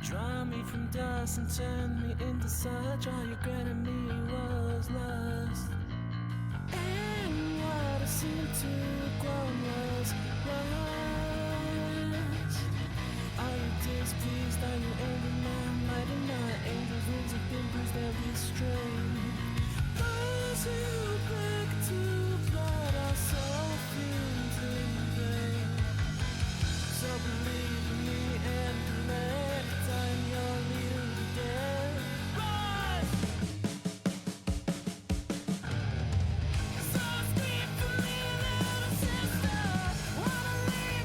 Draw me from dust and turn me into such. All you granted me was lust. And what I seemed to have grown was rust. Are you displeased? Are you angry? My might and my angels' wings have been bruised every strain. Those who break to blood are so fumes in vain. So believe in me and let time your leader dead. Rise! So scream for me, little sister. Wanna lay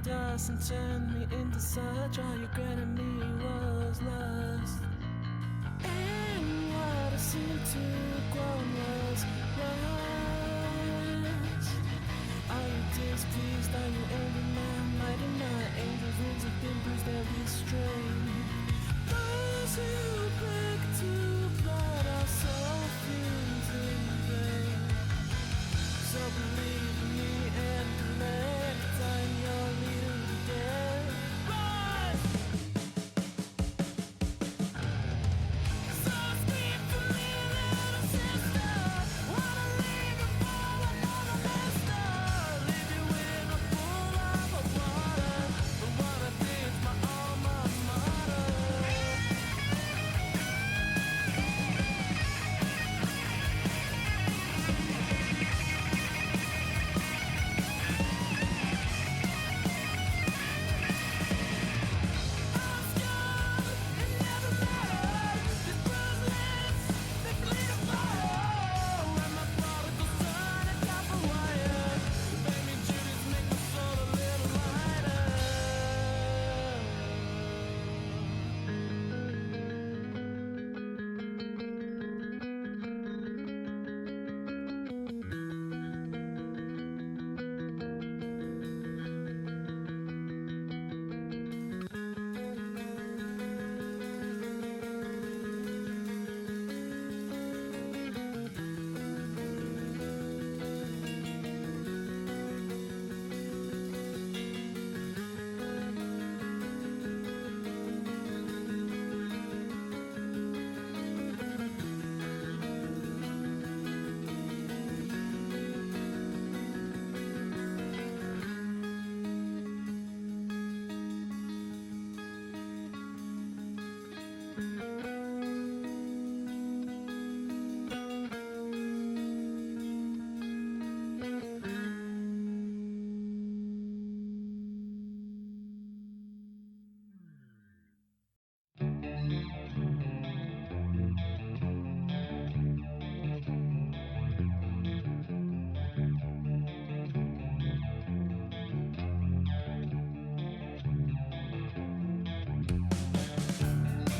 dust and turned me into such. All you granted me was lust. And what I seemed to grow was lust. Are you displeased? Are you angry? My mighty my angels' wings have been bruised, they'll be straight. Those who beg to blood are so fumes in vain. So believe in me and collect. I'm your leader today. Rise! So speak for me, little sister. Wanna leave you for another mister. Leave you in a pool of water. But what I did is my alma mater.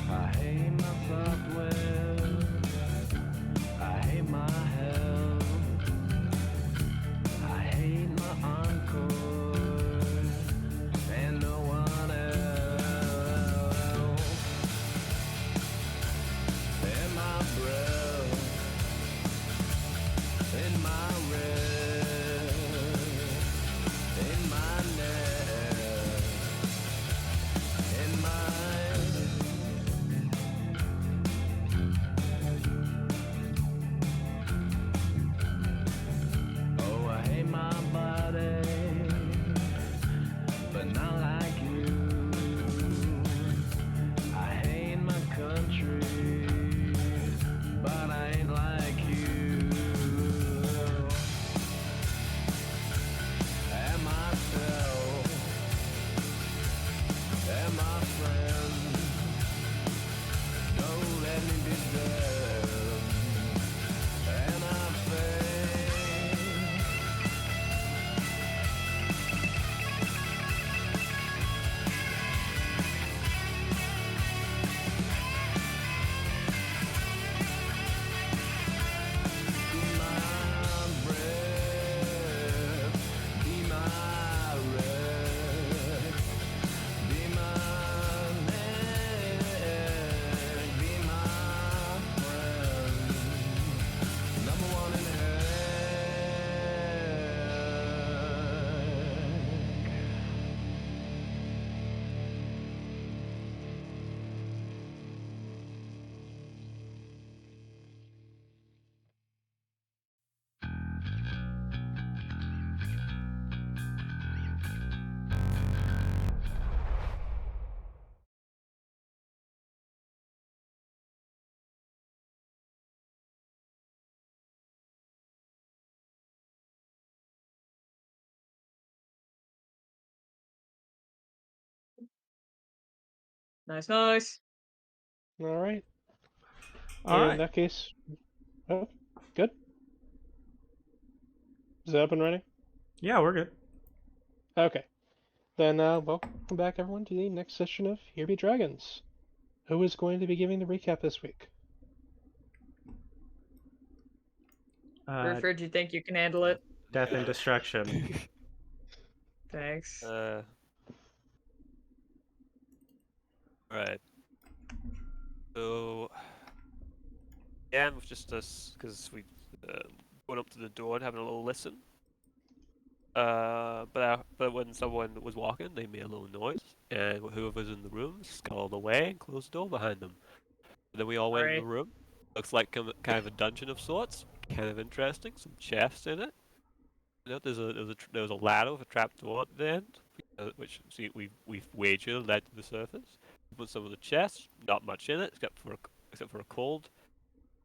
I hate my software, I hate my health, I hate my encore, and no one else. In my breath, in my rest, in my neck, in my oh, I hate my body, but not like you. I hate my country, but I ain't like you. And myself, and my friends, don't let me be dead. And I fade. Be my breath, be my rest, be my neck, be my friend, number one in heck. Nice, nice. All right. All In right. that case, oh, good. Is it up and running? Yeah, we're good. Okay. Then, welcome back everyone to the next session of Here Be Dragons. Who is going to be giving the recap this week? Ruford, do you think you can handle it? Death and destruction. Thanks. Right. So, again, with just us, because we went up to the door and having a little listen. But when someone was walking, they made a little noise, and whoever's in the room scuttled away and closed the door behind them. And then we all went in the room. Looks like kind of a dungeon of sorts. Kind of interesting. Some chests in it. You know, there was a ladder with a trap door at the end, which we've wagered led to the surface. Opened some of the chests, not much in it except for a cold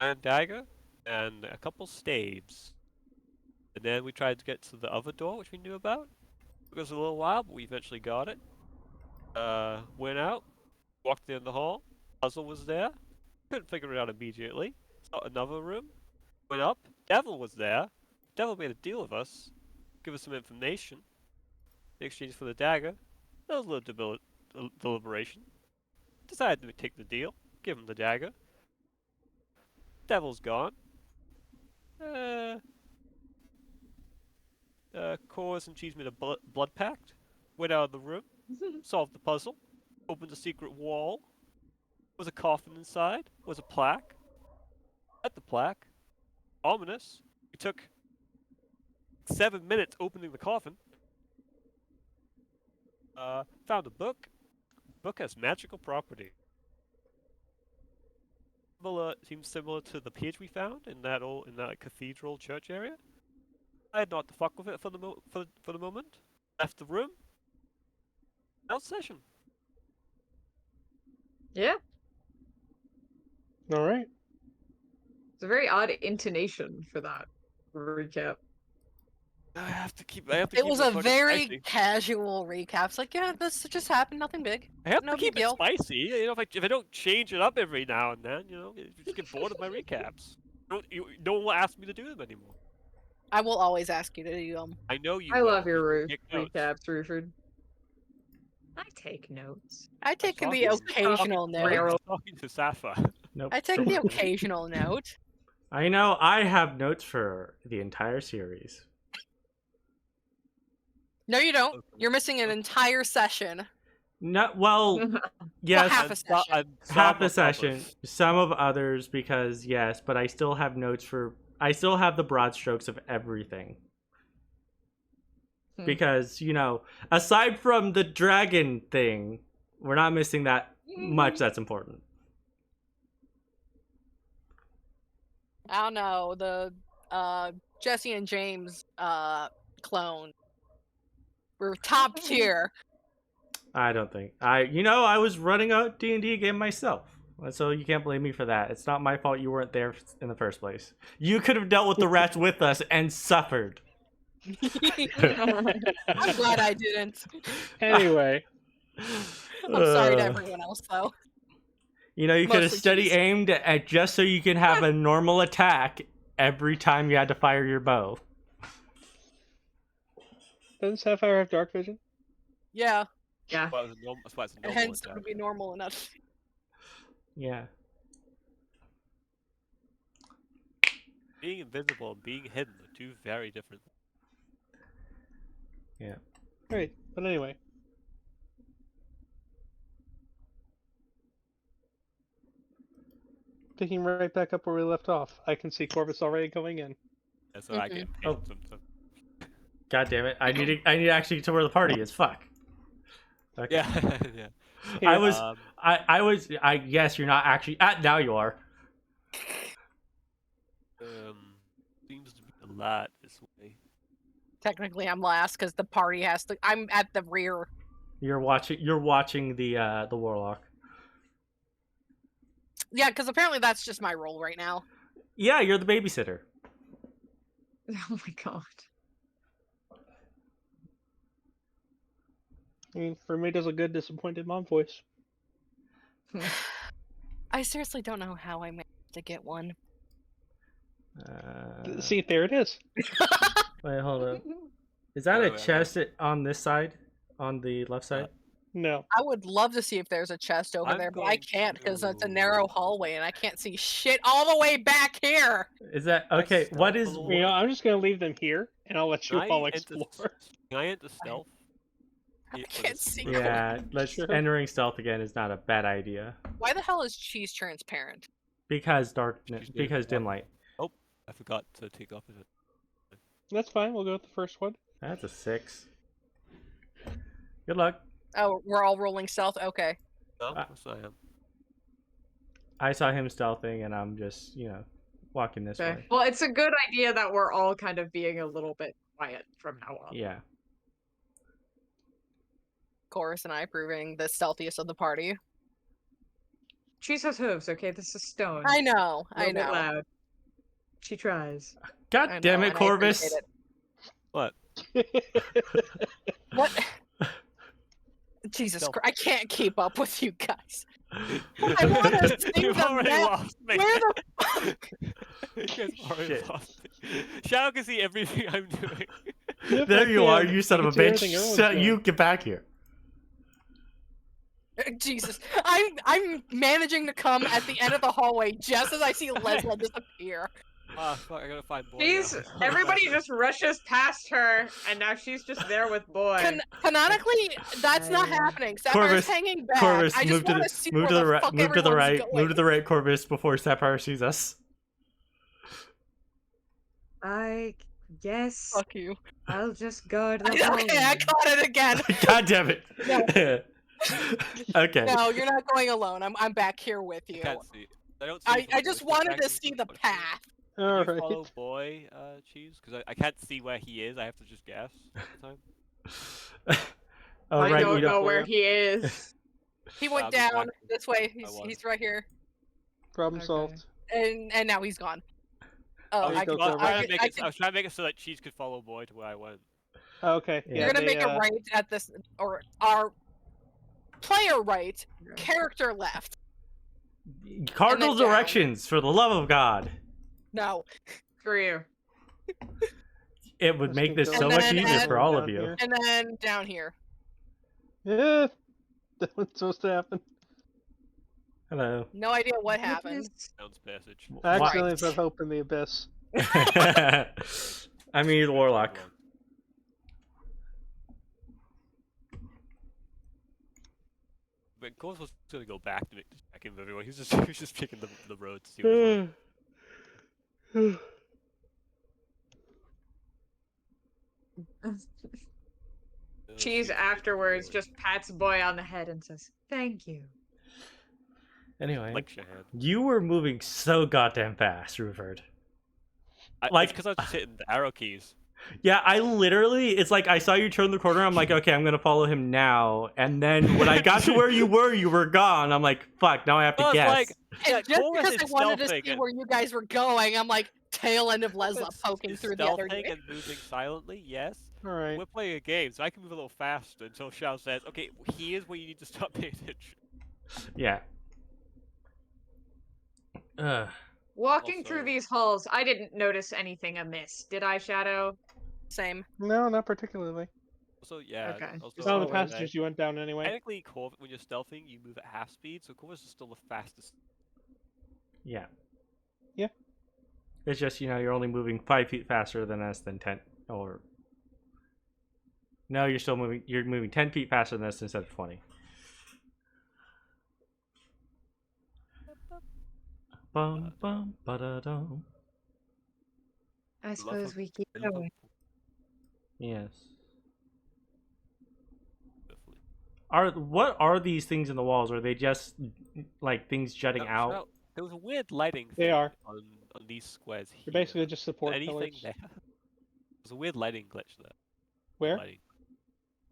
iron dagger and a couple staves. And then we tried to get to the other door, which we knew about. Took us a little while, but we eventually got it. Went out, walked in the hall. Puzzle was there. Couldn't figure it out immediately. Saw another room. Went up. Devil was there. Devil made a deal with us. Give us some information. In exchange for the dagger. There was a little deliberation. Decided to take the deal. Give him the dagger. Devil's gone. Corvus and Cheese made a blood pact. Went out of the room. Solved the puzzle. Opened a secret wall. Was a coffin inside. Was a plaque. At the plaque. Ominous. We took 7 minutes opening the coffin. Found a book. Book has magical property. Seems similar to the page we found in that cathedral church area. I had not to fuck with it for the moment. Left the room. Out session. Yeah, All right. it's a very odd intonation for that recap. I have to keep. It It was a fucking very spicy. casual recap. It's like, yeah, this just happened, nothing big. I have no to big keep it deal. spicy. You know, if I don't change it up every now and then, you know, you just get bored of my recaps. No one will ask me to do them anymore. I will always ask you to do them. I know you. I will. love your You take notes. recaps, Ruford. I take notes. I take I'm the talking- occasional I'm note. talking to Sapphire. Nope. I take the occasional note. I know I have notes for the entire series. No, you don't. You're missing an entire session. No, well, yes, half a session. half a session. Some of others because yes, but I still have notes for. I still have the broad strokes of everything. Because, you know, aside from the dragon thing, we're not missing that much that's important. I don't know, the Jesse and James clone were top tier. I don't think. I was running a D&D game myself. So you can't blame me for that. It's not my fault you weren't there in the first place. You could have dealt with the rats with us and suffered. I'm glad I didn't. Anyway. I'm sorry to everyone else, though. You know, you could have Mostly steady cheese. aimed at just so you can have a normal attack every time you had to fire your bow. Doesn't Sapphire have dark vision? Yeah, Yeah. That's why it's a and normal hence it attack. would be normal enough. Yeah. Being invisible and being hidden are two very different things. Yeah. Right, but anyway. Picking right back up where we left off. I can see Corvus already going in. That's what I get paid Oh. sometimes. God damn it. I need to actually get to where the party is. Fuck. Okay. Yeah, yeah. Yes, you're not actually now you are. Seems to be a lot this way. Technically, I'm last because the party has to. I'm at the rear. You're watching the warlock. Yeah, because apparently that's just my role right now. Yeah, you're the babysitter. Oh my god. I mean, for me, does a good disappointed mom voice. I seriously don't know how I managed to get one. See, there it is. Wait, hold up. Is that a chest on this side? on the left side? No. I would love to see if there's a chest over I'm there, but I going can't because it's a to- narrow hallway and I can't see shit all the way back here. Is that I okay? What stealth is? a little You know, I'm just gonna leave them here, and I'll let you Can I all enter- explore. Can I enter stealth? I Yeah, for can't this see. room? Yeah, let's Sure. entering stealth again is not a bad idea Why the hell is cheese transparent? because darkness, Excuse me, because dim what? light. I forgot to take off it. That's fine. We'll go with the first one. That's a 6. Good luck. Oh, we're all rolling stealth? Okay. No, Uh, yes, I am. I saw him stealthing, and I'm just, walking this Okay. way. Well, it's a good idea that we're all kind of being a little bit quiet from now on. Yeah. Chorus and I proving the stealthiest of the party. Cheese has hooves, okay? This is stone. I know, A I little bit know. loud. She tries. God I damn know, it, and I Corvus! appreciate What? What? Jesus Stealth. Christ, I can't keep up with you guys. I wanna see You've the already map. lost me. Where the fuck? You guys already Shit. lost me. Shadow can see everything I'm doing. If There I you are, can, you son I of a can see bitch! everything everyone's So doing. you get back here. Jesus, I'm managing to come at the end of the hallway just as I see Lessla disappear. Ah, fuck, I gotta find boy. She's now. everybody just rushes past her, and now she's just there with boy. Canonically, that's not happening. Sapphire's Corvus, hanging back. Corvus, I move just to want the to see move where to the the right, fuck move to the everyone's right, going. move to the right, Corvus, before Sapphire sees us. I guess Fuck you. I'll just guard the Okay, I hallway. caught it again. God damn it! Okay. No, you're not going alone. I'm back here with I you. can't see. I don't see. I from the just voice wanted to perspective, see but the fuck you. path. Can All you right. follow boy, Cheese? Because I can't see where he is. I have to just guess all the time. Oh I right, don't you know don't. where he is. He I'll went be back down when this way. I was. He's right here, Problem Okay. solved. and now he's gone. I Oh, was, I I go could, I was Corvus. trying I to could, make I it. could, I was trying to make it so that Cheese could follow boy to where I went. Okay. Yeah. Yeah, you're gonna they, make a right at this, or our player right, character left. Cardinal down. directions, for the love of God. No, Screw you. It would Let's make this go so And much then easier add- for all of down you. here. and then down here. Yeah, that was supposed to happen. Hello. No idea what happened. Sounds passage. I Why- accidentally put hope in the abyss. I mean, Warlock. But Corvus was gonna go back to check in with everyone. He was just picking the road to see what it was. Cheese afterwards just pats boy on the head and says, "Thank you." Anyway, Like your hand. you were moving so goddamn fast, Ruford. Like, because I was just hitting the arrow keys. Yeah, I literally, it's like I saw you turn the corner. I'm like, okay, I'm gonna follow him now. And then when I got to where you were gone. I'm like, fuck, now I have to Well, it's guess. like, yeah, And just Corvus because I is wanted to stealthing see and- where you guys were going, I'm like tail end of Corvus Lessla poking is through the other stealthing gate. and moving silently, yes. All right. We're playing a game, so I can move a little faster until Shao says, okay, here's where you need to stop paying attention. Yeah. Walking Also- through these halls, I didn't notice anything amiss, did I, Shadow? Same. No, not particularly. So, yeah. Okay. Also, Just Some of always. the passages you went down anyway. Technically, Corvus, when you're stealthing, you move at half speed, so Corvus is still the fastest. Yeah. Yeah. It's just, you're only moving 5 feet faster than us than 10. Or. No, you're moving 10 feet faster than us instead of 20. Bum, bum, ba-da-dum. I suppose we keep Liverpool. going. Yes. Definitely. What are these things in the walls? Are they just like things jutting No, out? Shao, there was a weird lighting They thing are. on these squares here. They're basically just support Anything pillars. there? There's a weird lighting glitch there. Where? Lighting.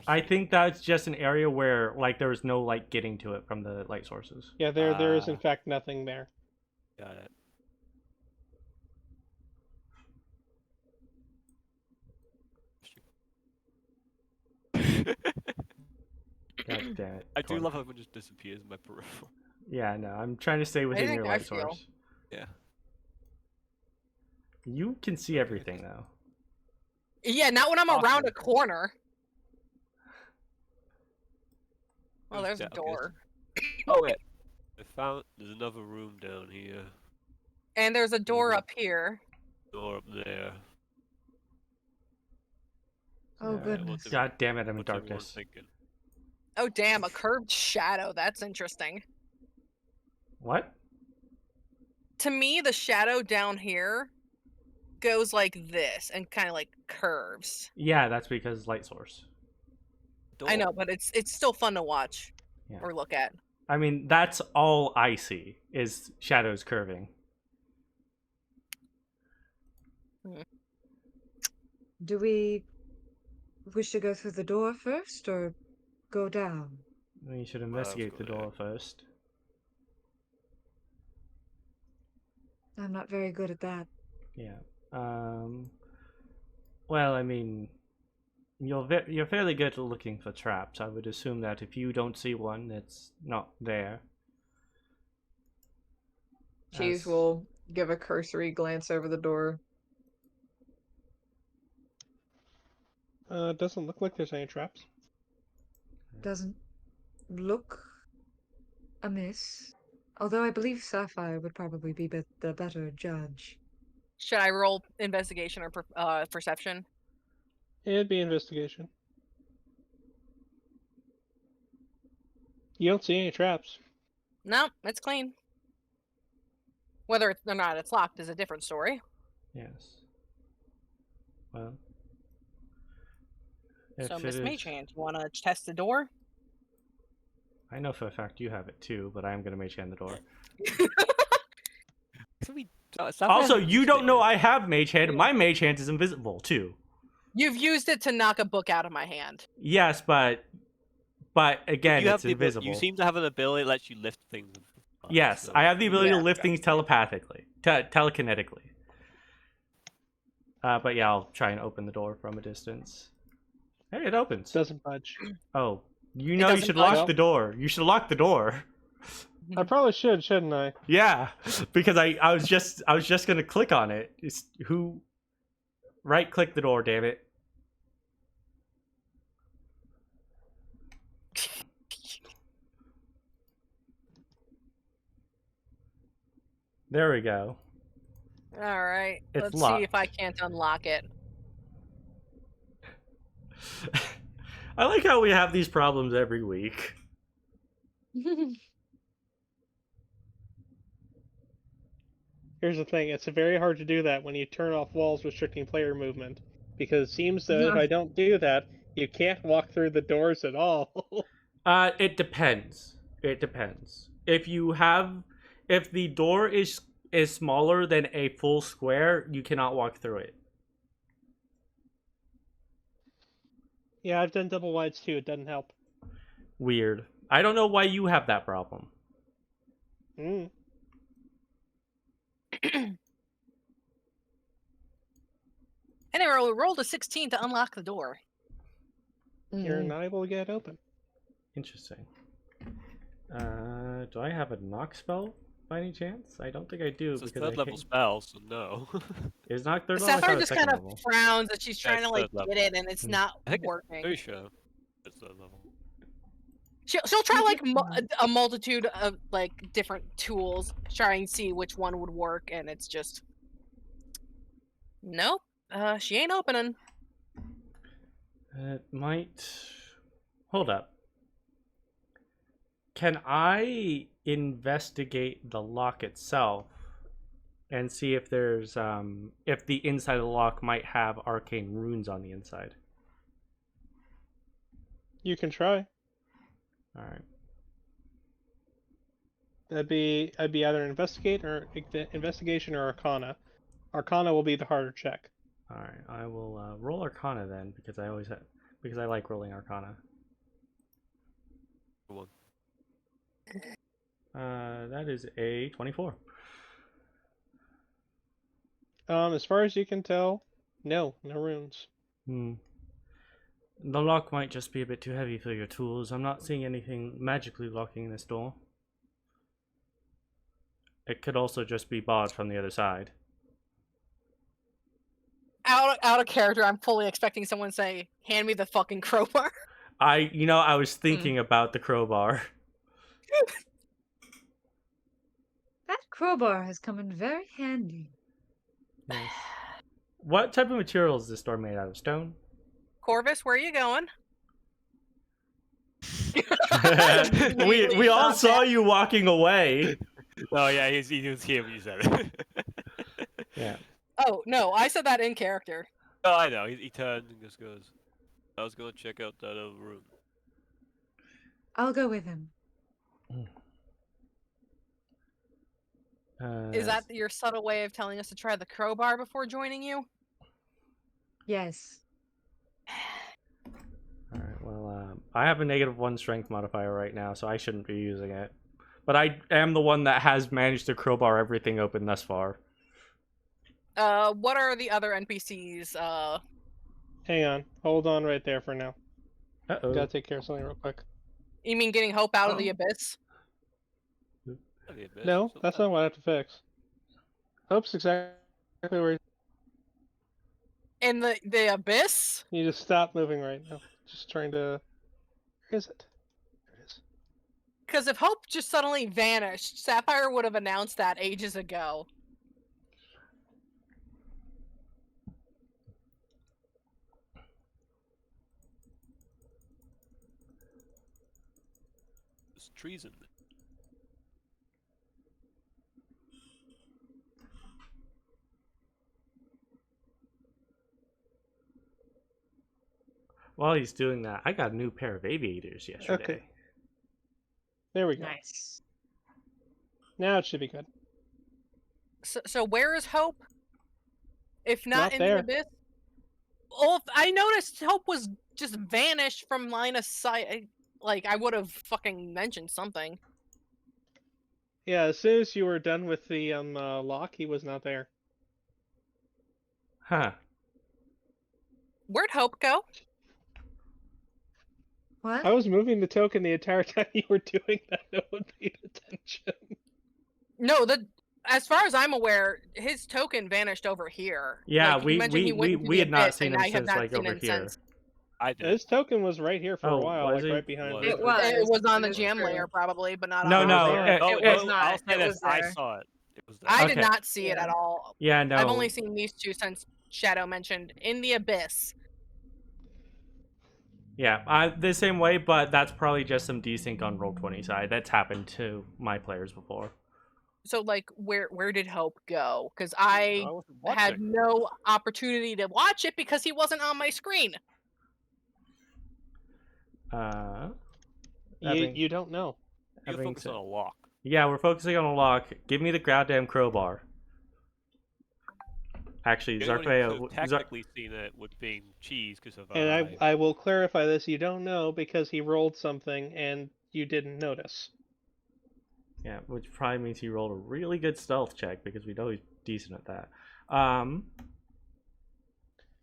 I think that's just an area where like there was no light getting to it from the light sources. Yeah, there is in Ah. fact nothing there. Got it. God damn it. I do Corn. love how everyone just disappears in my peripheral. Yeah, no, I'm trying to stay within think your I light feel. source. Yeah. You can see everything though. Yeah, not when I'm around Awesome. a corner. Oh, there's a Okay. door. Oh wait, there's another room down here. And there's a door Mhm. up here. Door up there. Oh, Yeah, goodness. God damn it, I'm in What's everyone darkness. thinking? Oh, damn, a curved shadow. That's interesting. What? To me, the shadow down here goes like this and kind of like curves. Yeah, that's because light source. I know, Door. but it's still fun to watch Yeah. or look at. I mean, that's all I see is shadows curving. Do we wish to go through the door first or go down? You should let's investigate the go there. door first. I'm not very good at that. Yeah. Well, I mean, you're fairly good at looking for traps. I would assume that if you don't see one, it's not there. Cheese As- will give a cursory glance over the door. It doesn't look like there's any traps. Doesn't look amiss. Although I believe Sapphire would probably be the better judge. Should I roll investigation or perception? It'd be investigation. You don't see any traps. No, it's clean. Whether or not it's locked is a different story. Yes. Well. So, if Miss it is- Magehand, you want to test the door? I know for a fact you have it too, but I am going to mage hand the door. Also, you don't know I have mage hand. My mage hand is invisible too. You've used it to knock a book out of my hand. Yes, but again, You have it's invisible. You seem to have an ability that lets you lift things. Yes, so- I have the ability Yeah. to lift things telepathically, telekinetically. But yeah, I'll try and open the door from a distance. Hey, it opens. Doesn't budge. Oh, you know you doesn't should budge? lock the door. You should lock the door. I probably should, shouldn't I? Yeah, because I was just gonna click on it. It's who right click the door, damn it. There we go. All right, It's let's see locked. if I can't unlock it. I like how we have these problems every week. Here's the thing, it's very hard to do that when you turn off walls restricting player movement. Because it seems that if I don't do that, you can't walk through the doors at all. It depends. It depends. If the door is smaller than a full square, you cannot walk through it. Yeah, I've done double wides too, it doesn't help. Weird. I don't know why you have that problem. Mm. Anyway, we rolled a 16 to unlock the door. You're Mm. not able to get it open. Interesting. Do I have a knock spell by any chance? I don't think I do It's a because third level spell, so no. Is not third level. I thought Sapphire it was just kind second of level. frowns that she's trying it's to like third level. get it and it's Hmm. not I think it's working. pretty sure it's third level. She'll try like a multitude of like different tools, try and see which one would work, and it's just nope. She ain't opening. It might. Hold up. Can I investigate the lock itself and see if there's if the inside of the lock might have arcane runes on the inside? You can try. All right. I'd be either investigation or arcana. Arcana will be the harder check. All right. I will roll Arcana then because I like rolling Arcana. Come on. That is a 24. As far as you can tell, no runes. Hmm. The lock might just be a bit too heavy for your tools. I'm not seeing anything magically locking this door. It could also just be barred from the other side. Out of character, I'm fully expecting someone to say, "Hand me the fucking crowbar." I was thinking about the crowbar. That crowbar has come in very handy. Yes. What type of material is this door made out of? Stone? Corvus, where are you going? we all saw you walking away. Oh yeah, he was here when you said it. Yeah. Oh no, I said that in character. Oh, I know. He turns and just goes, I was going to check out that other room. I'll go with him. Is that your subtle way of telling us to try the crowbar before joining you? Yes. Alright, well, I have a -1 strength modifier right now, so I shouldn't be using it. But I am the one that has managed to crowbar everything open thus far. What are the other NPCs? Hang on. Hold on right there for now. Uh-oh. Gotta take care of something real quick. You mean getting Hope out of the abyss? No, that's not what I have to fix. Hope's exactly where In the abyss? you just stop moving right now. Just trying to. Where is it? There it is. Because if Hope just suddenly vanished, Sapphire would have announced that ages ago. There's treason. While he's doing that, I got a new pair of aviators yesterday. Okay. There we go. Nice. Now it should be good. So where is Hope? If not, Not in there. the abyss? Well, I noticed Hope was just vanished from line of sight. Like, I would have fucking mentioned something. Yeah, as soon as you were done with the lock, he was not there. Huh. Where'd Hope go? What? I was moving the token the entire time you were doing that. No one paid attention. No, as far as I'm aware, his token vanished over here. Yeah, Like, you mentioned he went into we the had not abyss, seen and him I have since not like seen over him here. since. I did. His token was right here for Oh, a while, was like he? right behind Was me. It was. It was on the It is jam true. layer, probably, but not No, on no, our layer. Oh, It well, was not. I'll say It this. was I there. saw it. It was there. I Okay. did not see it Yeah. at all. Yeah, no. I've only seen these two since Shadow mentioned in the abyss. Yeah, the same way, but that's probably just some desync on Roll20 side. That's happened to my players before. So, like, where did Hope go? Because I I wasn't had watching. no opportunity to watch it because he wasn't on my screen. You don't know. You focus on a lock. Yeah, we're focusing on a lock. Give me the goddamn crowbar. Actually, You only Zarfeo, could have technically seen it with being cheese because of And I will clarify this. You don't know because he rolled something and you didn't notice. yeah, which probably means he rolled a really good stealth check because we know he's decent at that.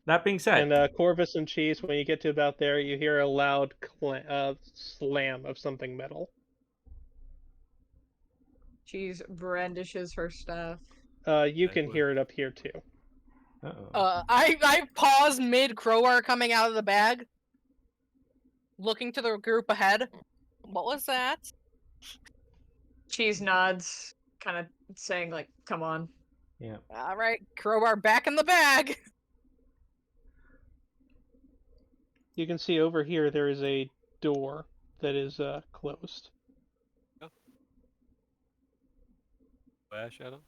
That being said, And Corvus and Cheese, when you get to about there, you hear a loud slam of something metal. She brandishes her staff. You can hear it up here too. uh-oh. I paused mid crowbar coming out of the bag, looking to the group ahead. What was that? Cheese nods, kind of saying like, "Come on." Yeah. All right, crowbar back in the bag. You can see over here there is a door that is closed. Where, Shadow?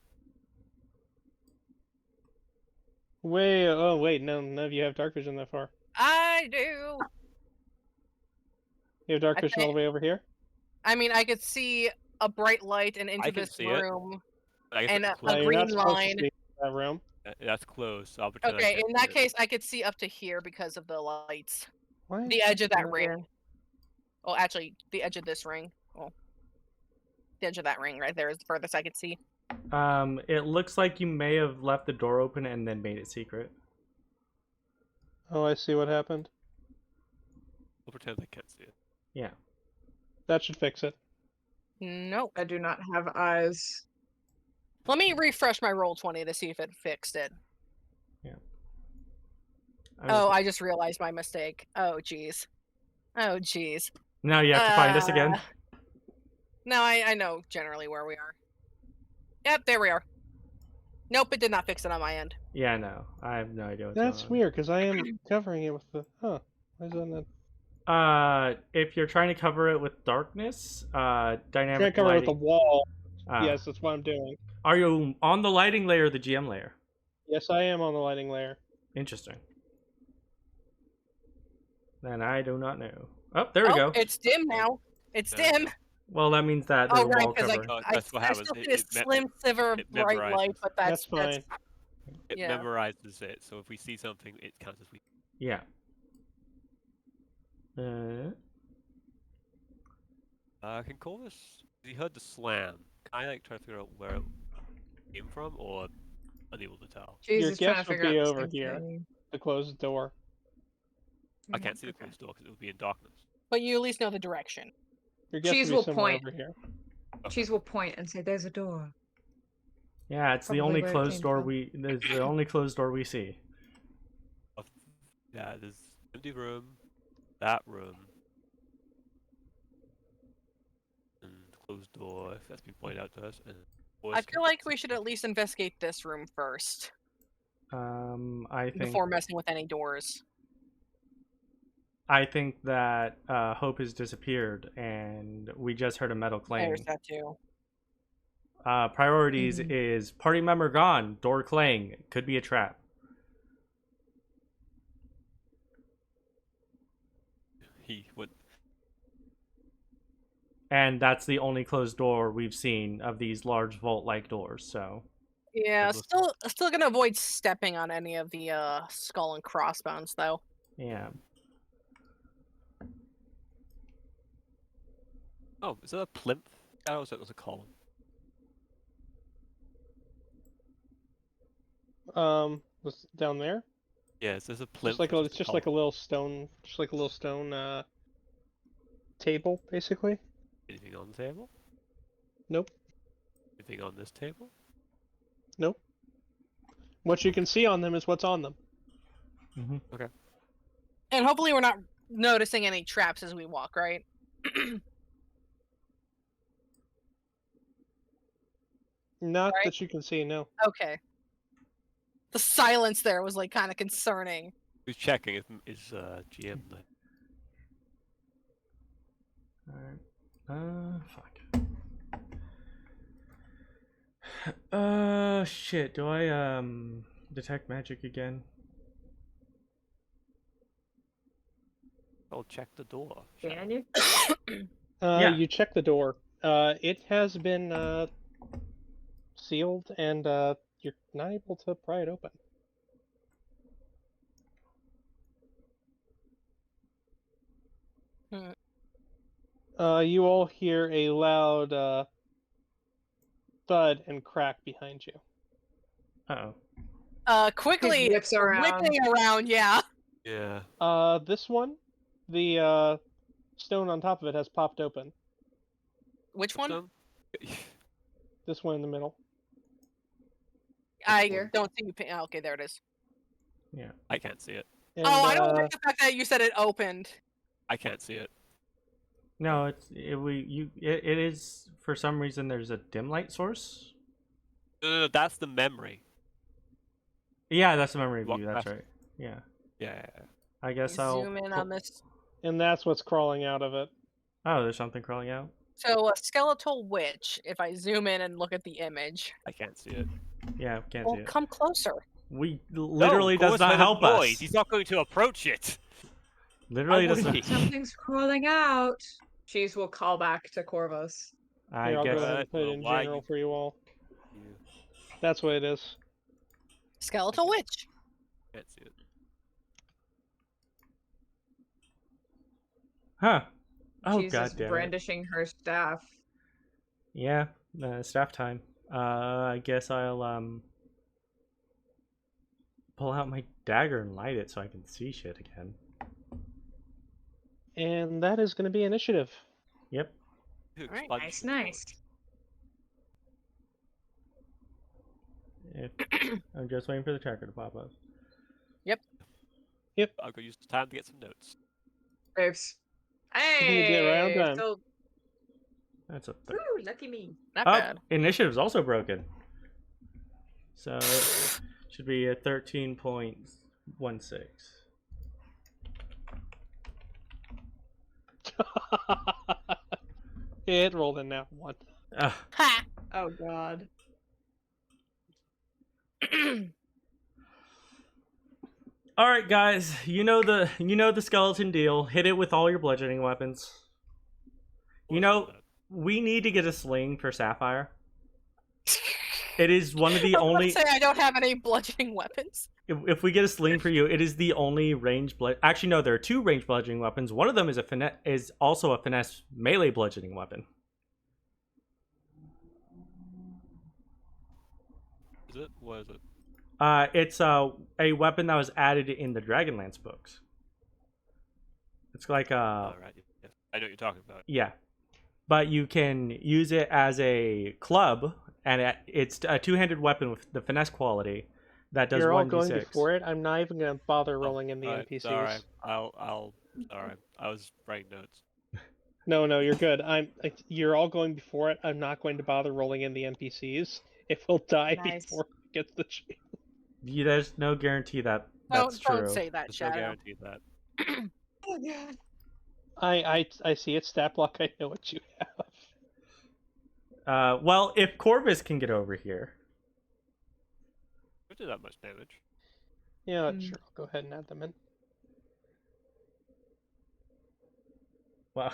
Wait, no, none of you have dark vision that far. I do. You have dark I vision all the think- way over here? I mean, I could see a bright light and into I can this see it. room. I guess And it's a No, closed. you're not green supposed to line. see that room. That's closed. So I'll pretend I Okay, can't in see that it. case, I could see up to here because of the lights. Why? The edge of that Okay. ring. Well, actually, the edge of this ring. Well, the edge of that ring right there is the furthest I could see. It looks like you may have left the door open and then made it secret. Oh, I see what happened. I'll pretend I can't see it. Yeah. That should fix it. Nope. I do not have eyes. Let me refresh my roll 20 to see if it fixed it. I Oh, was- I just realized my mistake. Oh, jeez. Oh, jeez. Now you have to find us again. No, I know generally where we are. Yep, there we are. Nope, it did not fix it on my end. Yeah, no. I have no idea what's That's going weird, because I am covering it with the... Huh. Why is that not... on. If you're trying to cover it with darkness, I'm trying to dynamic cover it with lighting. the wall. Ah. Yes, that's what I'm doing. Are you on the lighting layer or the GM layer? Yes, I am on the lighting layer. Interesting. Then I do not know. Oh, there we Oh, go. it's dim now. It's There we dim. go. Well, that means that Oh, the right, wall because cover. That's what I happens. still see a slim sliver of it bright light, memorizes. but That's fine. It yeah. memorizes it, so if we see something, it counts as we. Yeah. Can Corvus? He heard the slam. Can I like try to figure out where it came from, or unable to tell? Jesus, Your trying to guess would figure be out the over same here. thing. The closed door. I can't see the closed door because it would be in darkness. But you at least know the direction. Your guess Cheese would be will somewhere point. over here. Cheese will point and say, "There's a door." Yeah, it's the Probably only where it closed came door from. It's the only closed door we see. Yeah, there's empty room, that room, and closed door. If that's been pointed out to us, and I feel like we should at least investigate this room first I think before messing with any doors. that Hope has disappeared, and we just heard a metal clang. There's that too. Priorities is party member gone, door clang. Could be a trap. he would. And that's the only closed door we've seen of these large vault-like doors. So Yeah, Almost- still gonna avoid stepping on any of the skull and crossbones though. yeah. Oh, is that a plinth? I always thought it was a column. Was down there? Yeah, there's a plinth. It's just like a little stone, table, basically. Anything on the table? Nope. Anything on this table? Nope. What you can see on them is what's on them. Mm-hmm. Okay. And hopefully we're not noticing any traps as we walk, right? Not Right. that you can see, no. Okay. The silence there was like kind of concerning. Who's checking? Is GM there? Alright. Fuck. Shit. Do I detect magic again? I'll check the door. Can you? Yeah. You check the door. It has been sealed, and you're not able to pry it open. You all hear a loud thud and crack behind you. Uh-oh. Quickly whips around. whipping around, yeah. Yeah. This one, the stone on top of it has popped open. Which one? Some- This one in the middle. I Here. don't see you. Oh, okay, there it is. Yeah. I can't see it. And, Oh, I don't like the fact that you said it opened. I can't see it. No, it is for some reason there's a dim light source. No, that's the memory. Yeah, that's the memory Walk view. That's past right. Yeah. Yeah. I guess I'll Zoom in on this. and that's what's crawling out of it. Oh, there's something crawling out. So a skeletal witch. If I zoom in and look at the image, I can't see it. Yeah, can't well, see it. come closer. We literally does Corvus not has help a noise. us. He's not going to approach it. Literally Why does would not. he? Something's crawling out. Cheese will call back to Corvus. I Here, I'll go guess. ahead and put it in Why general you- for you all. Yeah, That's what it is. Skeletal witch. can't see it. Huh. Oh She's god just damn it. brandishing her staff. Yeah, staff time. I guess I'll pull out my dagger and light it so I can see shit again. And that is going to be initiative. Yep. Who Alright, expunged Nice, the nice. If, I'm just waiting for the tracker to pop up. torch? I'll go use the time to get some notes. Graves. You get around Hey, them. so That's a ooh, lucky me. Not Oh, bad. initiative's also broken. So it should be a 13.16. It rolled in that one. Ha! Oh god. All right, guys. You know the skeleton deal. Hit it with all your bludgeoning weapons. You know, we need to get a sling for Sapphire. It is one of the I was about only. to say I don't have any bludgeoning weapons. If we get a sling for you, it is the only range blood. Actually, no, there are two range bludgeoning weapons. One of them is also a finesse melee bludgeoning weapon. Is it? What is it? It's a weapon that was added in the Dragonlance books. It's like Oh, right. Yeah. I know what you're talking about. yeah, but you can use it as a club, and it's a two-handed weapon with the finesse quality that does You're all 1d6. going before it. I'm not even going to bother rolling in the Alright, NPCs. Alright, alright. I was writing notes. No, you're good. You're all going before it. I'm not going to bother rolling in the NPCs. If we'll die Nice. before it gets the shield. There's no guarantee that that's Don't true. say that, There's no Shadow. guarantee that. Oh god. I see it, stat block. I know what you have. Well, if Corvus can get over here, Don't do that much damage. Yeah, sure. I'll go ahead and add them in. well,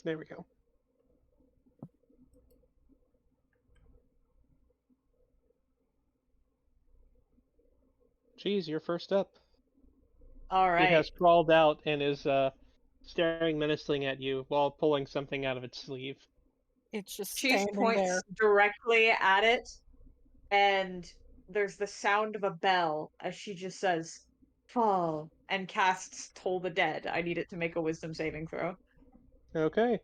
There we go. Geez, you're first up. All It right. has crawled out and is staring menacingly at you while pulling something out of its sleeve. It's just Cheese standing points there. directly at it, and there's the sound of a bell as she just says, "Fall," and casts Toll the Dead. I need it to make a wisdom saving throw. Okay.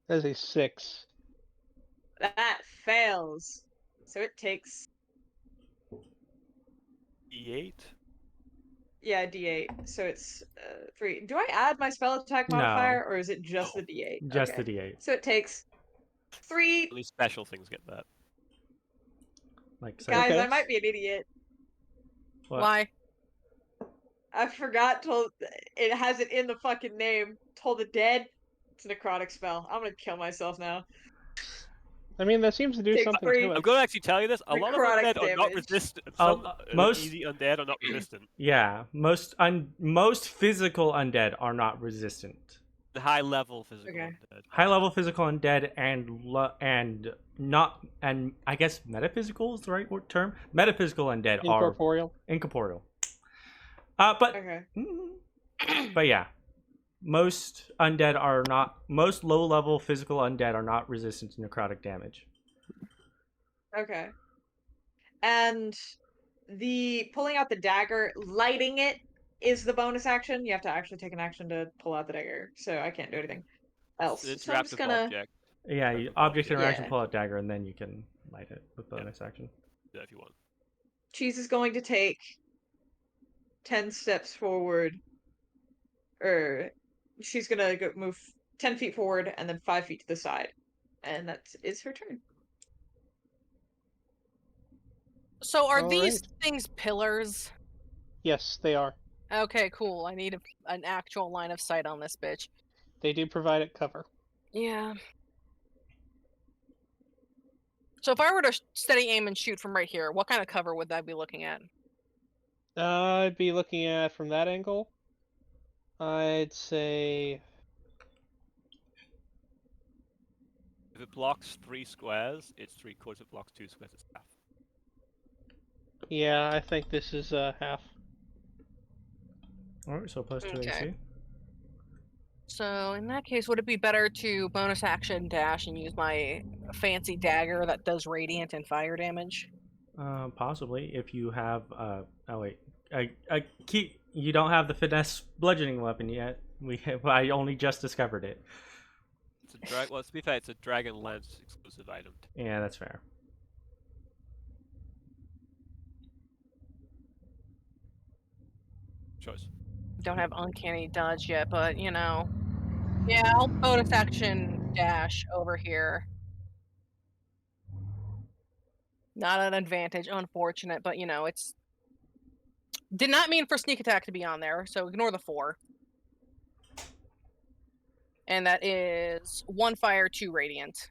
That is a 6. That fails. So it takes, E8? yeah, d8. So it's 3. Do I add my spell attack No. modifier, or is it just the d8? just Okay. the D8. So it takes 3. At least special things get that. Like so. Guys, Okay. I might be an idiot. What? Why? I forgot it has it in the fucking name. Toll the Dead. It's a necrotic spell. I'm gonna kill myself now. I mean, that seems to do Takes something 3. to I'm it. going to actually tell you this. A lot of Necrotic undead are not damage. resistant. Oh, Some most- easy undead are not resistant. Yeah, most physical undead are not resistant. The high level physical Okay. undead. High level physical undead and I guess metaphysical is the right term. Metaphysical undead are Incorporeal. incorporeal. But Okay. but yeah, most low level physical undead are not resistant to necrotic damage. Okay. And the pulling out the dagger, lighting it is the bonus action. You have to actually take an action to pull out the dagger, so I can't do anything else. It's So I'm wrapped just with gonna. object. Yeah, Type of object object. interaction, Yeah. pull out dagger, and then you can light it with bonus action. Do that if you want. Cheese is going to take 10 steps forward, or she's gonna move 10 feet forward and then 5 feet to the side, and that is her turn. So are All these right. things pillars? Yes, they are. Okay, cool. I need an actual line of sight on this bitch. They do provide it cover. Yeah. So if I were to steady aim and shoot from right here, what kind of cover would I be looking at? I'd be looking at from that angle. I'd say If it blocks 3 squares, it's 3/4. If it blocks 2 squares, it's half. yeah, I think this is half. Alright, so plus 2 Okay. AC. So in that case, would it be better to bonus action dash and use my fancy dagger that does radiant and fire damage? Possibly, if you have. Oh wait, you don't have the finesse bludgeoning weapon yet. I only just discovered it. It's a well, to be fair, it's a dragon lance exclusive item. Yeah, that's fair. Choice. Don't have uncanny dodge yet, but you know. Yeah, I'll bonus action dash over here. Not an advantage, unfortunate, but you know, it's did not mean for sneak attack to be on there, so ignore the 4. And that is 1 fire, 2 radiant.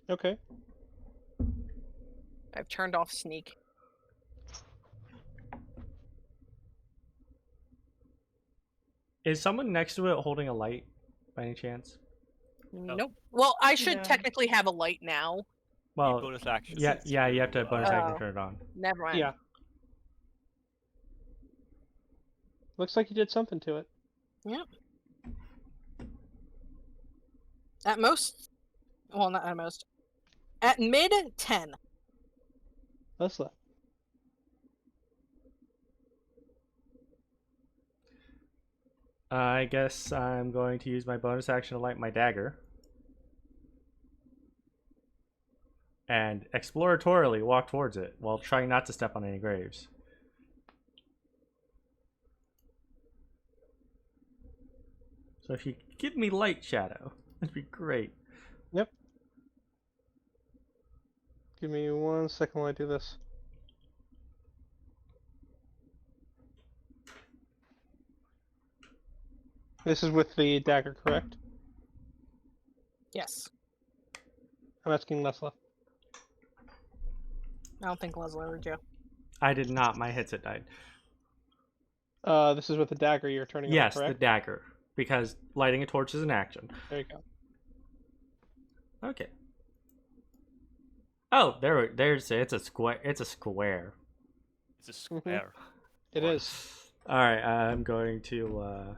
Okay. I've turned off sneak. Is someone next to it holding a light, by any chance? Nope. Well, I should No. technically have a light now. Well, Bonus action. yeah, you have to bonus action Oh. turn it on. Never mind. Yeah. Looks like you did something to it. At most, well, not at most. At mid 10. Lessla. I guess I'm going to use my bonus action to light my dagger. And exploratorily walk towards it while trying not to step on any graves. So if you give me light shadow, that'd be great. Yep. Give me 1 second while I do this. This is with the dagger, correct? Yes. I'm asking Lessla. I don't think Leslie heard you. I did not. My headset died. This is with the dagger you're turning on, Yes, correct? the dagger. Because lighting a torch is an action. There you go. Okay. Oh, there's it's a square. It's a square. It's a square. It is. All right, I'm going to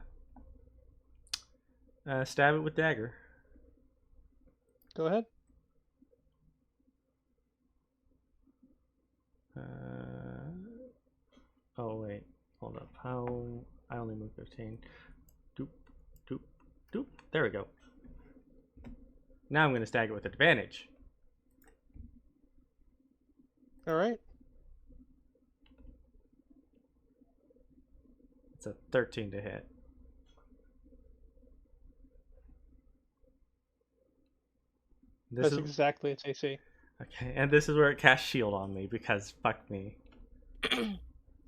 stab it with dagger. Go ahead. Oh wait, hold up. How? I only moved 15. Doop, doop, doop. There we go. Now I'm going to stag it with advantage. All right. It's a 13 to hit. That's exactly its AC. Okay, and this is where it casts shield on me because fuck me.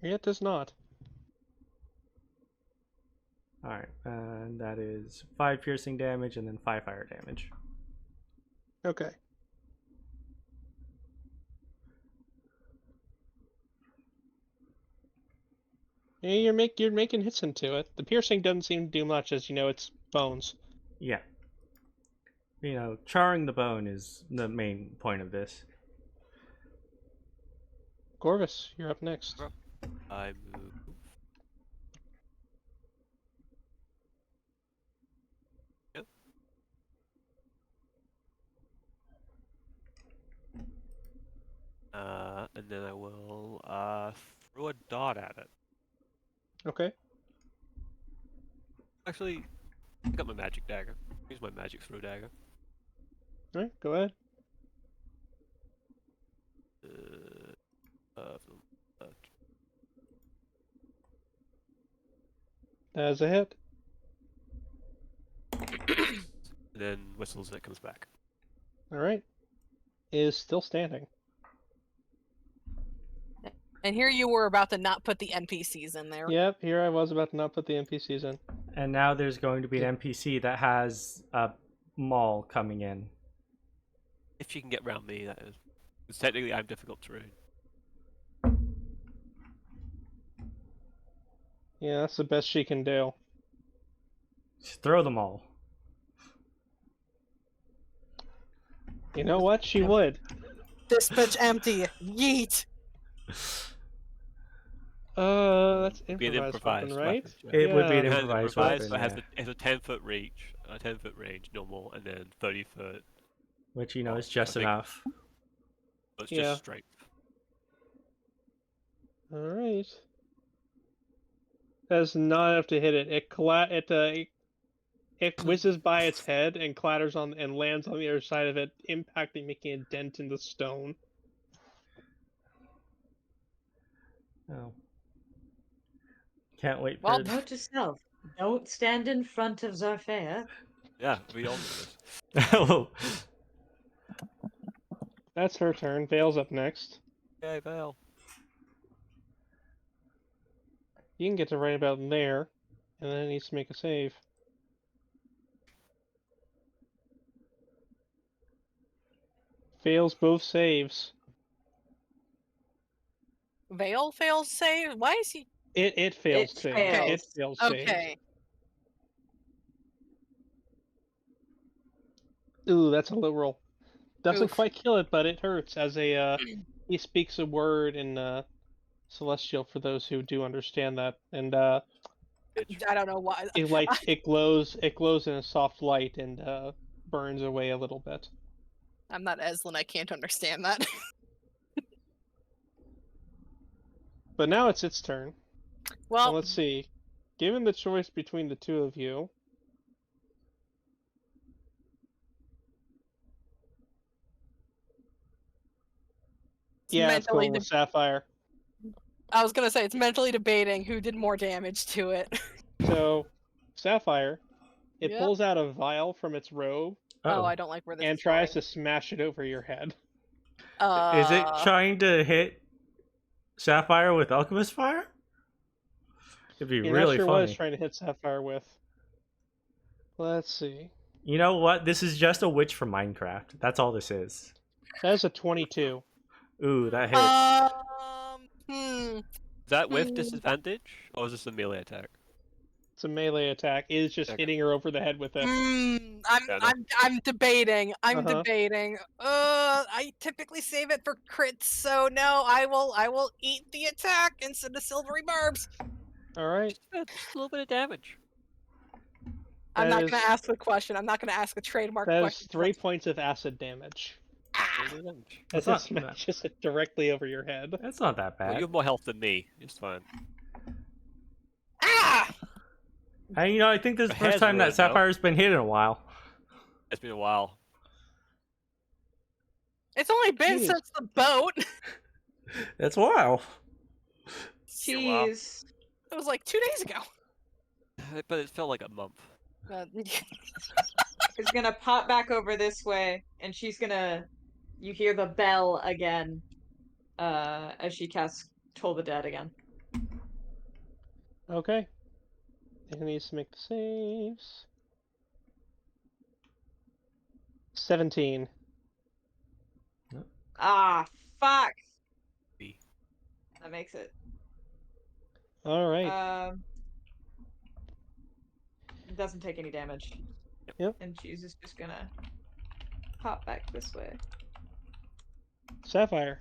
It does not. Alright, and that is 5 piercing damage and then 5 fire damage. Okay. Yeah, you're making hits into it. The piercing doesn't seem to do much, as you know, it's bones. Yeah. You know, charring the bone is the main point of this. Corvus, you're up next. I move. Yep. And then I will throw a dot at it. Okay. Actually, I got my magic dagger. Use my magic throw dagger. All right, go ahead. As a hit. And then whistles it comes back. All right. Is still standing. And here you were about to not put the NPCs in there. Yep, here I was about to not put the NPCs in. And now there's going to be an NPC that has a maul coming in. If she can get around me, that is. Because technically I'm difficult to read. Yeah, that's the best she can do. Just throw them all. You know what? She would. This bitch empty. Yeet. That's Be an improvised weapon, improvised right? weapon. It would be an It has improvised improvised, weapon, so it has a 10-foot reach, 10-foot range normal, and then 30-foot. which is just enough. So it's Yeah. just strength. All right. That's not enough to hit it. It whizzes by its head and clatters on and lands on the other side of it, impacting, making a dent in the stone. Oh. Can't wait for Well, Note to self: don't stand in front of Zarfea. Yeah, we all do this. Oh. That's her turn. Vale's up next. Okay, Val. You can get to right about there, and then it needs to make a save. Fails both saves. Vale fails save. Why is he? It fails It saves. fails. It fails saves. Okay. Ooh, that's a low roll. Doesn't Oof. quite kill it, but it hurts. As he speaks a word in Celestial for those who do understand that, and I don't know why. it glows in a soft light and burns away a little bit. I'm not Eslin. I can't understand that. But now it's its turn. Well, And let's see. Given the choice between the two of you, it's mentally going with Sapphire. I was gonna say it's mentally debating who did more damage to it. So, Sapphire, it Yep. pulls out a vial from its robe Oh, I don't like where this and is tries going. to smash it over your head. Is it trying to hit Sapphire with Alchemist Fire? It'd be You're really not sure what funny. it's trying to hit Sapphire with. Let's see. You know what? This is just a witch from Minecraft. That's all this is. That's a 22. Ooh, that hits. Is that with disadvantage, or is this a melee attack? It's a melee attack. It is just Okay. hitting her over the head with it. I'm debating. I'm Uh-huh. debating. I typically save it for crits, so no, I will eat the attack instead of silvery barbs. All right. Just a little bit of damage. I'm That not is- gonna ask the question. I'm not gonna ask a trademark That is question. 3 points of acid damage. A little bit of damage. As That's it not bad. smashes it directly over your head. That's not that Well, bad. you have more health than me. It's fine. Ah! I think this is the Her first hair's time that ruined, though. Sapphire's been hit in a while. It's been a while. It's only been Jeez. since the boat. That's wild. Yeah, wow. Jeez. It was like 2 days ago. But it felt like a month. Is gonna pop back over this way, and she's gonna. You hear the bell again, as she casts Toll the Dead again. Okay. It needs to make the saves. 17. Ah, fuck. B. That makes it. All right. It doesn't take any damage. Yep. And she's just gonna hop back this way. Sapphire.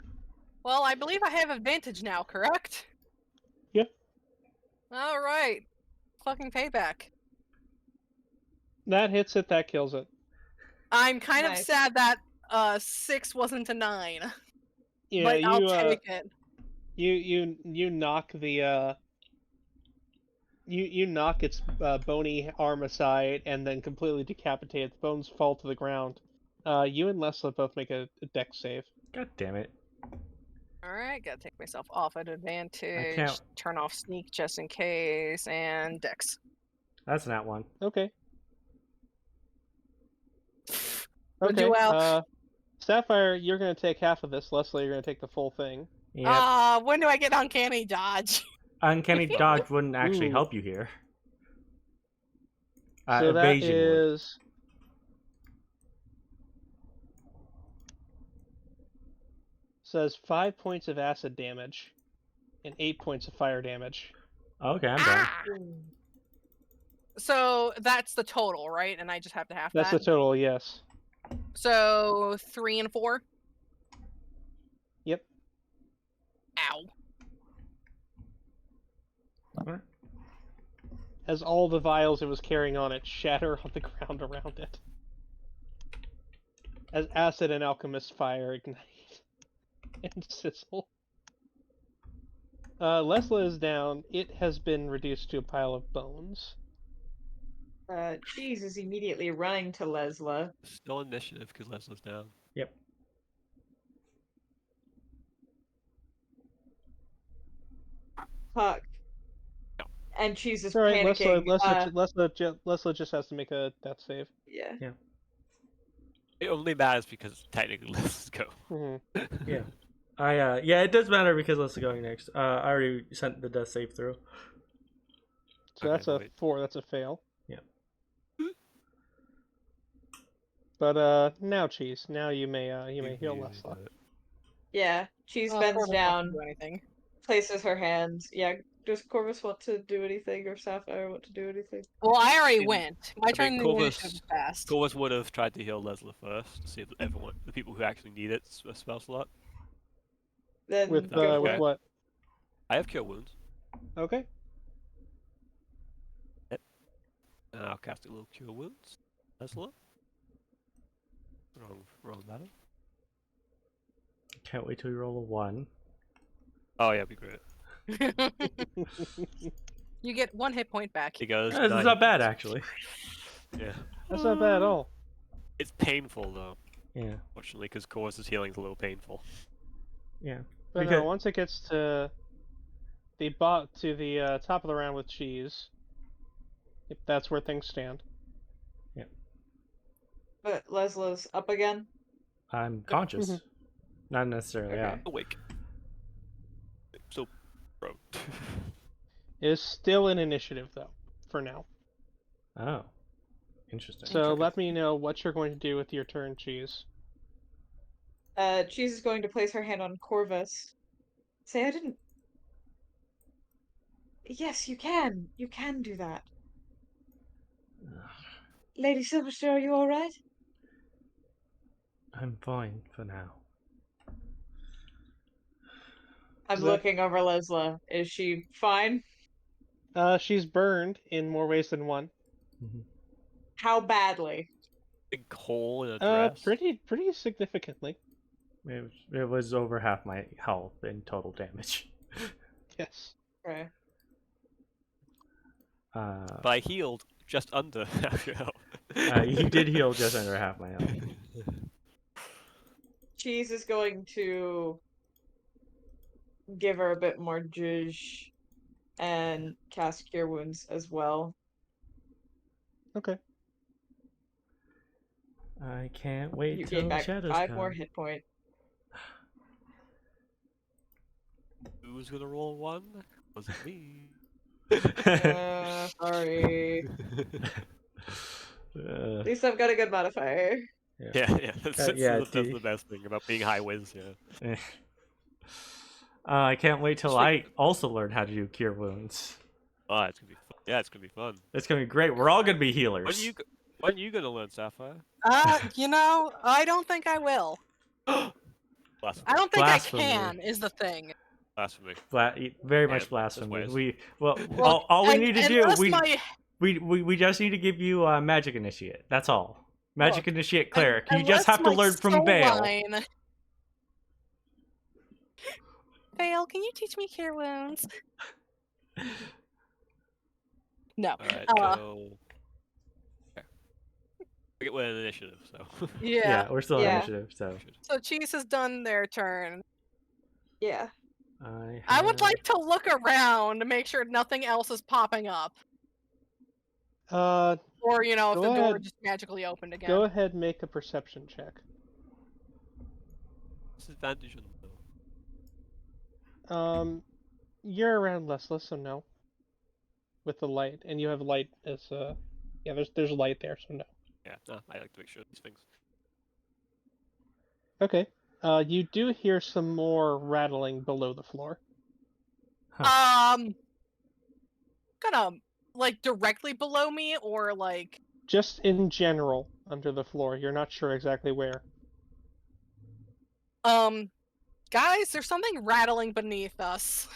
Well, I believe I have advantage now, correct? Yep. All right. Fucking payback. That hits it. That kills it. I'm kind of Nice. sad that 6 wasn't a 9, Yeah, but I'll you take it. you knock the you knock its bony arm aside and then completely decapitate it. The bones fall to the ground. You and Lessla both make a dex save. God damn it. All right, gotta take myself off at advantage. can't- Turn off sneak just in case, and dex. That's not one. Okay. Would Okay. you well? Sapphire, you're gonna take half of this. Lessla, you're gonna take the full thing. Yep. When do I get uncanny dodge? Uncanny dodge wouldn't actually Ooh. help you here. So that Evasion would. is. Says 5 points of acid damage and 8 points of fire damage. Okay, I'm done. Ah! So that's the total, right? And I just have to half That's that. the total, yes. So 3 and 4. Yep. Ow. Alright. As all the vials it was carrying on it shatter on the ground around it. As acid and alchemist fire ignite and sizzle. Lessla is down. It has been reduced to a pile of bones. Cheese is immediately running to Lessla. Still initiative because Lesla's down. Yep. Fuck. And Cheese is Alright, panicking. Lessla just has to make a death save. Yeah. It only matters because technically Lesla's go. Mm-hmm. Yeah. Yeah, it does matter because Leslie's going next. I already sent the death save through. So Okay, that's a wait. 4, that's a fail. Yeah. But now Cheese, now you may heal You Lessla. do it. Yeah. Cheese Well, bends Corvus won't down, do anything. places her hands. Yeah. Does Corvus want to do anything, or Sapphire want to do anything? Well, I already mean, went. My turn in the initiative is fast. Corvus would have tried to heal Lesla first to see if everyone, the people who actually need it, a spell slot. Then With go for with it. what? I have Cure Wounds. Okay. And I'll cast a little Cure Wounds. Lesla. Wrong matter. Can't wait till we roll a 1. Oh yeah, it'd be great. You get 1 hit point back. He goes. This is not bad, actually. Yeah. That's not bad at all. It's painful though, Yeah. fortunately, because Corvus' healing is a little painful. Yeah. But Because- no, once it gets to the top of the round with Cheese, yep, that's where things stand. But Lesla's up again. I'm conscious. Mhm. Not necessarily Okay. out. Awake. So, bro. It is still an initiative though, for now. Oh. Interesting. So let me know what you're going to do with your turn, Cheese. Cheese is going to place her hand on Corvus. Say, I didn't. Yes, you can. You can do that. Lady Silverster, are you alright? I'm fine for now. I'm Is that- looking over Lessla. Is she fine? She's burned in more ways than one. How badly? Big hole in a dress. Pretty significantly. It was over half my health in total damage. Yes. Okay. But I healed just under half your health. You did heal just under half my health. Cheese is going to give her a bit more zhuzh and cast Cure Wounds as well. Okay. I can't wait You till gain back shadows 5 come. more hit points. Who's gonna roll 1? Was it me? Sorry. Uh, At least I've got a good modifier. Yeah. That's yeah, that's D. the best thing about being high whiz. Yeah. eh. I can't wait till Just I also learn how to do cure wounds. Oh, it's gonna be fun. Yeah, it's gonna be fun. It's gonna be great. We're all gonna be healers. When you gonna learn Sapphire? I don't think I will. Blasphemy. I don't think Blasphemy. I can, is the thing. Blasphemy. Very Yeah, much blasphemy. ways. All we need to do unless we just need to give you a magic initiate. That's all. Magic Look, initiate cleric. You unless just have to my learn from soul Vale. line- Vale, can you teach me cure wounds? No. Alright, Uh, so. Okay. We're in initiative, so. Yeah, we're still in Yeah. initiative. So So Cheese has done their turn. Yeah. I would like to look around to make sure nothing else is popping up. Or, if Go the door ahead. just magically opened again. Go ahead, make a perception check. Disadvantage on no. You're around Lessla, so no. With the light, and you have light as yeah, there's light there, so no. Yeah, no, I like to make sure of these things. Okay. You do hear some more rattling below the floor. Gonna directly below me or Just in general, under the floor. You're not sure exactly where. guys, there's something rattling beneath us.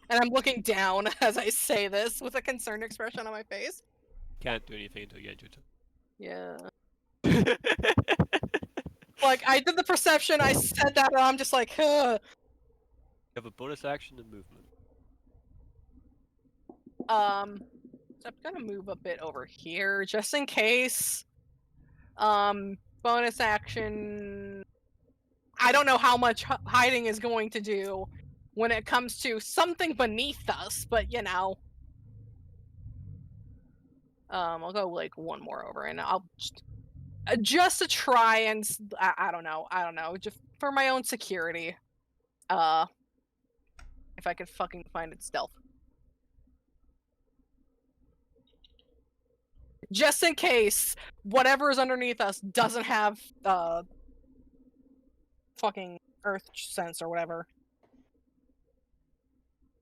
And I'm looking down as I say this with a concerned expression on my face. Can't do anything until you end your Yeah. turn. Like, I did the perception, I said that, and I'm just like, huh. You have a bonus action and movement. So I'm gonna move a bit over here, just in case. Bonus action. I don't know how much hiding is going to do when it comes to something beneath us, but you know. I'll go like one more over, and I'll just to try and I don't know, just for my own security. If I could fucking find its stealth. Just in case whatever is underneath us doesn't have fucking earth sense or whatever.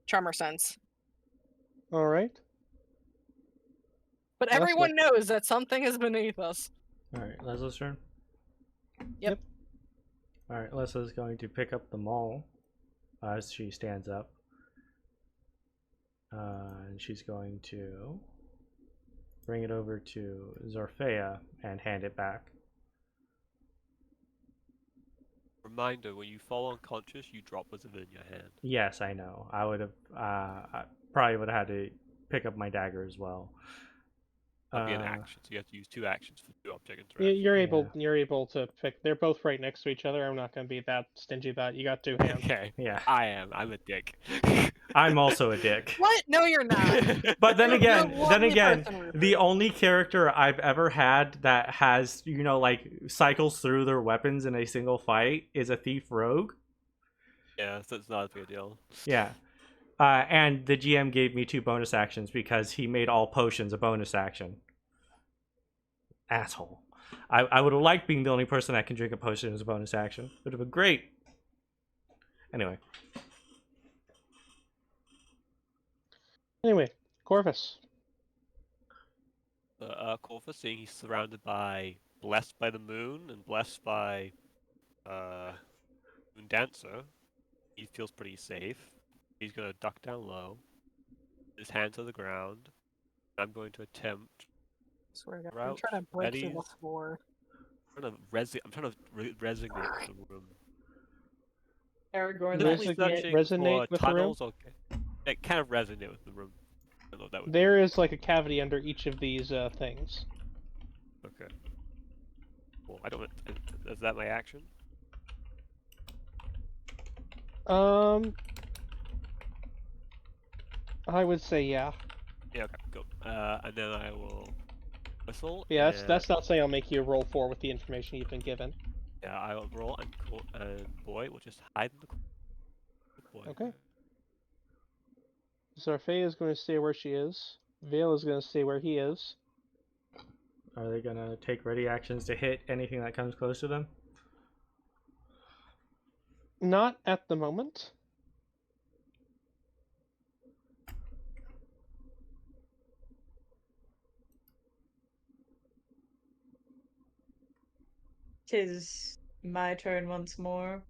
Tremor sense. All right. But Lessla. everyone knows that something is beneath us. Alright, Lesla's turn. Yep. Alright, Lesla's going to pick up the maul as she stands up. And she's going to bring it over to Zorfea and hand it back. Reminder, when you fall unconscious, you drop what's in your hand. Yes, I know. I would have I probably would have had to pick up my dagger as well. That'd be an action, so you have to use 2 actions for 2 object interactions. You're able to pick. They're both right next to each other. I'm not going to be that stingy about it. You got 2 hands. Okay. Yeah. I am. I'm a dick. I'm also a dick. What? No, you're not. But then You're again, a lovely person, Rupert. the only character I've ever had that has, you know, like cycles through their weapons in a single fight is a thief rogue. Yeah, so it's not a big deal. Yeah. And the GM gave me 2 bonus actions because he made all potions a bonus action. Asshole. I would have liked being the only person that can drink a potion as a bonus action. Would have been great. Anyway. Anyway, Corvus. Corvus, seeing he's surrounded by blessed by the moon and blessed by Moon Dancer, he feels pretty safe. He's gonna duck down low, his hand to the ground. I'm going to attempt. I swear to God, I'm Route, trying to break through the Eddie's. floor. I'm trying to resonate with the room. Aragorn. Resonate- Searching resonate for with the room? tunnels. Okay, it kind of resonate with the room. I don't know what that would be. There is like a cavity under each of these things. Okay. Cool. I don't. Is that my action? I would say yeah. Yeah. Okay. Go. And then I will whistle. Yeah, and, that's not saying I'll make you roll 4 with the information you've been given. Yeah, I will roll and boy will just hide in the corner. Okay. Zorfea is going to stay where she is. Vale is going to stay where he is. Are they going to take ready actions to hit anything that comes close to them? Not at the moment. Tis my turn once more.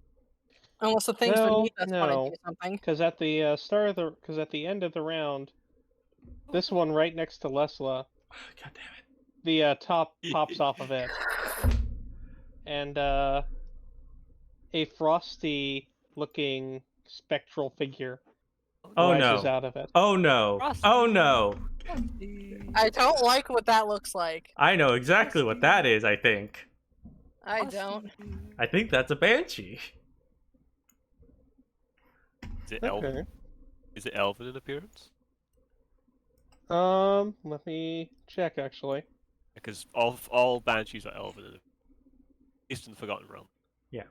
Unless the things No, beneath us want no. to do something. Because at the at the end of the round, this one right next to Lessla, God damn it. the top pops off of it, and a frosty-looking spectral figure Oh rises no. out of it. Oh no. Oh no. I don't like what that looks like. I know exactly what that is, I think. I don't. I think that's a banshee. Is it elven? Okay. Is it elven in appearance? Let me check actually. Because all banshees are elven, at least in the Forgotten Realm. Yeah.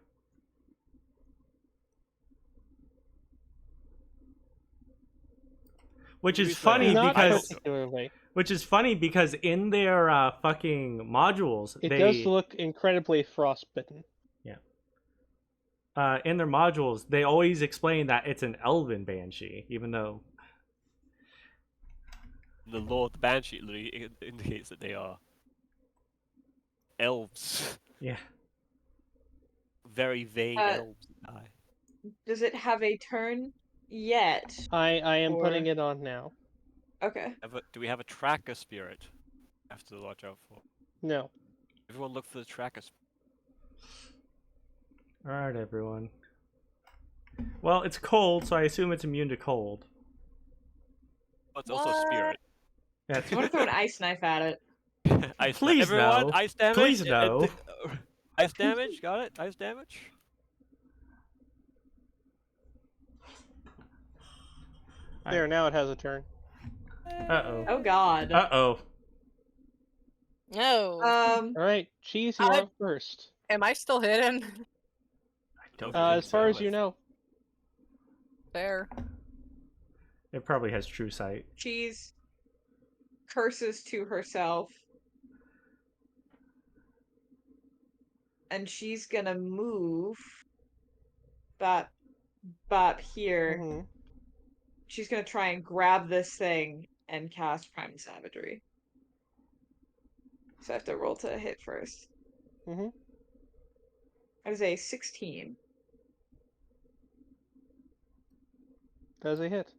Which is funny Not because particularly. which is funny because in their fucking modules It they does look incredibly frostbitten. in their modules they always explain that it's an elven banshee, even though The lore of the banshee literally indicates that they are elves. yeah. Very vague Uh, elves that die. Does it have a turn yet. I am Or- putting it on now. Okay. Do we have a tracker spirit? Have to watch out for. No. Everyone look for the tracker spirit. Alright, everyone. Well, it's cold, so I assume it's immune to cold. Oh, it's also a spirit. That's I want to throw an ice knife at it. Ice Please everyone, no. ice damage. Please no. Ice damage, got it? Ice damage? There, now it has a turn. Uh-oh. Oh god. Uh-oh. No. Alright, Cheese, you're up first. Am I still hidden? I don't As think far so. as you know. Fair. It probably has true sight. Cheese curses to herself. And she's gonna move that here. Mm-hmm. She's gonna try and grab this thing and cast Prime Savagery. So I have to roll to hit first. Mm-hmm. That is a 16. Does a hit.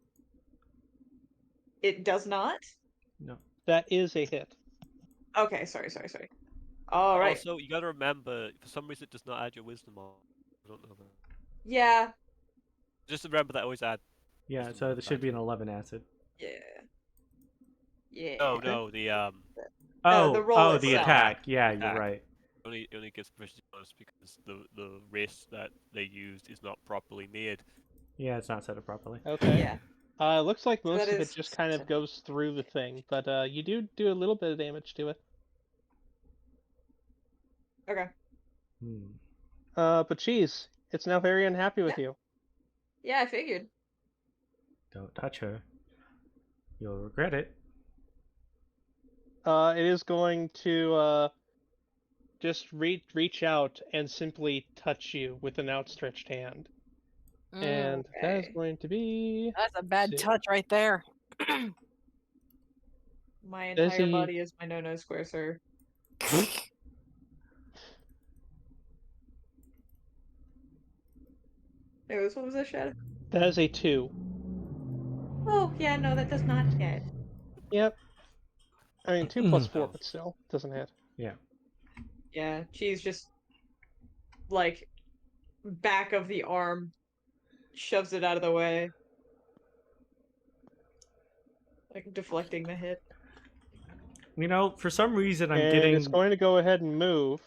It does not? No. That is a hit. Okay, sorry. Alright. Also, you gotta remember, for some reason it does not add your wisdom on. I don't know that. Yeah. Just remember that always add. Yeah, Wisdom so on there should be an factor. 11 acid. Yeah. Yeah. Oh no, the No, the roll the itself. attack. Yeah, Attack. you're right. only gives proficiency bonus because the race that they used is not properly made. Yeah, it's not set up properly. Okay. Yeah. Looks like So most that of is it just kind of 7. goes through the thing, but you do a little bit of damage to it. Okay. But Cheese, it's now very unhappy with you. Yeah, I figured. Don't touch her. You'll regret it. It is going to just reach out and simply touch you with an outstretched hand. And that is Okay. going to be... That's a bad Six. touch right there. My Does entire he- body is my no-no square, sir. Anyways, what was that, Shadow? That is a 2. Oh, yeah, no, that does not hit. Yep. I mean, 2 plus 4, but still, doesn't hit. Yeah. Yeah, she's just, like, back of the arm, shoves it out of the way. Like, deflecting the hit. You know, for some reason I'm And getting it's going to go ahead and move.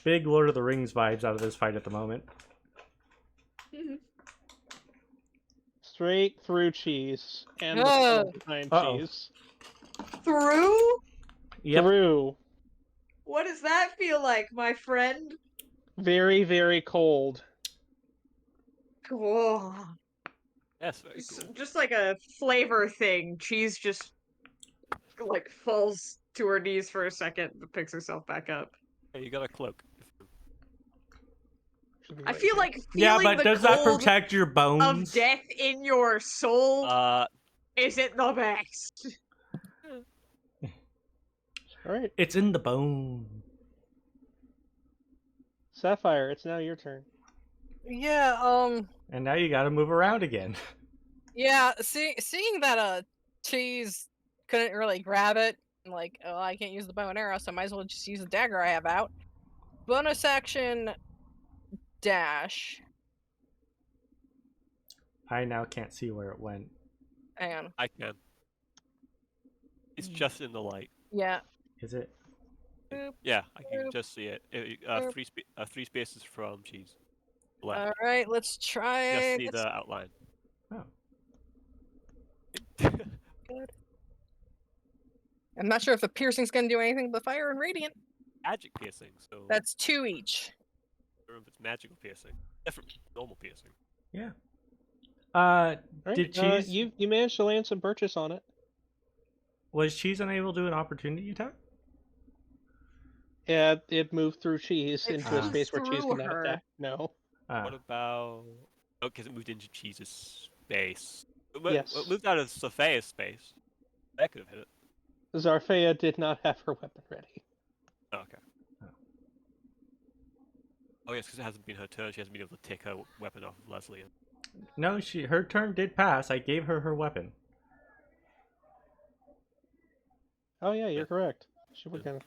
big Lord of the Rings vibes out of this fight at the moment. Straight through Cheese. And the Ugh. tunnel behind Uh-oh. Cheese. Through? Yep. Through. What does that feel like, my friend? Very, very cold. Cool. Yes, very cool. Just like a flavor thing. Cheese just, like, falls to her knees for a second, but picks herself back up. Hey, you got a cloak. Should be I right feel here. like Yeah, feeling but the does that cold protect your of bones? death in your soul isn't the best. Alright. It's in the bone. Sapphire, it's now your turn. Yeah, And now you gotta move around again. yeah, seeing that Cheese couldn't really grab it, like, oh, I can't use the bow and arrow, so I might as well just use the dagger I have out. Bonus action dash. I now can't see where it went. Hang on. I can. It's just in the light. Yeah. Is it? Boop. Yeah, I can Boop. just see it. Boop. Three spaces from Cheese. Left. All right, let's try. Just see let's- the outline. Oh. Good. I'm not sure if the piercing's gonna do anything but fire and radiant. Magic piercing, so That's 2 each. I don't know if it's magical piercing. Different from normal piercing. Yeah. Alright, Did Cheese... you managed to land some purchase on it. Was Cheese unable to do an opportunity attack? Yeah, it moved through Cheese It into a flew space where Cheese through could not her. attack. No. What about? Oh, because it moved into Cheese's space. Yes. It moved out of Sophia's space. That could have hit it. Zarfea did not have her weapon ready. Oh, okay. Oh yes, because it hasn't been her turn. She hasn't been able to take her weapon off of Leslie. No, her turn did pass. I gave her her weapon. Oh yeah, you're correct. She would kind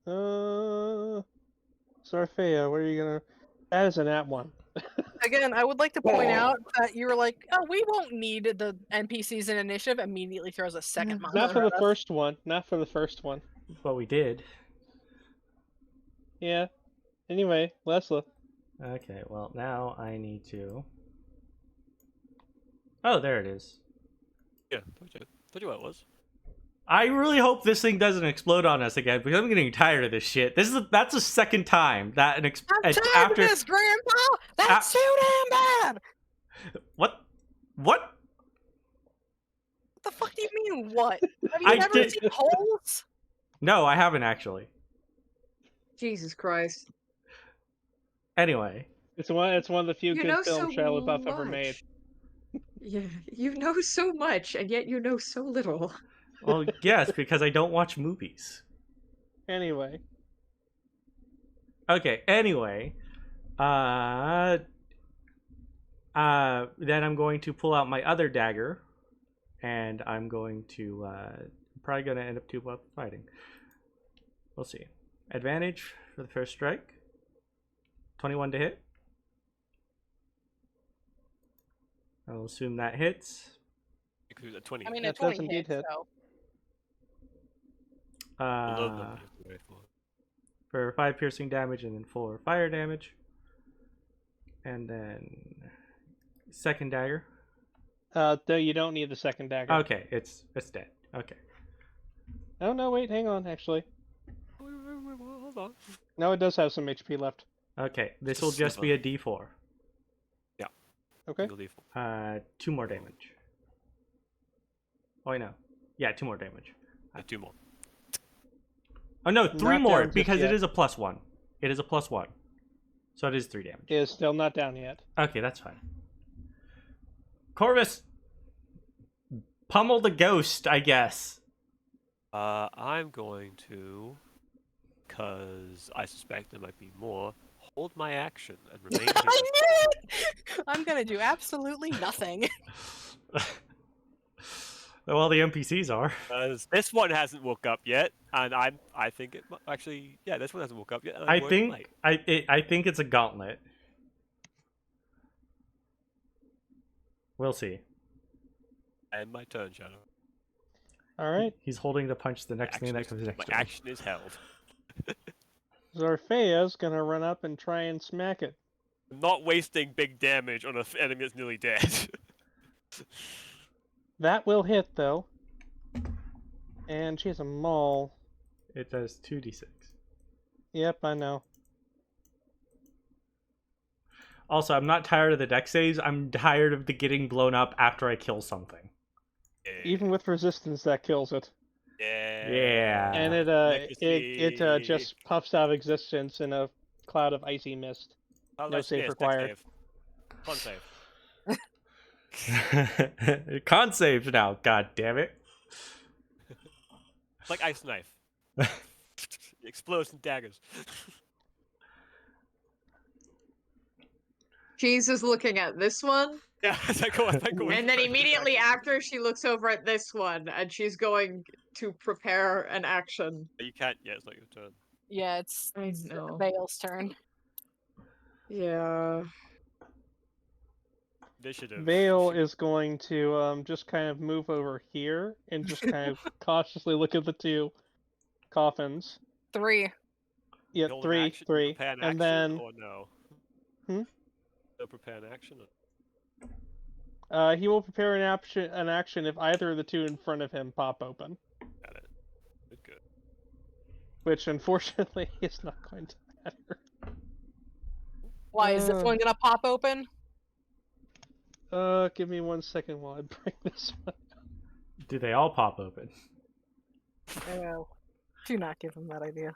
of. Sarfea, what are you gonna? That is an at one. Again, I would like to point out that you were like, "Oh, we won't need the NPCs in initiative." Immediately throws a second monster. Not for the at us. first one. Not for the first one. But we did. Yeah. Anyway, Lessla. Okay, well, now I need to... Oh, there it is. Yeah, told you what it was. I really hope this thing doesn't explode on us again, because I'm getting tired of this shit. That's the second time that I'm tired of this, Grandpa! That's too damn bad! What? What the fuck do you mean, what? Have you I never did- seen holes? No, I haven't actually. Jesus Christ. Anyway. It's one of the few You good know films so Shia LaBeouf ever made. much. Yeah, you know so much, and yet you know so little. Well, yes, because I don't watch movies. Anyway. Okay, anyway. Then I'm going to pull out my other dagger. And I'm going to... probably going to end up 2 fighting. We'll see. Advantage for the first strike. 21 to hit. I'll assume that hits. Because a 20. I mean, That a 20 does indeed hit. so. For 5 piercing damage and then 4 fire damage. And then second dagger. No, you don't need the second dagger. Okay, it's dead. Okay. Oh no, wait, hang on. Actually, Wait, hold on. no, it does have some HP left. Okay, this will just be a D4. Okay. 2 more damage. Oh, I know. Yeah, 2 more damage. 2 more. Oh no, 3 Not more down just because yet. it is a +1. It is a +1. So it is 3 damage. It is still not down yet. Okay, that's fine. Corvus, pummel the ghost, I guess. I'm going to, because I suspect there might be more, hold my action and remain I hidden. knew it! I'm gonna do absolutely nothing. Well, the NPCs are. This one hasn't woke up yet, and I think it actually, yeah, this one hasn't woke up yet. And I I'm worried it think might. I think it's a gauntlet. We'll see. And my turn, Shadow. All right. He's holding to punch the next thing that comes next My to him. action is held. Zarfea's gonna run up and try and smack it. I'm not wasting big damage on an enemy that's nearly dead. That will hit though. And she has a maul. It does 2d6. Yep, I know. Also, I'm not tired of the deck saves. I'm tired of the getting blown up after I kill something. Even with resistance, that kills it. Yeah. And it Legacy. just puffs out of existence in a cloud of icy mist. Oh, No nice. save Yes, required. deck save. Con save. Con saves now, god damn it. It's like ice knife. Explodes and daggers. Cheese is looking at this one, Yeah, it's like, and then immediately after she looks over at this one, and she's going to prepare an action. You can't. Yeah, it's not your turn. Yeah, it's I know. Vale's turn. Yeah. Initiative. Vale is going to just kind of move over here and just kind of cautiously look at the 2 coffins. 3. Yeah, Roll an three, action, three, prepare an and action, then or no? Hmm? No, prepare an action. he will prepare an action if either of the 2 in front of him pop open, Got it. Good. which unfortunately is not going to matter. Why is this one gonna pop open? Give me 1 second while I bring this one. Do they all pop open? Oh, do not give him that idea.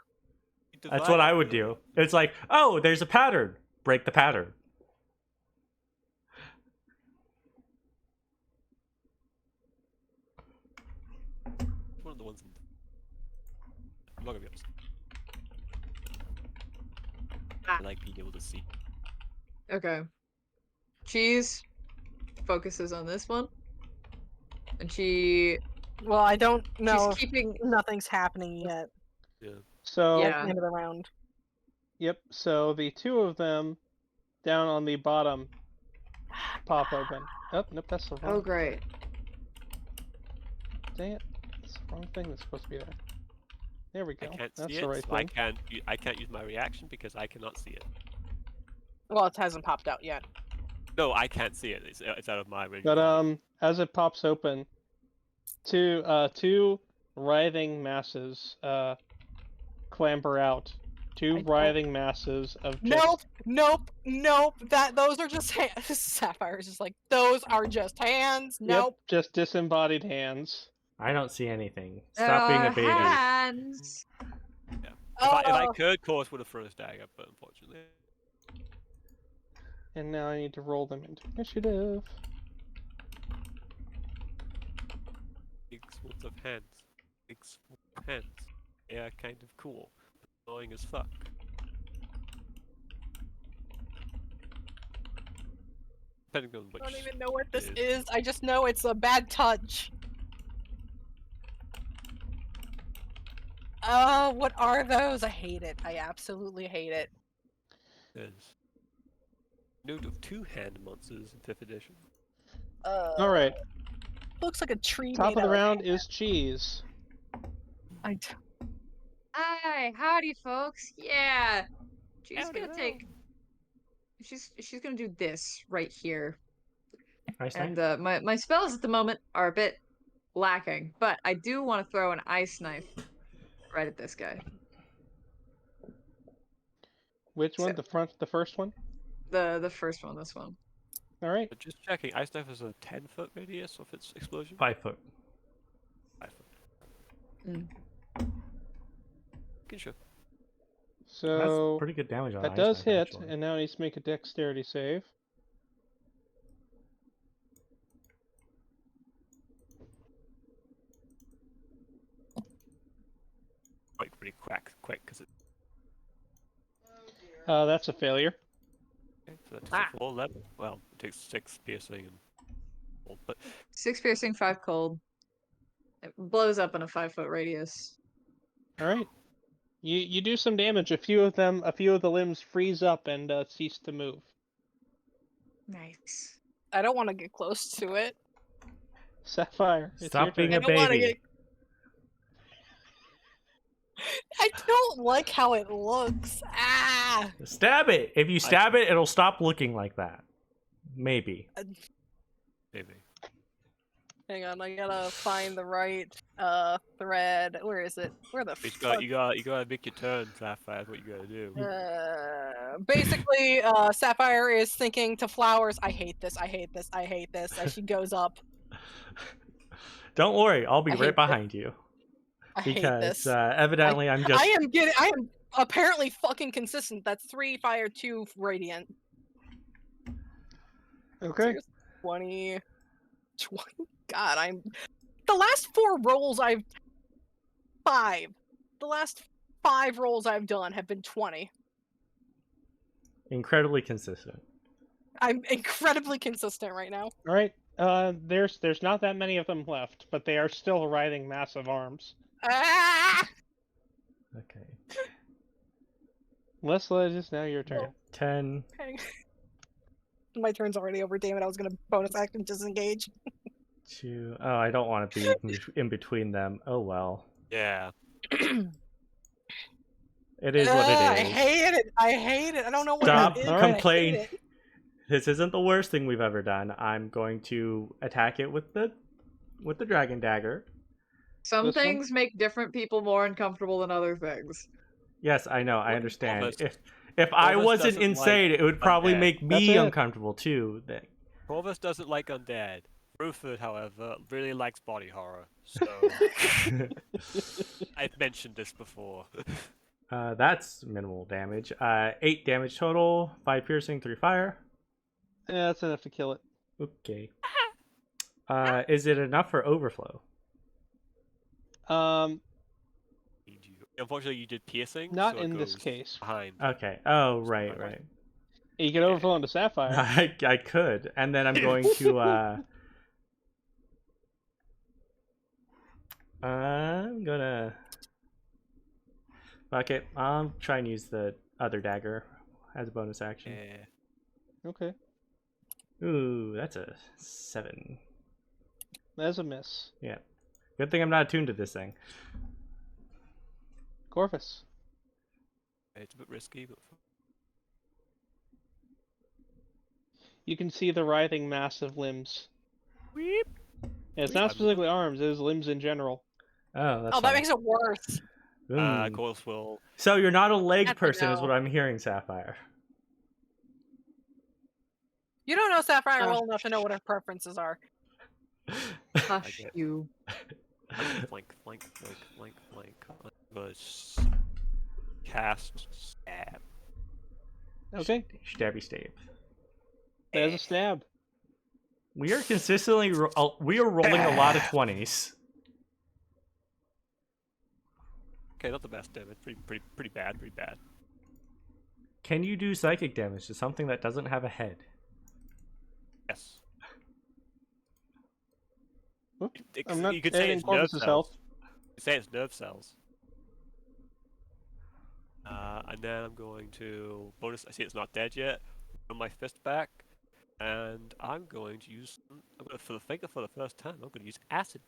That's what I would do. It's like, oh, there's a pattern. Break the pattern. One of the ones. I'm not gonna be honest. I like being able to see. Okay. Cheese focuses on this one, and she's Well, I don't know. keeping. Nothing's happening yet. Yeah. So, Yeah. End of the round. yep. So the two of them down on the bottom pop open. Oh, nope, that's the wrong. Oh, great. Dang it! That's the wrong thing that's supposed to be there. There we I go. can't That's see the it, right so I thing. can't use my reaction because I cannot see it. Well, it hasn't popped out yet. No, I can't see it. It's out of my range. But as it pops open, two writhing masses clamber out. Two I don't- writhing masses of just Nope. Those are just hands. Sapphire's just like, those are just hands. Nope. Yep, just disembodied hands. I don't see anything. Stop being a baby. Hands. If I Oh. could, Corvus would have thrown his dagger, but unfortunately. And now I need to roll them into initiative. Big swords of hands. Big swords of hands. Yeah, kind of cool. Annoying as fuck. Depending on which. I don't even know what this it is. I just know it's a bad touch. Oh, what are those? I hate it. I absolutely hate it. There's note of two-hand monsters in 5th edition. All right, Looks like a tree. top made of the out round is Cheese. I d- Hi, howdy, folks. Yeah, she's Howdy gonna ho. take. She's gonna do this right here, Ice and knife? my spells at the moment are a bit lacking, but I do want to throw an ice knife right at this guy. Which one? So- The first one? The first one, this one. All right. But just checking, Ice Knife is a 10-foot radius of its explosion? 5 foot. 5 foot. Mm. Okay, sure. So That's pretty good damage on that ice does knife, hit, actually. and now he needs to make a dexterity save. Pretty quick, because it. That's a failure. Okay, so that takes a full 11. Well, it takes 6 piercing and. But 6 piercing, 5 cold. It blows up in a 5-foot radius. All right. You do some damage. A few of the limbs freeze up and cease to move. Nice. I don't want to get close to it. Sapphire, it's Stop your being turn. a I don't want to baby. get. I don't like how it looks. Ah. Stab it! If you stab it, it'll stop looking like that. Maybe. maybe. Hang on, I gotta find the right thread. Where is it? Where the You fuck? gotta make your turn, Sapphire. That's what you gotta do. Basically, Sapphire is thinking to Flowers, I hate this, as she goes up. Don't worry, I'll be I hate right behind you. I hate Because this. evidently I'm just. I am apparently fucking consistent. That's 3 fire, 2 radiant. Okay. 20. God, the last 4 rolls I've 5. The last 5 rolls I've done have been 20. Incredibly consistent. I'm incredibly consistent right now. All right. There's not that many of them left, but they are still writhing massive arms. Ah! Okay. Lessla, it is now your turn. 10. Okay. My turn's already over. Damn it! I was gonna bonus action disengage. 2. Oh, I don't want to be in between them. Oh well. Yeah. It is what I it is. hate it. I hate it. I don't know what Stop it is. but I hate complaining. it. This isn't the worst thing we've ever done. I'm going to attack it with the dragon dagger. Some This one? things make different people more uncomfortable than other things. Yes, I know. I Well, understand. Corvus- If I Corvus wasn't doesn't like insane, it would probably undead. make That's me it. uncomfortable too. Corvus doesn't like undead. Rufus, however, really likes body horror. So I've mentioned this before. That's minimal damage. 8 damage total. 5 piercing, 3 fire. Yeah, that's enough to kill it. Okay. Is it enough for overflow? Unfortunately, you did piercing. Not so it in this goes case. Behind. Okay. Oh, right. You can overflow into Sapphire. I could, and then I'm going to. I'm gonna. Okay, I'll try and use the other dagger as a bonus action. Yeah. Okay. Ooh, that's a 7. That's a miss. Yeah. Good thing I'm not attuned to this thing. Corvus. It's a bit risky, but You can see the writhing mass of limbs. Weep. And it's not specifically arms, it is limbs in general. Oh, that's Oh, that makes it worse. Corvus will. So you're not a leg Have to person, is know. what I'm hearing, Sapphire. You don't know Sapphire Oh. well enough to know what her preferences are. Hush get- you. Flank. Was cast stab. Okay. Stabby stab. There's a stab. We are consistently we are rolling a lot of 20s. Okay, not the best damage. Pretty bad. Pretty bad. Can you do psychic damage to something that doesn't have a head? Yes. Whoop. You I'm not could say adding it's nerve Corvus's health. cells. You could say it's nerve cells. And then I'm going to bonus. I see it's not dead yet. Put my fist back, and I'm going to use. For the first time, I'm going to use acid.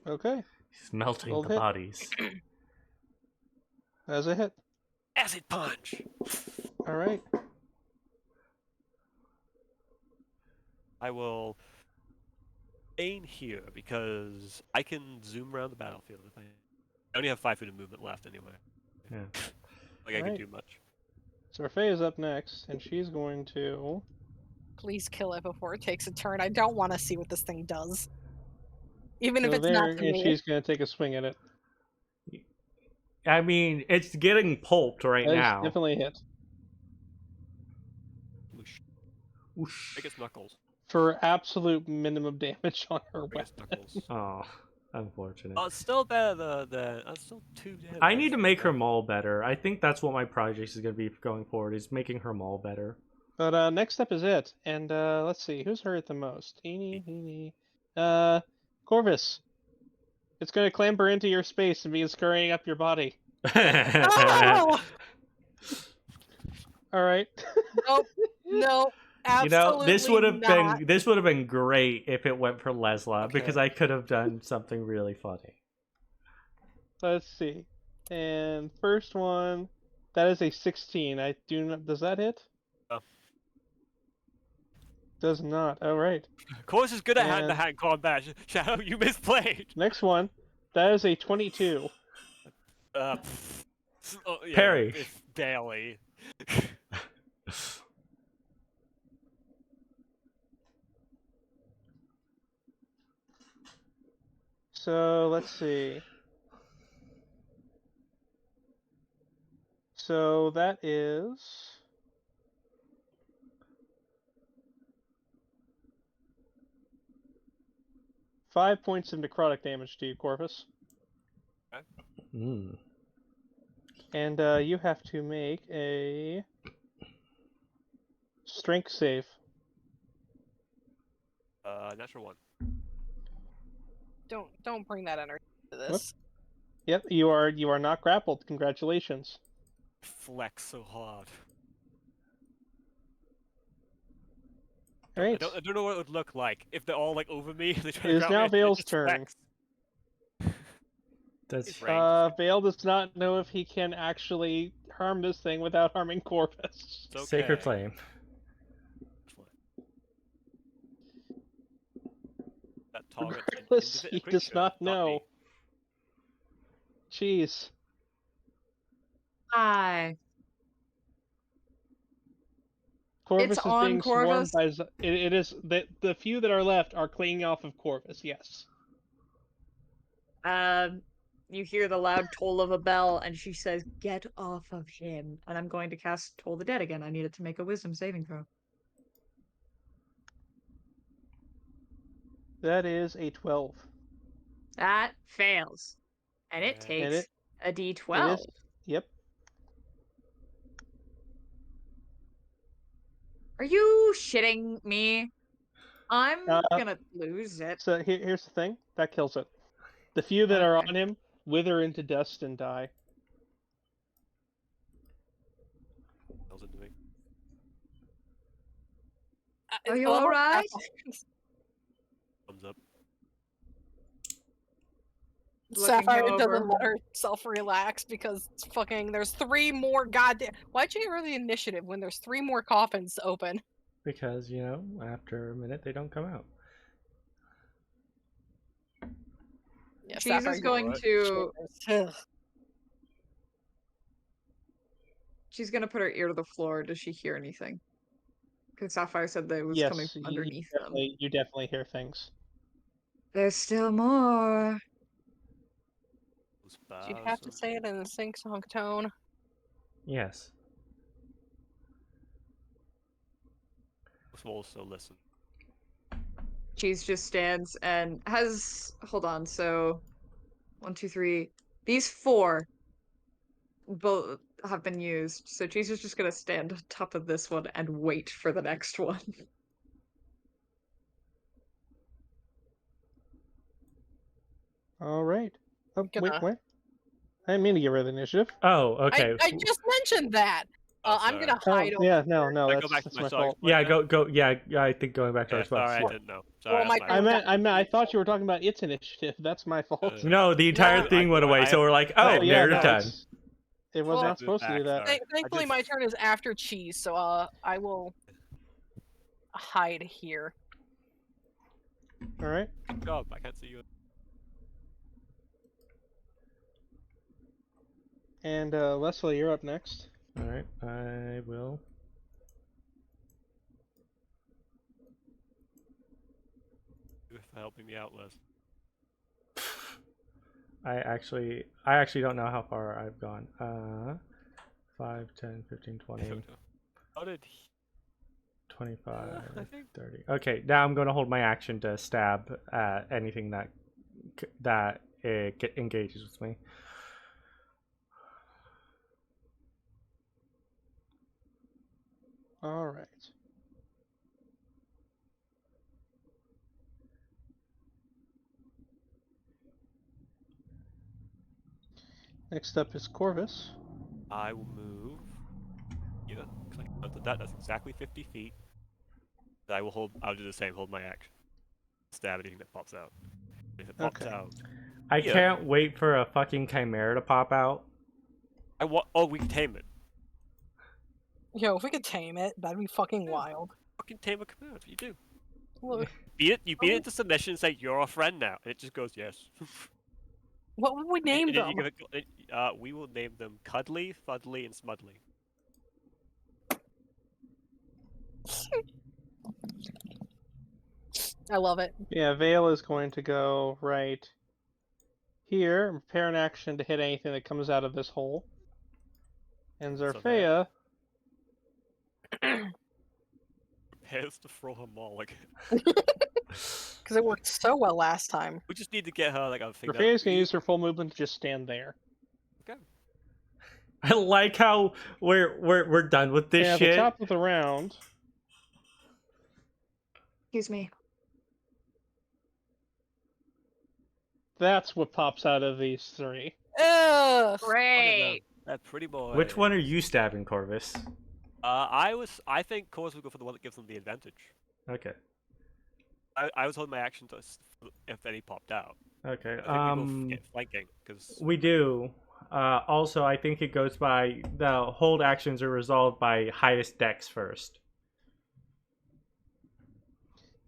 Okay. He's melting Roll the hit. bodies. As a hit. Acid punch. Alright. I will aim here because I can zoom around the battlefield if I only have 5 feet of movement left anyway. Yeah. Like I can Right. do much. So Faye is up next, and she's going to... Please kill it before it takes a turn. I don't want to see what this thing does. Even if go it's there, not to and me. she's going to take a swing at it. I mean, it's getting pulped right That is now. definitely a hit. Whoosh. Whoosh. Biggest knuckles. For absolute minimum damage on her Biggest weapon. knuckles. Oh, unfortunate. Oh, it's still better than it's still 2 damage. I need to make her maul better. I think that's what my project is going to be going forward, is making her maul better. But next up is it. And let's see, who's hurt the most? Corvus. It's going to clamber into your space and be scurrying up your body. Oh! Alright. Nope. Nope. You know, this would have Absolutely been great if it went for Lessla, because I could have done something really funny. Let's see. And first one, that is a 16. I do not. Does that hit? No. Does not. All right. Corvus is good at And- hand-to-hand combat. Shadow, you misplayed. Next one, that is a 22. Oh, yeah, Parry. It's barely. So let's see. So that is 5 points of necrotic damage to you, Corvus. Mm. And you have to make a strength save. Natural 1. don't bring that energy to this. Yep, you are not grappled. Congratulations. Flex so hard. Alright. I don't know what it would look like if they're all like over me. They try It to is grab me now and I Vale's just turn. flex. That's It's ranged. Vale does not know if he can actually harm this thing without harming Corvus. It's Sacred okay. Flame. That target Regardless, he does not know. Jeez. Hi. Corvus It's is on being swarmed Corvus? by... It is... The few that are left are clinging off of Corvus, yes. You hear the loud toll of a bell, and she says, "Get off of him." And I'm going to cast Toll the Dead again. I need it to make a Wisdom saving throw. That is a 12. That fails. And it And takes it- a D12. Yep. Are you shitting me? I'm Uh, gonna lose it. So here's the thing. That kills it. The few that are Okay. on him wither into dust and die. Tells it to me. Are you Well, alright? Thumbs up. Sapphire Looking doesn't over. let herself relax because it's fucking there's 3 more goddamn. Why'd you get rid of the initiative when there's 3 more coffins to open? Because, you know, after a minute they don't come out. Yeah, Cheese is Sapphire's going alright. to. Ugh. She's gonna put her ear to the floor. Does she hear anything? Because Sapphire said that it was coming Yes, from you underneath them. you definitely hear things. There's still more. Those You'd boughs have to and- say it in a sing-song tone. Yes. Also listen. Cheese just stands and has. Hold on. So, 1, 2, 3. These 4 both have been used. So Cheese is just gonna stand on top of this one and wait for the next one. All right. Oh, Gonna- wait. I didn't mean to get rid of the initiative. Oh, okay. I just mentioned that. I'm sorry. gonna Oh, hide over. yeah, no, I that's, go back to that's my my song. fault. Yeah, Right now? go. Yeah, I think going back to Yeah, our spots. sorry, I Yeah. didn't know. Well, Sorry, my that's my turn. I thought you were talking about its initiative. That's my fault. No, the entire No, thing went away, so we're like, oh, yeah, they're no, done. it was Well, not supposed to do that. Sorry. Thankfully, my turn is after Cheese, so I will hide here. All right. Good job. I can't see you. And Lessla, you're up next. All right, I will. Thank you for helping me out, Les. I actually don't know how far I've gone. 5, 10, 15, 20, How did he... 25, I think- 30. Okay, now I'm going to hold my action to stab at anything that engages with me. All right. Next up is Corvus. I will move. Yeah, because I counted that. That's exactly 50 feet. I will hold. I'll do the same. Hold my action. Stab anything that pops out. If it pops Okay. out, I Yeah. can't wait for a fucking chimera to pop out. I want. Oh, we can tame it. Yo, if we could tame it, that'd be fucking Yeah. wild. Fucking tame a command. What do you do? Look, Beat it. You beat it to submission. And say you're a friend now, and it just goes yes. what would we name And then them? you give it, we will name them Cuddly, Fuddly, and Smudly. I love it. Yeah, Vale is going to go right here and prepare an action to hit anything that comes out of this hole. And So Zarfea, Prepares to throw her maul like. Because it worked so well last time. We just need to get her like a thing. Zarfea's going to use her full movement to just stand there. Okay. I like how we're done with this And at shit. the top of the round, Excuse me. that's what pops out of these 3. Ugh. Great. That pretty boy. Which one are you stabbing, Corvus? I think Corvus would go for the one that gives them the advantage. Okay. I was holding my action to if any popped out. Okay. I think we both get flanking because We do. Also, I think it goes by the hold actions are resolved by highest dex first.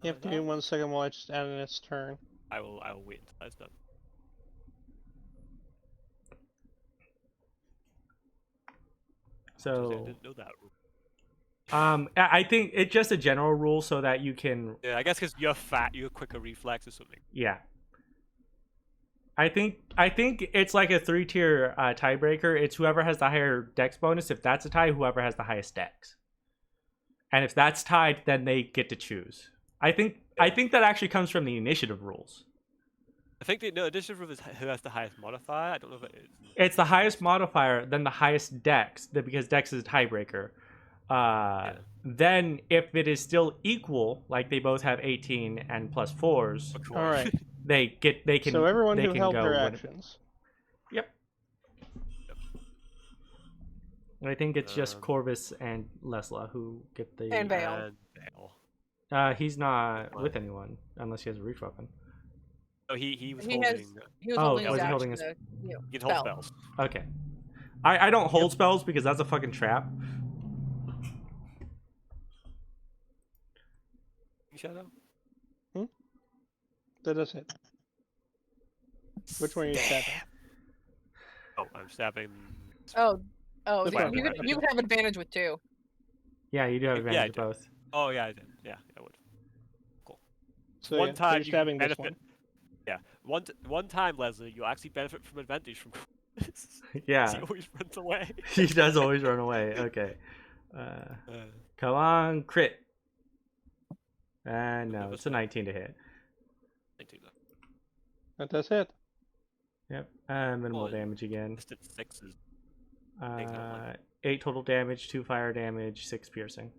Yep, give me 1 second while I just add in its turn. I will wait until that's done. I So, didn't know that rule. I think it's just a general rule so that you can, Yeah, I guess because you're fat, you have quicker reflex or something. yeah. I think it's like a 3-tier tiebreaker. It's whoever has the higher dex bonus. If that's a tie, whoever has the highest dex. And if that's tied, then they get to choose. I think that actually comes from the initiative rules. I think the initiative rule is who has the highest modifier. I don't know if it is. It's the highest modifier, then the highest dex, because dex is a tiebreaker. Then if it is still equal, like they both have 18 and plus 4s, Of course. All right. they can. So everyone they who can held go their when- actions. Yep. I think it's just Corvus and Lessla who get the. And Vale. And Vale. He's not with anyone unless he has a reach weapon. Oh, he was He holding. has. He was Oh, holding was his he holding action his- to, He can hold spell. spells. Okay. I don't hold spells because that's a fucking trap. Shadow. That does hit. Which one are you stabbing? Oh, I'm stabbing. Oh, Which you one? you could have advantage with 2. Yeah, you do have Yeah, advantage I of do. both. Oh yeah, I did. Yeah, I would. So One yeah, time you're you stabbing this benefit. one. Yeah, one time, Leslie, you actually benefit from advantage from. Yeah, He always runs away. he does always run away. Okay. Come on, crit. No, it's a 19 to hit. That does hit. Yep. Minimal Well, damage again. Just at 6s. 8 total damage, 2 fire damage, 6 piercing.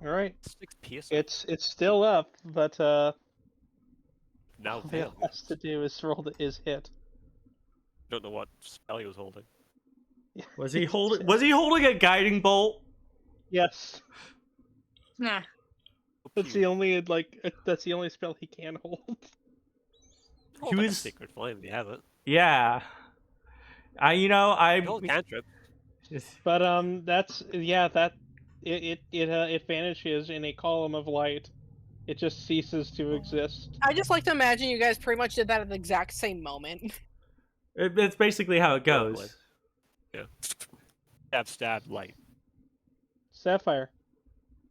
All right. 6 piercing. It's still up, but Now all it Vale has to do is is hit. don't know what spell he was holding. Was he holding a guiding bolt? Yes. Nah. That's the only that's the only spell he can hold. Hold like a was- sacred flame. If you have it. Yeah. I Hold cantrip. But it vanishes in a column of light. It just ceases to exist. I just like to imagine you guys pretty much did that at the exact same moment. It's basically how it Totally. goes. Yeah. Stab, light. Sapphire,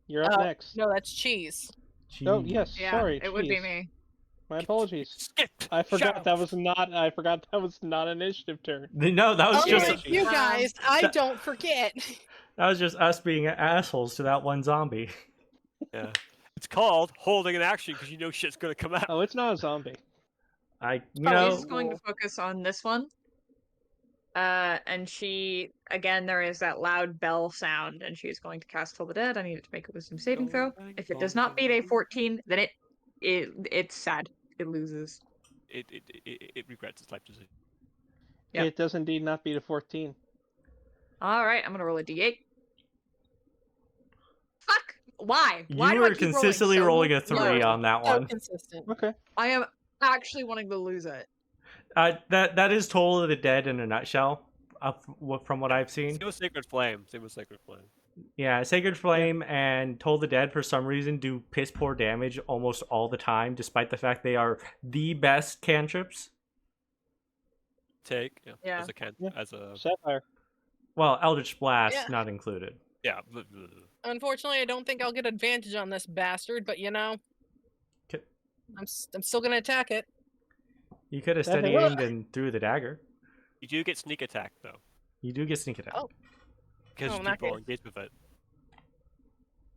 you're up next. No, that's cheese. Oh yes, Yeah, sorry. it would be jeez. me. My apologies. Skip. I forgot Shadow. that was not. I forgot that was not initiative turn. No, that was Oh, just you guys, I that- don't forget. us being assholes to that one zombie. Yeah. It's called holding an action because you know shit's gonna come out. Oh, it's not a zombie. He's going to focus on this one. And she, again, there is that loud bell sound, and she is going to cast Toll the Dead. I need it to make a wisdom saving throw. If it does not beat a 14, then it's sad. It loses. It regrets its life decision. Yep. It does indeed not beat a 14. All right, I'm gonna roll a d8. Fuck! Why? You Why do I were keep consistently rolling a so 3 low? on that So one. consistent. Okay. I am actually wanting to lose it. That is Toll of the Dead in a nutshell, from what I've seen. Same with Sacred Flame. Same with Sacred Flame. Yeah, Sacred Flame and Toll the Dead for some reason do piss poor damage almost all the time, despite the fact they are the best cantrips. Take. Yeah. As a can. Yeah. As a. Sapphire. Well, Eldritch Blast Yeah. not included. Yeah. Unfortunately, I don't think I'll get advantage on this bastard, but Okay. I'm still gonna attack it. You could have That steady hits. aimed and threw the dagger. You do get sneak attack though, You do get sneak attack. Oh. because Oh, in that people are case. engaged with it.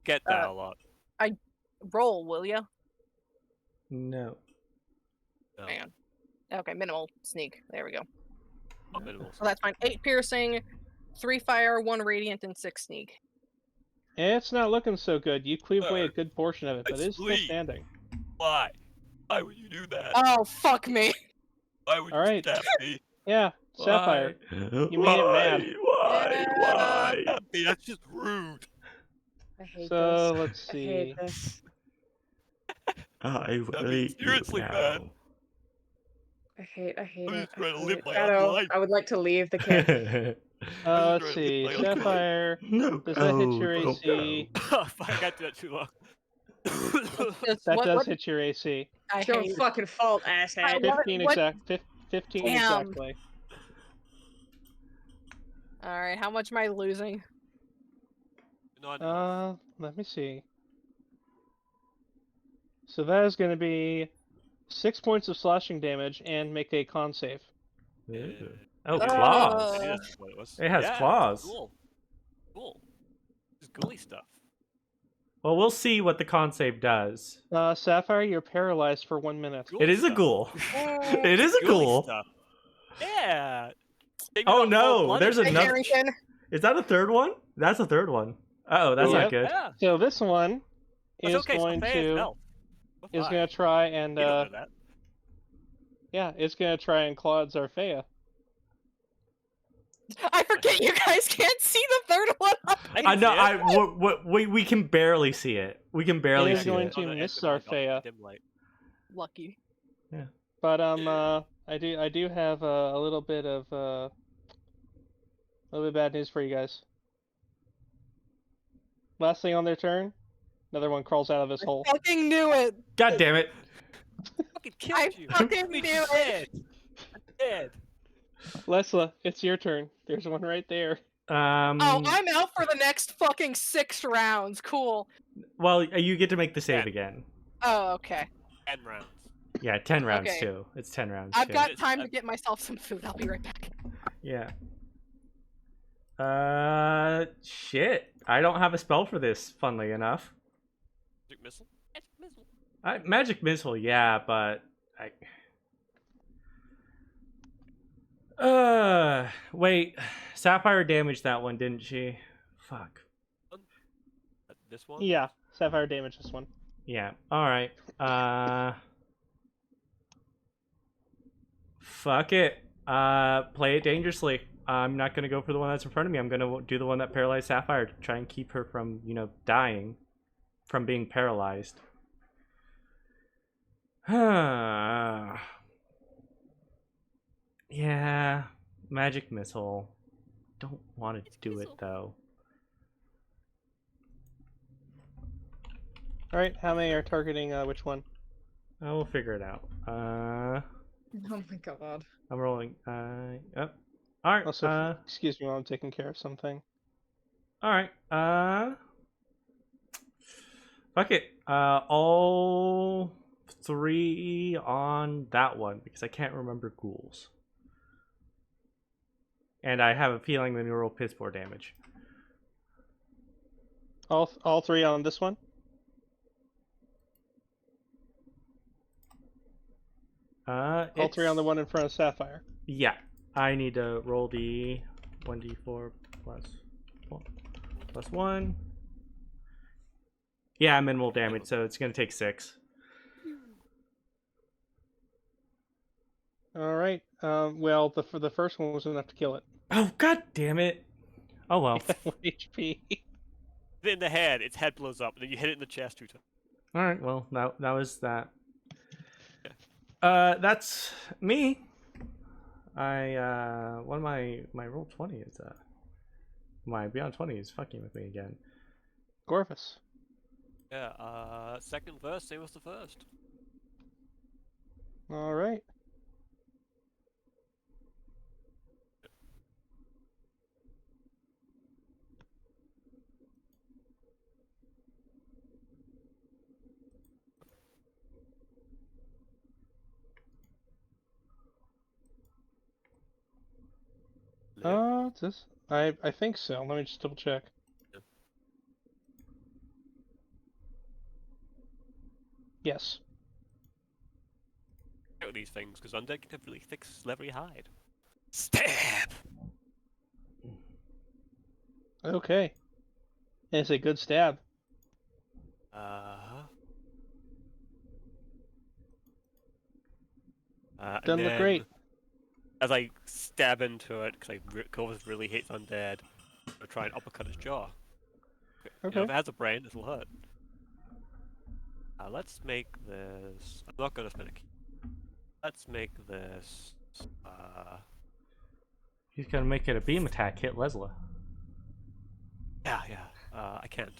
Get that a lot. Roll, will ya? No. No, Hang on. Okay, minimal sneak. There we go. not minimal. So that's fine. 8 piercing, 3 fire, 1 radiant, and 6 sneak. It's not looking so good. You cleave away a Third. good portion of it, but it's still Sleep. standing. Why? Why would you do that? Oh, fuck me. Why would all you right. stab me? Yeah, Sapphire. You made it mad. Why? Stab me, that's just rude. I hate So this. let's I see. hate this. I will That'd be eat you seriously now. bad. I hate I'm it. just trying to I hate live it. my own Shadow, life. I would like to leave the camp. Let's see. Sapphire. No. Does that hit your Oh, AC? Oh, fuck, I got to do that too long. Just That what- does what- hit your AC. I It's your hate fucking fault, asshat. What- 15 what- exact. 15 Damn. exactly. Alright, how much am I losing? Let me see. So that is going to be 6 points of slashing damage and make a con save. Oh, Uh, claws. Maybe that's what it was. It has Yeah, claws. Cool. Cool. This is ghouly stuff. Well, we'll see what the con save does. Sapphire, you're paralyzed for 1 minute. It is a stuff. ghoul. It is a Ghouly ghoul. stuff. Yeah. Maybe Oh not no, cold-blooded. there's Hey, another. Harrington. Is that a third one? That's a third one. Oh, that's Yep. not good. Yeah. So this one That's is okay. going to is going to try and You don't know that. yeah, it's going to try and claw Zarfea. I forget you guys can't see the third one. I know. We can barely see it. We can barely It is see going it. to miss Zarfea. Lucky. But I do have a little bit of bad news for you guys. Last thing on their turn, another one crawls out of this hole. Fucking knew it. God damn it! Fucking killed I you. fucking knew it. I'm dead. Lessla, it's your turn. There's one right there. Oh, I'm out for the next fucking 6 rounds. Cool. Well, you get to make the save 10. again. Oh, okay. 10 rounds. Yeah, 10 rounds Okay. too. It's 10 rounds. I've too. got time to get myself some food. I'll be right back. Yeah. Shit. I don't have a spell for this. Funnily enough. Magic missile. Magic missile. Magic missile, yeah, but wait. Sapphire damaged that one, didn't she? Fuck. This one. Yeah, Sapphire damage this one. Yeah. All right. Fuck it. Play it dangerously. I'm not gonna go for the one that's in front of me. I'm gonna do the one that paralyzed Sapphire to try and keep her from, dying, from being paralyzed. Yeah. Magic missile. Don't want to do it though. All right, how many are targeting which one? I will figure it out. Oh my god. I'm rolling. Yep. All right. Also, excuse me while I'm taking care of something. All right. Fuck it. All 3 on that one because I can't remember ghouls. And I have a feeling the neural pits more damage. All 3 on this one? All 3 on the one in front of Sapphire. Yeah. I need to roll the 1d4 plus 1. Yeah, minimal damage, so it's gonna take 6. All right. Well, for the first one was enough to kill it. Oh, god damn it. Oh well. 1 HP. In the head, its head blows up, and then you hit it in the chest 2 times. Alright, well, that was that. That's me. One of my roll 20 is my beyond 20 is fucking with me again. Corvus. Yeah, second verse, same as the first. All right. I think so. Let me just double check. Yeah. Yes. These things, because undead can have really thick, leathery hide. Stab! Okay. It's a good stab. Doesn't look great. As I stab into it, because Corvus really hates undead, I'll try and uppercut his jaw. Okay. If it has a brain, it'll hurt. Let's make this... I'm not going to spend a key. Let's make this... He's gonna make it a beam attack, hit Lessla. Yeah. I can't.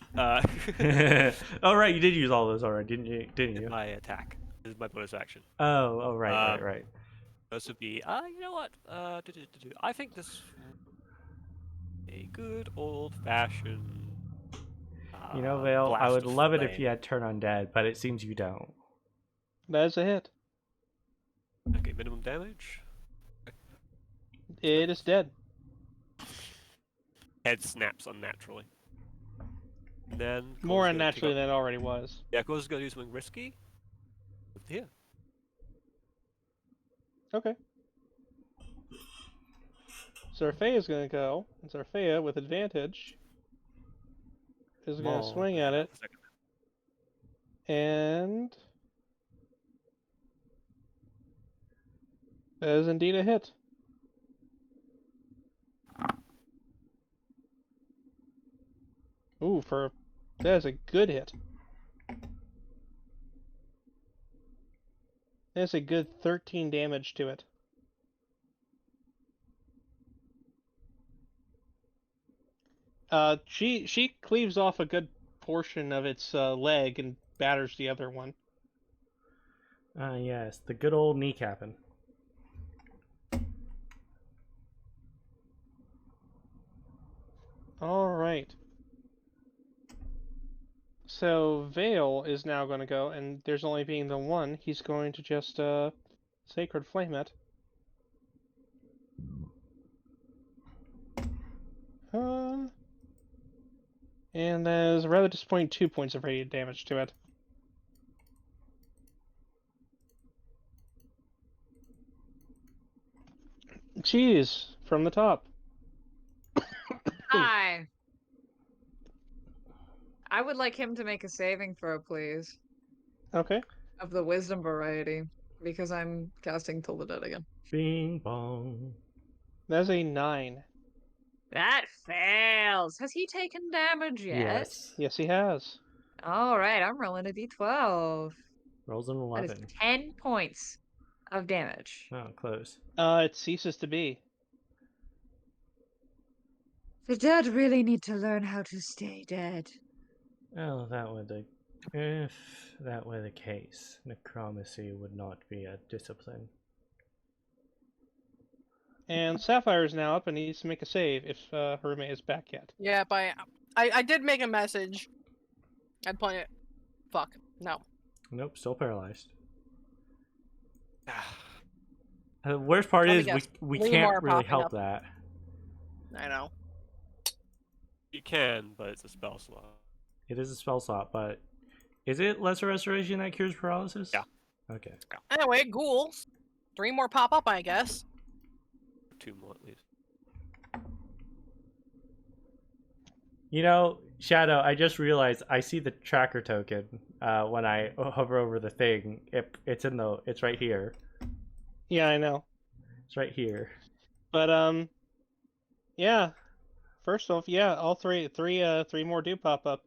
Oh right, you did use all those already, didn't you? My attack. This is my bonus action. Oh, right. This would be, you know what? I think this a good old-fashioned. Vale, I blast would of love it if flame. you had turn undead, but it seems you don't. That is a hit. Okay, minimum damage. It is dead. Head snaps unnaturally. And then More unnaturally than it already was. Yeah, Corvus is going to do something risky. Here. Okay. Zarfea is going to go, and Zarfea, with advantage, is going to Whoa. swing at it, and that is indeed a hit. Ooh, that is a good hit. That's a good 13 damage to it. She cleaves off a good portion of its leg and batters the other one. Yes, the good old kneecapping. All right. So Vale is now going to go, and there's only being the one. He's going to just Sacred Flame it. And there's a rather disappointing 2 points of radiant damage to it. Cheese from the top. Hi. I would like him to make a saving throw, please. Okay. Of the wisdom variety. Because I'm casting Till the Dead again. Bing bong. That's a 9. That fails. Has he taken damage yet? Yes. Yes, he has. Alright, I'm rolling a d12. Rolls an That is 11. 10 points of damage. Oh, close. It ceases to be. The dead really need to learn how to stay dead. Oh, if that were the case, necromancy would not be a discipline. And Sapphire is now up and needs to make a save if her roommate is back yet. Yeah, but I did make a message. I'd point it. Fuck. No. Nope, still paralyzed. The worst part Let me is guess. we Lee can't Moore really popping help up. that. I know. You can, but it's a spell slot. It is a spell slot, but is it Lesser Restoration that cures paralysis? Yeah. Okay. Anyway, ghouls. 3 more pop up, I guess. 2 more at least. You know, Shadow, I just realized I see the tracker token when I hover over the thing. It's right here. Yeah, I know. It's right here. But yeah. First off, yeah, all three more do pop up.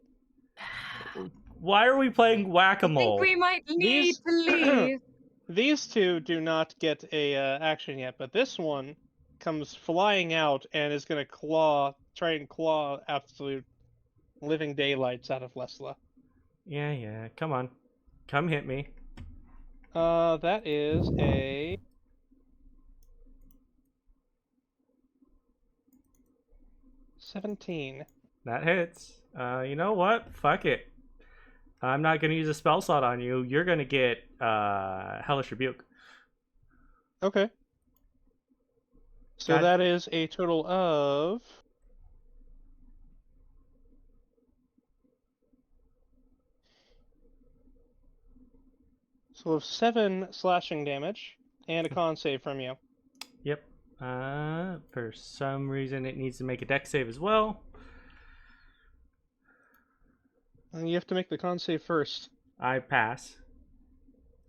Why are we playing I think whack-a-mole? we might need to leave. These two do not get a action yet, but this one comes flying out and is going to try and claw absolute living daylights out of Lessla. Yeah, come on. Come hit me. That is a 17. That hits. You know what? Fuck it. I'm not gonna use a spell slot on you. You're gonna get Hellish Rebuke. Okay. So God. that is a total of 7 slashing damage and a con save from you. Yep. For some reason it needs to make a dex save as well. And you have to make the con save first. I pass.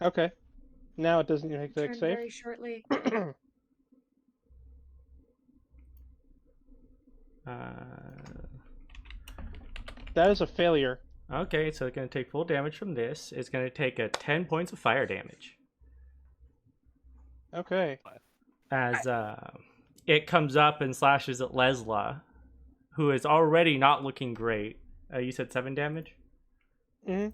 Okay. Now it doesn't make the dex Turn save. very shortly. That is a failure. Okay, so it's gonna take full damage from this. It's gonna take 10 points of fire damage. Okay. As it comes up and slashes at Lessla, who is already not looking great. You said 7 damage? Mm-hmm.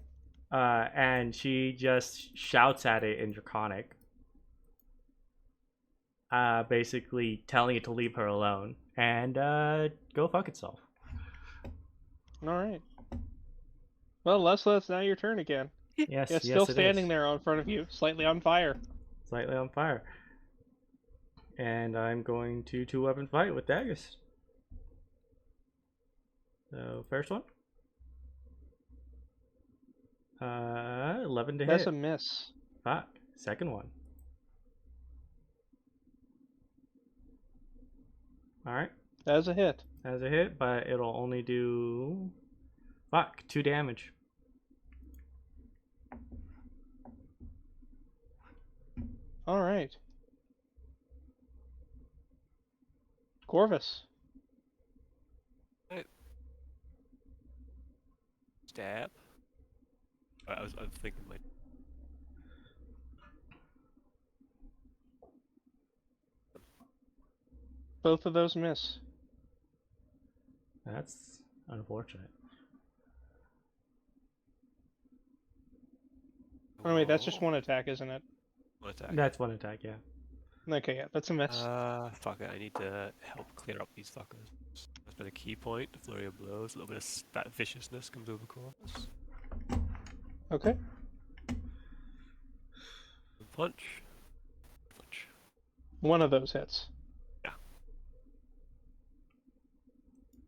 And she just shouts at it in Draconic. Basically telling it to leave her alone. And go fuck itself. Alright. Well, Lessla, it's now your turn again. Yes, It's yes, still it standing is. there in front of you, slightly on fire. Slightly on fire. And I'm going to 2-weapon fight with daggers. So, first one. 11 to That's hit. a miss. Fuck. Second one. All right. That's a hit. As a hit, but it'll only do 2 damage. All right. Corvus. Stab. I was thinking my. Both of those miss. That's unfortunate. Oh wait, that's just one attack, isn't it? One attack. That's 1 attack, yeah. Okay, yeah, that's a miss. Fuck it. I need to help clear up these fuckers. That's been a key point. Flurry of blows. A little bit of that viciousness comes over Corvus. Okay. Punch. Punch. One of those hits.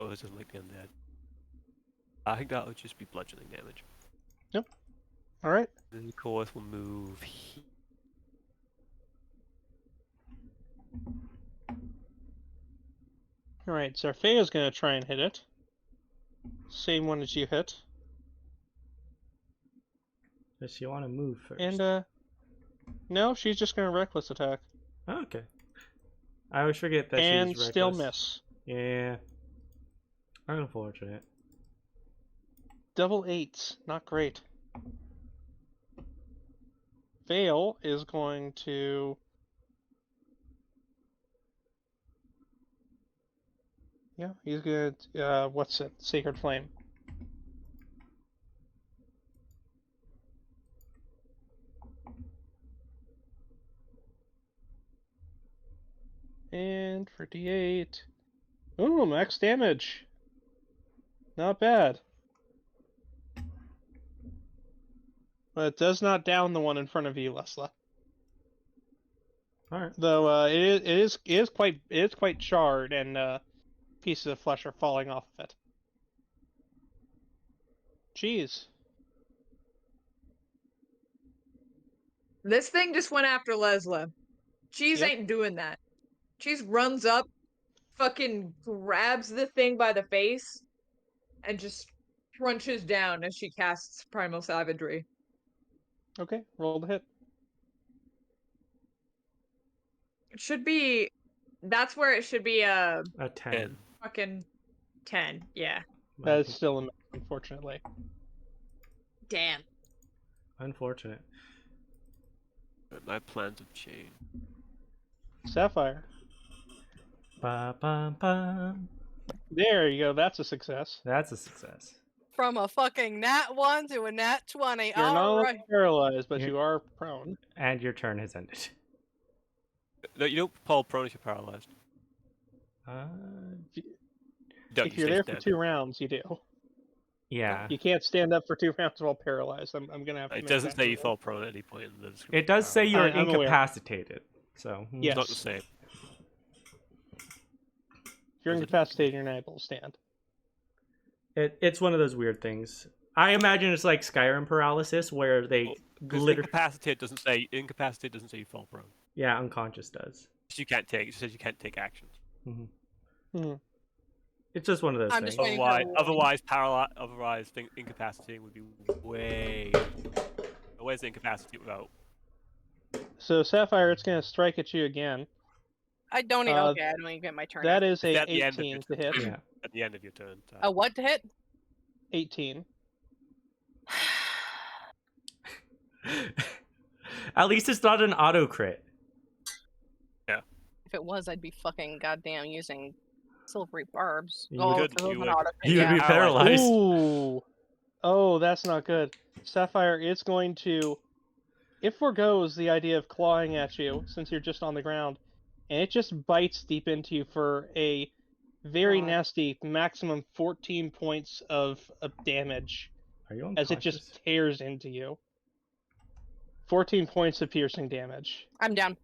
Oh, this doesn't like the undead. I think that would just be bludgeoning damage. Yep. All right. Then Corvus will move here. All right. Zarfea's gonna try and hit it. Same one as you hit. Does you want to move first? And no, she's just gonna reckless attack. Oh, okay. I always forget that And she's still reckless. miss. Yeah. Unfortunate. Double 8s, not great. Vale is going to. Yeah, he's gonna. What's it? Sacred Flame. And for D8. Ooh, max damage. Not bad. But it does not down the one in front of you, Lessla. All right. Though it is quite charred, and pieces of flesh are falling off of it. Jeez. This thing just went after Lessla. Cheese Yep. ain't doing that. Cheese runs up, fucking grabs the thing by the face, and just crunches down as she casts Primal Savagery. Okay, roll the hit. It should be. That's where it should be a A 10. fucking 10. Yeah. That is still a miss, unfortunately. Damn. Unfortunate. My plans have changed. Sapphire. Ba, ba, ba. There you go. That's a success. That's a success. From a fucking nat 1 to a nat 20. You're not All only right. paralyzed, but You're- you are prone. And your turn has ended. No, you don't fall prone if you're paralyzed. Don't, If you you're stay there for dead. 2 rounds, you do. Yeah. You can't stand up for 2 rounds while paralyzed. I'm gonna have to. It make doesn't that say you rule. fall prone at any point in the description. It does say you're I'm aware. incapacitated. So. Yes. It's not the same. If you're Is it- incapacitated, you're not able to stand. It's one of those weird things. I imagine it's like Skyrim paralysis where they Because glitter. incapacitate doesn't say you fall prone. Yeah, unconscious does. You can't take. It says you can't take actions. It's just one of those I'm things. just waiting for a Otherwise, warning. otherwise, incapacitating would be way. Where's the incapacity without? So Sapphire, it's gonna strike at you again. I don't even. Uh, Okay, I don't even get my turn. That yet. is a At the end of 18 your to hit. Yeah. At the end of your turn. A what to hit? 18. At least it's not an auto crit. If it was, I'd be fucking goddamn using silvery barbs. You Oh, would- if it was you an would. auto- You'd yeah. be paralyzed. Ooh. Oh, that's not good. Sapphire is going to. It forgoes the idea of clawing at you since you're just on the ground, and it just bites deep into you for a very God. nasty maximum 14 points of damage Are you as unconscious? it just tears into you. 14 points of piercing damage. I'm down.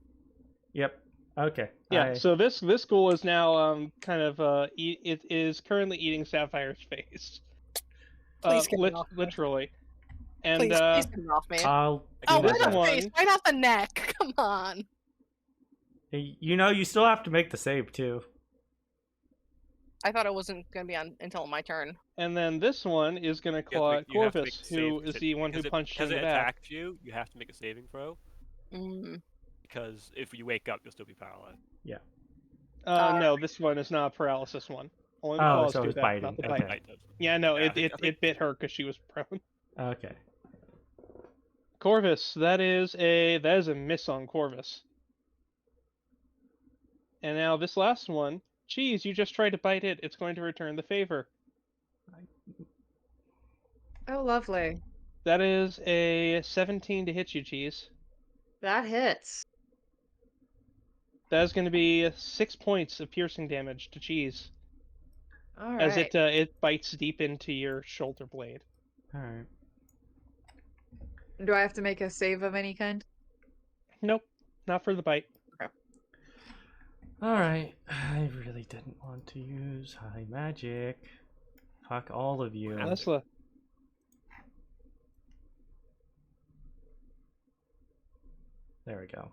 Yep. Okay. Yeah, so this ghoul is now kind of it is currently eating Sapphire's face. Please get it off me. Literally. And Please, please get it off me. I'll Oh, do this right my off best. the face, right off the neck. Come on. You know, you still have to make the save too. I thought it wasn't gonna be on until my turn. And then this one is going to claw at You have to make Corvus, a save who because is the one who punched you because in it the back. attacked you. You have to make a saving throw Mm. because if you wake up, you'll still be paralyzed. No, this one is not a paralysis one. Only the Oh, claws so do it's that, biting. not the Okay. bite. Bite does. Yeah, no, Yeah, I it think- it bit her because she was prone. Okay. Corvus, that is a miss on Corvus. And now this last one, Cheese, you just tried to bite it. It's going to return the favor. Oh, lovely. That is a 17 to hit you, Cheese. That hits. That is going to be 6 points of piercing damage to Cheese All as right. it bites deep into your shoulder blade. All right. Do I have to make a save of any kind? Nope, not for the bite. All right. I really didn't want to use high magic. Fuck all of you. Lessla. There we go.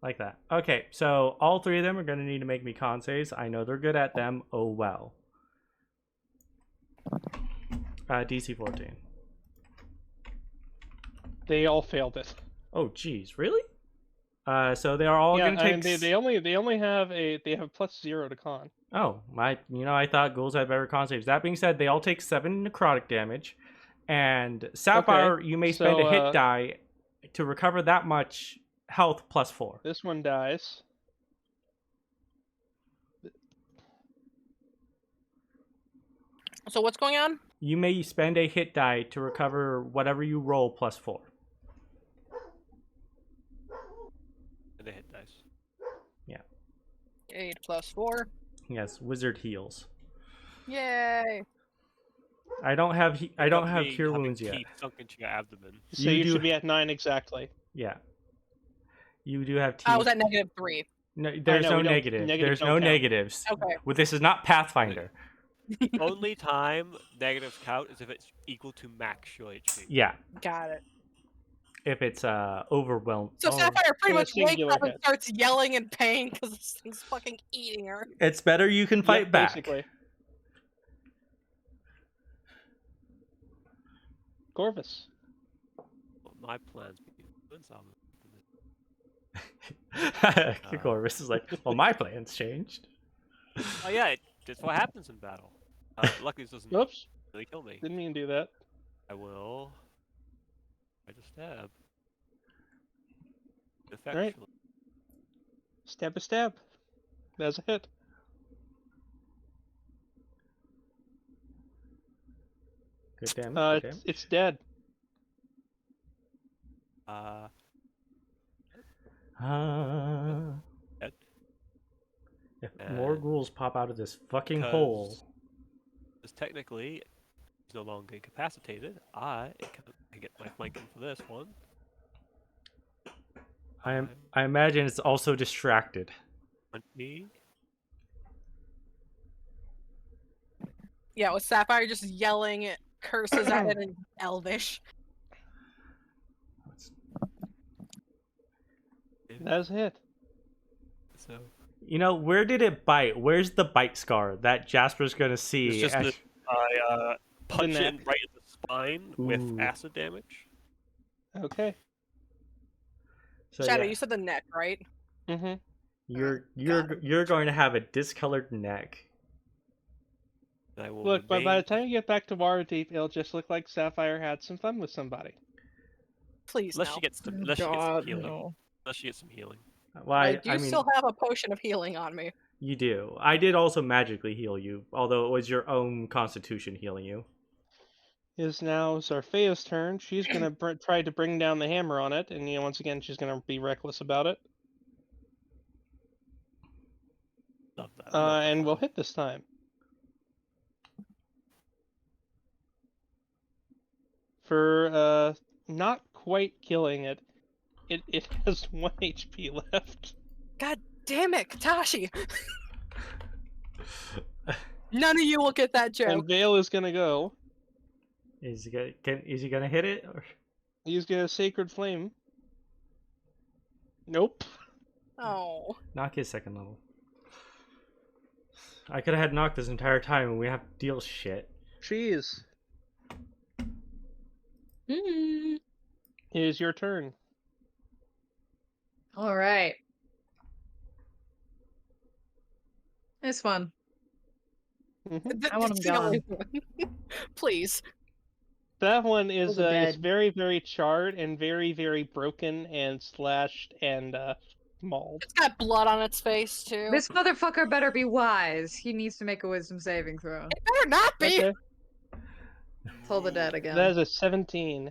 Like that. Okay, so all three of them are going to need to make me con saves. I know they're good at them. Oh well. DC 14. They all failed it. Oh, geez, really? So they are all Yeah, going to take. and they only have +0 to con. Oh, I thought ghouls had better con saves. That being said, they all take 7 necrotic damage, and Sapphire, Okay, you may spend so, a hit die to recover that much health +4. This one dies. So what's going on? You may spend a hit die to recover whatever you roll +4. And the hit dice. 8 plus 4. Yes, wizard heals. Yay! I don't have Probably cure having wounds yet. teeth sunk into your abdomen. So You you do- should be at 9 exactly. Yeah. You do have teeth. I was at -3. No, there's know, no we don't- negative. negatives There's don't no count. negatives. Okay. Well, this is not Pathfinder. Only time negatives count is if it's equal to max your HP. Yeah. Got it. If it's overwhelmed. So oh, Sapphire pretty So much it's wakes singular up and hit. starts yelling in pain because this thing's fucking eating her. It's better you can fight Yep, back. basically. Corvus. Well, my plans be influence, Corvus is like, well, my plans changed. Oh yeah, that's what happens in battle. Luckily this doesn't Oops, really kill me. didn't mean to do that. I will try to stab. Alright. Effectually. Stab a stab. That's a hit. Good damage. Good damage. It's dead. Dead. If more And ghouls pop out of this fucking hole. Because technically, he's no longer incapacitated. I get my flanking for this one. I imagine it's also distracted. 20. Yeah, with Sapphire just yelling curses at it in Elvish. That's a hit. So You know, where did it bite? Where's the bite scar that Jasper's gonna see? it's just that I punch neck. in right in the spine with Ooh. acid damage. Okay. So, Shadow, yeah, you said the neck, right? Mm-hmm. you're going to have a discolored neck. And I will Look, by the remain- time you get back to Waterdeep, it'll just look like Sapphire had some fun with somebody. Please unless no. she gets some, unless she gets some healing. Unless she gets some healing. Well, I I do mean, still have a potion of healing on me. you do. I did also magically heal you, although it was your own constitution healing you. Is now Zarfea's turn. She's gonna try to bring down the hammer on it, and once again she's gonna be reckless about it. Love that. Love that. And we'll hit this time. For not quite killing it, it has 1 HP left. God damn it, Katashi! None of you will get that joke. And Vale is gonna go. Is he gonna hit it? Or... He's gonna Sacred Flame. Nope. Oh. Knock his second level. I could have had knocked this entire time and we have to deal shit. Cheese. Mm. It is your turn. All right. It's fun. I want him It's the only gone. one. Please. That one is Those are is dead. very, very charred and very, very broken and slashed and mauled. It's got blood on its face too. This motherfucker better be wise. He needs to make a wisdom saving throw. It better not be. Okay, Toll the dead again. that is a 17.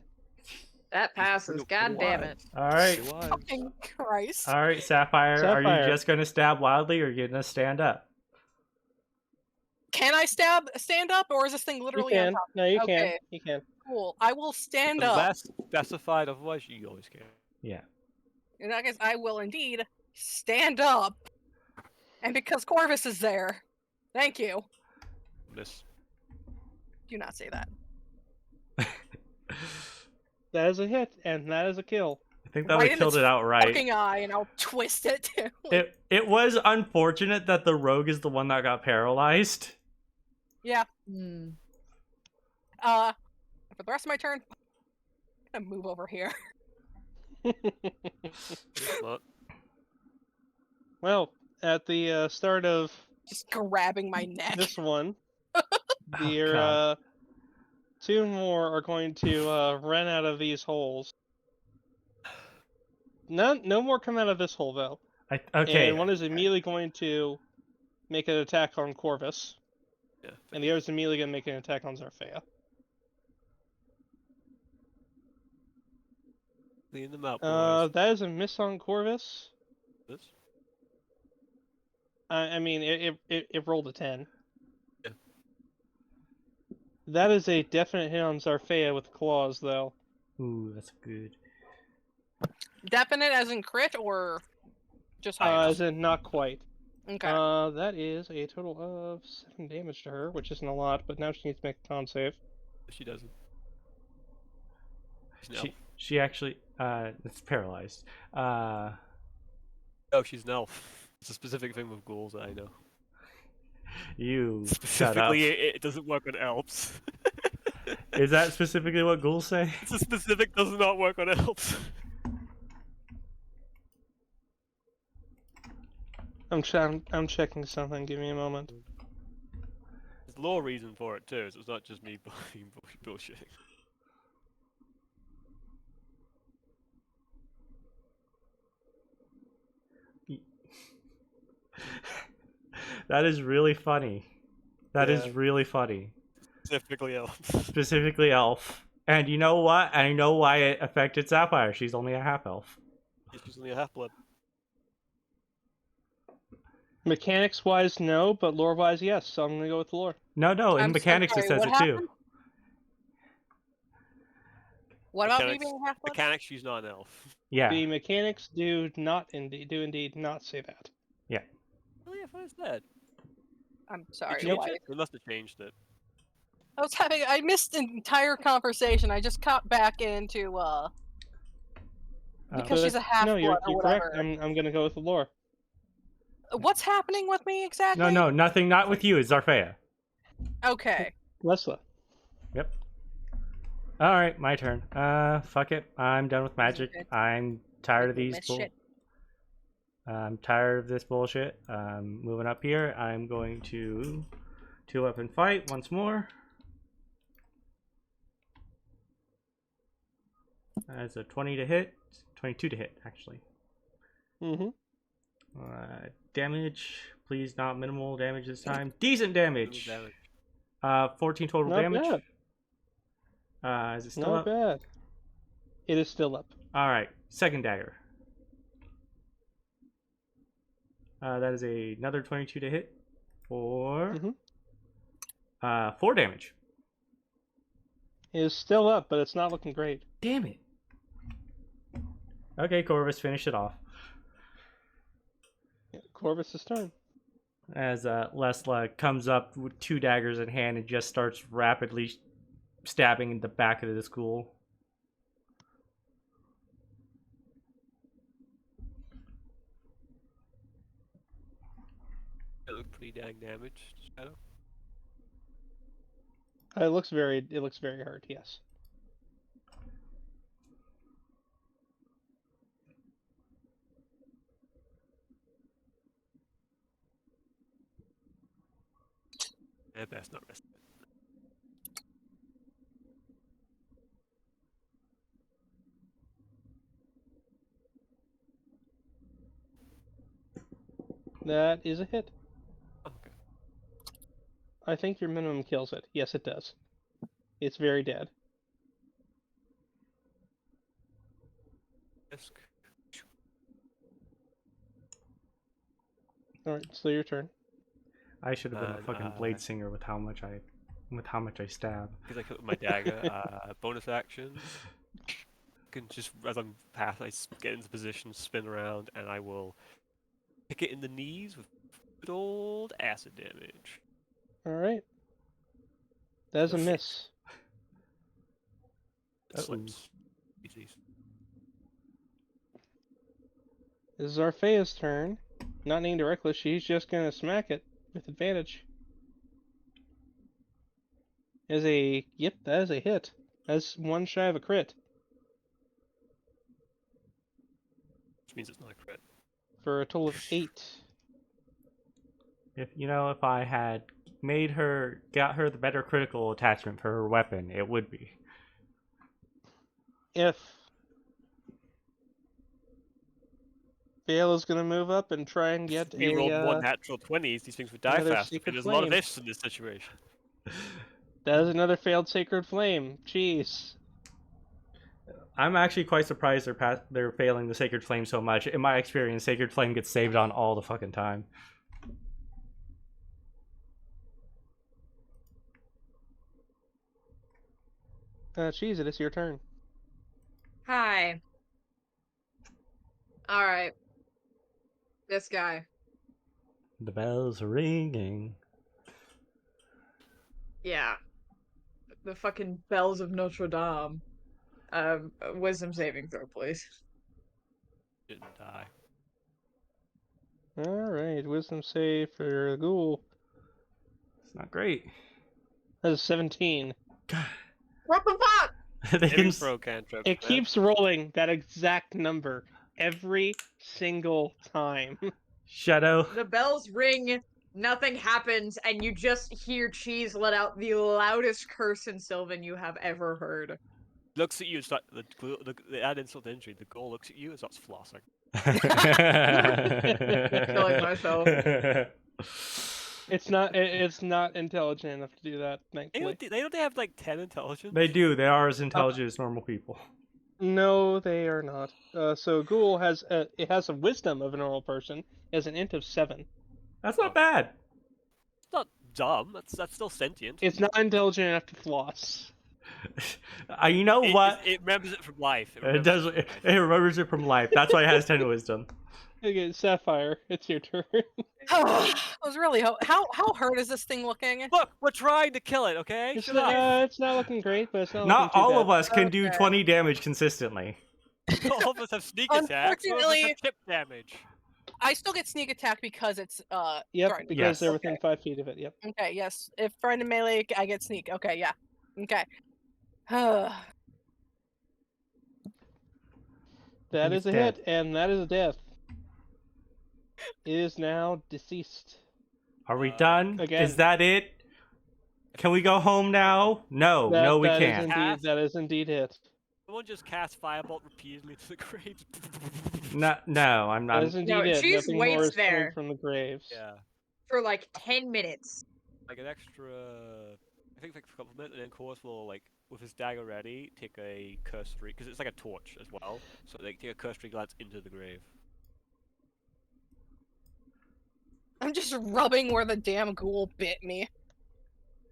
That passes. God damn it. Alright. Fucking Christ. Alright, Sapphire, are you Sapphire. just gonna stab wildly or are you gonna stand up? Can I stand up, or is this thing You literally on can. top? No, you can. Okay. You can. Cool. I will stand up. Unless specified otherwise, you always can. Yeah. In that case, I will indeed stand up. And because Corvus is there, thank you. Miss. Do not say that. That is a hit, and that is a kill. I think that Right would in killed its it outright. Fucking eye, and I'll twist it too. It was unfortunate that the rogue is the one that got paralyzed. Yeah. Hmm. For the rest of my turn, I'm gonna move over here. Smart. Well, at the start of Just grabbing my neck. this one, Oh, your God. 2 more are going to run out of these holes. No more come out of this hole though. Okay. And one is immediately going to make an attack on Corvus, Yeah. and the other is immediately going to make an attack on Zarfea. Clean them out, boys. That is a miss on Corvus. This? I mean, it rolled a 10. Yeah. That is a definite hit on Zarfea with claws, though. Ooh, that's good. Definite as in crit, or just high enough? As in not quite. Okay. That is a total of 7 damage to her, which isn't a lot, but now she needs to make a con save. She doesn't. She's an She actually it's paralyzed. Oh, she's an elf. It's a specific thing with ghouls that I know. You shut up. Specifically, it doesn't work on elves. Is that specifically what ghouls say? It's a specific does not work on elves. I'm checking something. Give me a moment. There's lore reason for it too, so it's not just me being bullshitting. That is really funny. That is Yeah. really funny. Specifically elves. Specifically elf. And you know what? I know why it affected Sapphire. She's only a half elf. She's only a half-blood. Mechanics wise, no, but lore wise, yes. So I'm gonna go with the lore. No, in I'm so mechanics sorry, it says what it too. happened? What about me Mechanics- being half-blood? Mechanics, she's not an elf. Yeah. The mechanics do indeed not say that. Oh yeah, I thought it said. I'm sorry. They what? must have changed it. I missed an entire conversation. I just caught back into because So she's a that's- half-blood No, you're or correct. whatever. I'm gonna go with the lore. What's happening with me exactly? No, nothing. Not with you. It's Zarfea. Okay. Lessla. Yep. All right, my turn. Fuck it. I'm done with magic. Okay. I'm tired of these. Miss shit. I'm tired of this bullshit. Moving up here. I'm going to 2-weapon fight once more. That's a 20 to hit. 22 to hit, actually. Mm-hmm. Damage. Please not minimal damage this time. Decent damage. Little damage. 14 total Not damage. bad. Is it still Not up? bad. It is still up. Alright, second dagger. That is another 22 to hit for Mhm. 4 damage. It is still up, but it's not looking great. Damn it. Okay, Corvus, finish it off. Yeah, Corvus' turn. As Lessla comes up with 2 daggers in hand and just starts rapidly stabbing in the back of the school. It looked pretty psychic damage to Shadow? It looks very hurt. Yes. Best not risk it. That is a hit. Okay. I think your minimum kills it. Yes, it does. It's very dead. Risk. All right, so your turn. I should have been a And, fucking blade singer with how much I stab. Because I killed with my dagger, bonus action. Can just as I'm past, get into position, spin around, and I will pick it in the knees with good old acid damage. All right. That is a Oh, shit. miss. It slips. Easy. This is Arphea's turn. Not named Reckless, she's just gonna smack it with advantage. That is a hit. That's one shy of a crit. Which means it's not a crit. For a total of 8. If I had got her the better critical attachment for her weapon, it would be. If Vale is gonna move up and try and get We rolled one a natural 20s, these things would die another faster. secret There's a lot of flame. ifs in this situation. That is another failed sacred flame. Jeez. I'm actually quite surprised they're failing the Sacred Flame so much. In my experience, Sacred Flame gets saved on all the fucking time. Cheese, it is your turn. Hi. Alright. This guy. The bells are ringing. Yeah. The fucking bells of Notre Dame. Wisdom saving throw, please. Didn't die. Alright, wisdom save for the ghoul. It's not great. That is 17. What the fuck? They Saving can throw cantrip. It keeps rolling that exact number every single time. Shadow. The bells ring, nothing happens, and you just hear Cheese let out the loudest curse in Sylvan you have ever heard. Looks at you, it's like the add insult to injury. The goal looks at you and starts flossing. Killing myself. It's not intelligent enough to do that, thankfully. They don't have like 10 intelligence? They do. They are as intelligent as normal people. No, they are not. So ghoul has a wisdom of a normal person. It has an int of 7. That's not bad. It's not dumb. That's still sentient. It's not intelligent enough to floss. You know what? It remembers it from life. It does. It remembers it from life. That's why it has 10 wisdom. Okay, Sapphire, it's your turn. I was really how hurt is this thing looking? Look, we're trying to kill it, okay? It's Shut up. not looking great, but it's not Not looking too all bad. of us can do Okay. 20 damage consistently. All of us have sneak attack. Some of us Unfortunately- have chip damage. I still get sneak attack because it's Yep, threatened. because Yes. they're within 5 feet of it. Yep. Okay, yes. If friend and melee, I get sneak. Okay, yeah. Okay. That He's is a dead. hit, and that is a death. It is now deceased. Are we done? again. Is that it? Can we go home now? No, no, we that is can't. indeed, that is indeed hit. Someone just cast Firebolt repeatedly to the graves. No, I'm That not. is indeed No, it. Cheese Nothing waits more is coming there. from the graves. Yeah. For like 10 minutes. Like an extra, I think like a couple minutes, and then Corvus will like, with his dagger ready, take a cursory, because it's like a torch as well. So like take a cursory glance into the grave. I'm just rubbing where the damn ghoul bit me.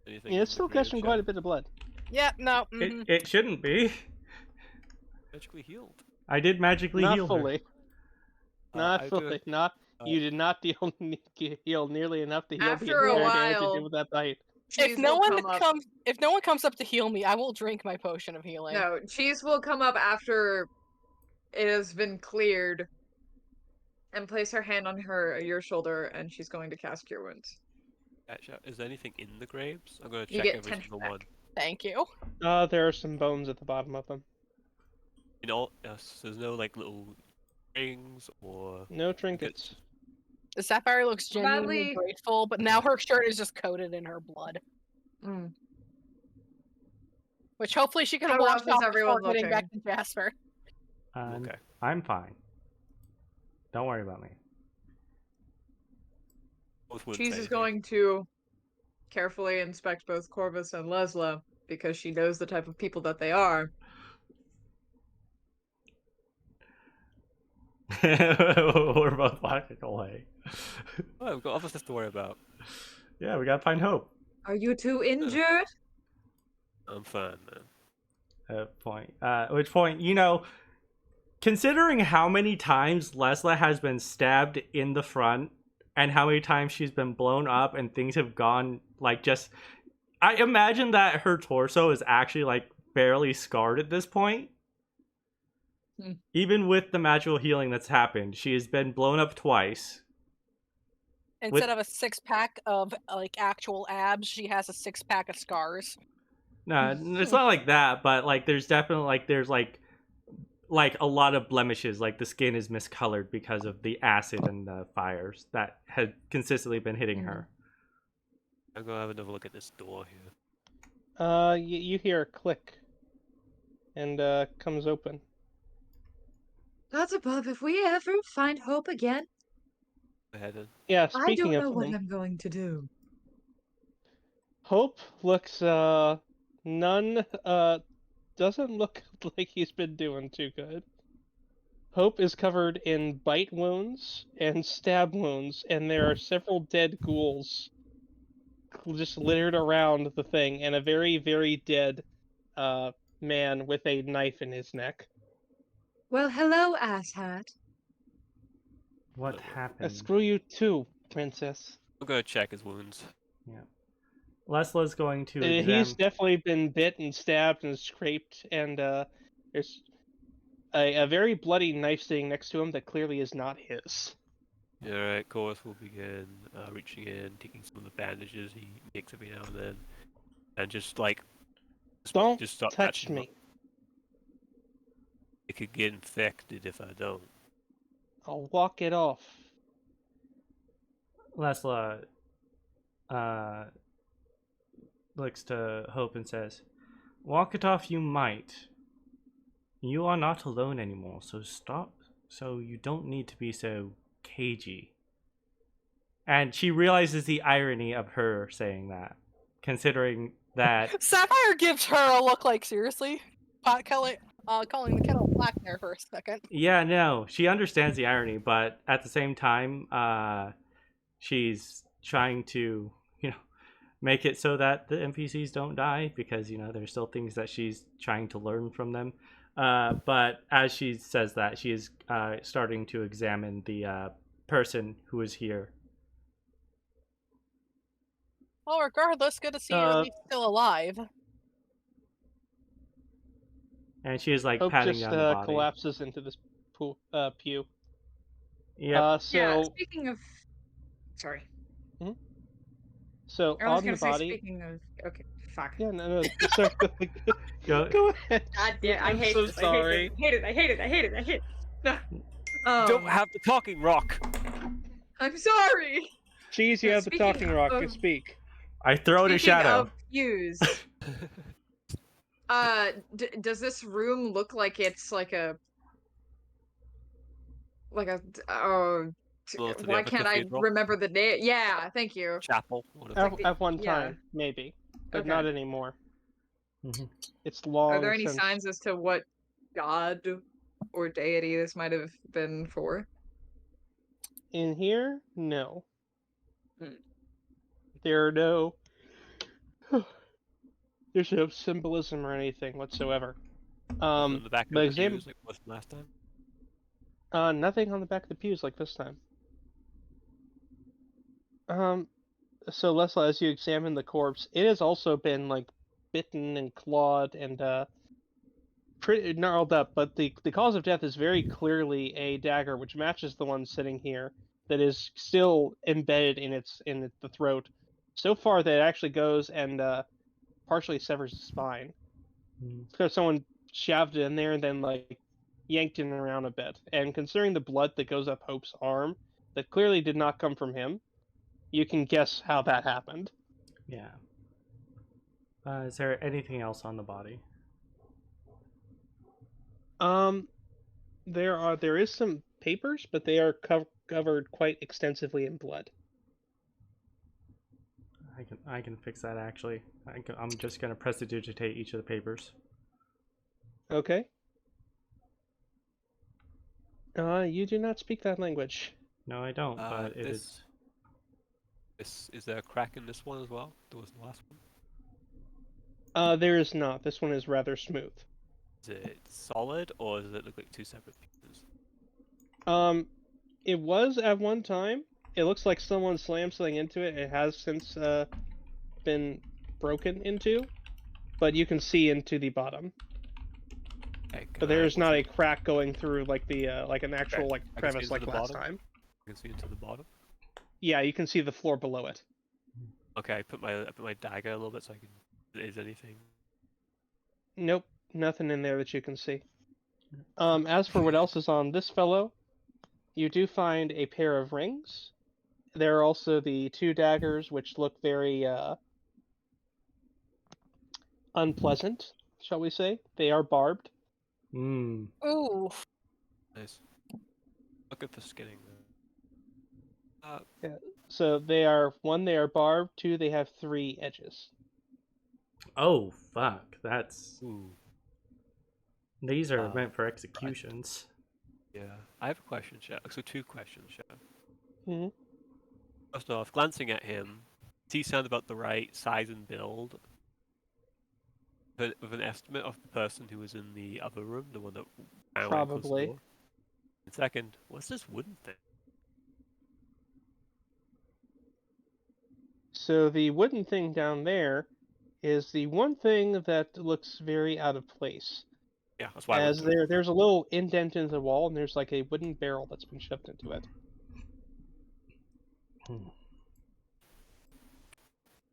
Anything Yeah, in it's the still grave, catching Shadow? quite a bit of blood. Yeah, no. mhm. It shouldn't be. Magically healed. I did magically Not heal fully. Not I fully. do- Not. You did not heal nearly enough to heal the After a entire damage you while- did with that bite. If Cheese no will one come up. if no one comes up to heal me, I will drink my potion of healing. No, Cheese will come up after it has been cleared and place her hand on your shoulder, and she's going to cast Cure Wounds. Is there anything in the graves? I'm gonna You check get every 10 single back. one. Thank you. There are some bones at the bottom of them. You know, there's no like little rings or. No trinkets. The Sapphire looks genuinely Badly- grateful, but now her shirt is just coated in her blood, Mm. which hopefully she can How wash rough is off before everyone getting back looking? to Jasper. Okay. I'm fine. Don't worry about me. Both wouldn't Cheese say is anything. going to carefully inspect both Corvus and Lessla because she knows the type of people that they are. We're both walking away. Oh, we've got other stuff to worry about. Yeah, we gotta find Hope. Are you two injured? I'm fine, man. Which point, considering how many times Lessla has been stabbed in the front and how many times she's been blown up and things have gone I imagine that her torso is actually barely scarred at this point. Even with the magical healing that's happened, she has been blown up twice. Instead of a 6-pack of actual abs, she has a 6-pack of scars. No, it's not like that, but there's definitely there's a lot of blemishes. The skin is miscolored because of the acid and the fires that had consistently been hitting her. I'm gonna have another look at this door here. You hear a click, and comes open. Gods above, if we ever find Hope again, Go ahead then. Yeah, I speaking don't of know what whom, I'm going to do. Hope looks doesn't look like he's been doing too good. Hope is covered in bite wounds and stab wounds, and there are several dead ghouls just littered around the thing, and a very, very dead man with a knife in his neck. Well, hello, asshat. What happened? Screw you too, princess. I'm gonna check his wounds. Yeah. Lesla's going to He's definitely been bit and stabbed and scraped, and there's a very bloody knife sitting next to him that clearly is not his. Alright, Corvus will begin reaching in, taking some of the bandages he makes every now and then, and Don't just start touch patching them me. up. It could get infected if I don't. I'll walk it off. Lessla looks to Hope and says, "Walk it off you might. You are not alone anymore, so stop. So you don't need to be so cagey." And she realizes the irony of her saying that, considering that Sapphire gives her a look like, seriously? Calling the kettle black there for a second. yeah, no, she understands the irony, but at the same time, she's trying to, make it so that the NPCs don't die because, there's still things that she's trying to learn from them. But as she says that, she is starting to examine the person who is here. Well, regardless, good to see you at least still alive. And she is Hope patting just down the body. collapses into this pew. Yep. Yeah, speaking of... Sorry. So I was on gonna the say, body. speaking of... Okay, fuck. Yeah, no. Sorry, Go- go ahead. God damn, I I'm hate so this. sorry. I hate it. Don't have the talking rock! I'm sorry! Cheese, you have the Speaking talking rock to of- speak. I throw it a Speaking shadow. of pews, does this room look like it's like a... Well, to the why other can't I cathedral? remember the name? Yeah, thank you. Chapel. Whatever. At one yeah. time, maybe, but Okay. not anymore. Mhm. It's long. Are there any since... signs as to what god or deity this might have been for? In here? No. Hmm. There are no. There's no symbolism or anything whatsoever. On the back of but the exam- pews, like was last time. Nothing on the back of the pews like this time. So Lessla, as you examine the corpse, it has also been bitten and clawed and pretty gnarled up, but the cause of death is very clearly a dagger, which matches the one sitting here, that is still embedded in the throat. so far that it actually goes and partially severs his spine. Hmm. It's because someone shoved it in there and then like yanked it around a bit. And considering the blood that goes up Hope's arm, that clearly did not come from him, you can guess how that happened. Yeah. Is there anything else on the body? There is some papers, but they are covered quite extensively in blood. I can fix that actually. I'm just gonna prestidigitate each of the papers. Okay. You do not speak that language. No, I don't. But it is. Is there a crack in this one as well? There was the last one. There is not. This one is rather smooth. Is it solid or does it look like two separate pieces? It was at one time. It looks like someone slammed something into it. It has since been broken into, but you can see into the bottom. Okay, But there is not a crack going through like the like an actual Okay, like I can see crevice into like the last bottom? time. I can see into the bottom. Yeah, you can see the floor below it. Okay, I put my dagger a little bit so I can. Is anything? Nope, nothing in there that you can see. As for what else is on this fellow, you do find a pair of rings. There are also the two daggers, which look very unpleasant, shall we say. They are barbed. Hmm. Ooh. Nice. Looking for skinning. So they are, one, they are barbed, two, they have 3 edges. Oh fuck! That's Ooh. these are meant for executions. Yeah. I have a question, Chef. So 2 questions, Chef. Mm-hmm. First off, glancing at him, does he sound about the right size and build? With an estimate of the person who was in the other room, the one that ran away and closed the Probably. door? And second, what's this wooden thing? So the wooden thing down there is the one thing that looks very out of place. Yeah, that's why I As went to it. there's a little indent in the wall, and there's like a wooden barrel that's been shoved into it.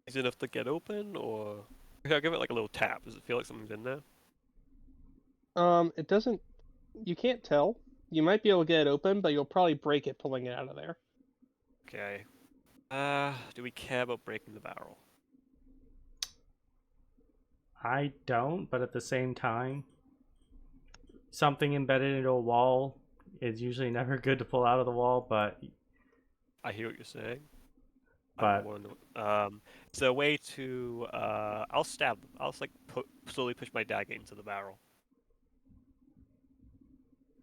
Is it enough to get open, or... Okay, I'll give it like a little tap. Does it feel like something's in there? It doesn't. You can't tell. You might be able to get it open, but you'll probably break it pulling it out of there. Okay. Do we care about breaking the barrel? I don't, but at the same time, something embedded into a wall is usually never good to pull out of the wall. But I hear what you're saying. But- Is there a way to... I'll stab them. I'll just, like, slowly push my dagger into the barrel.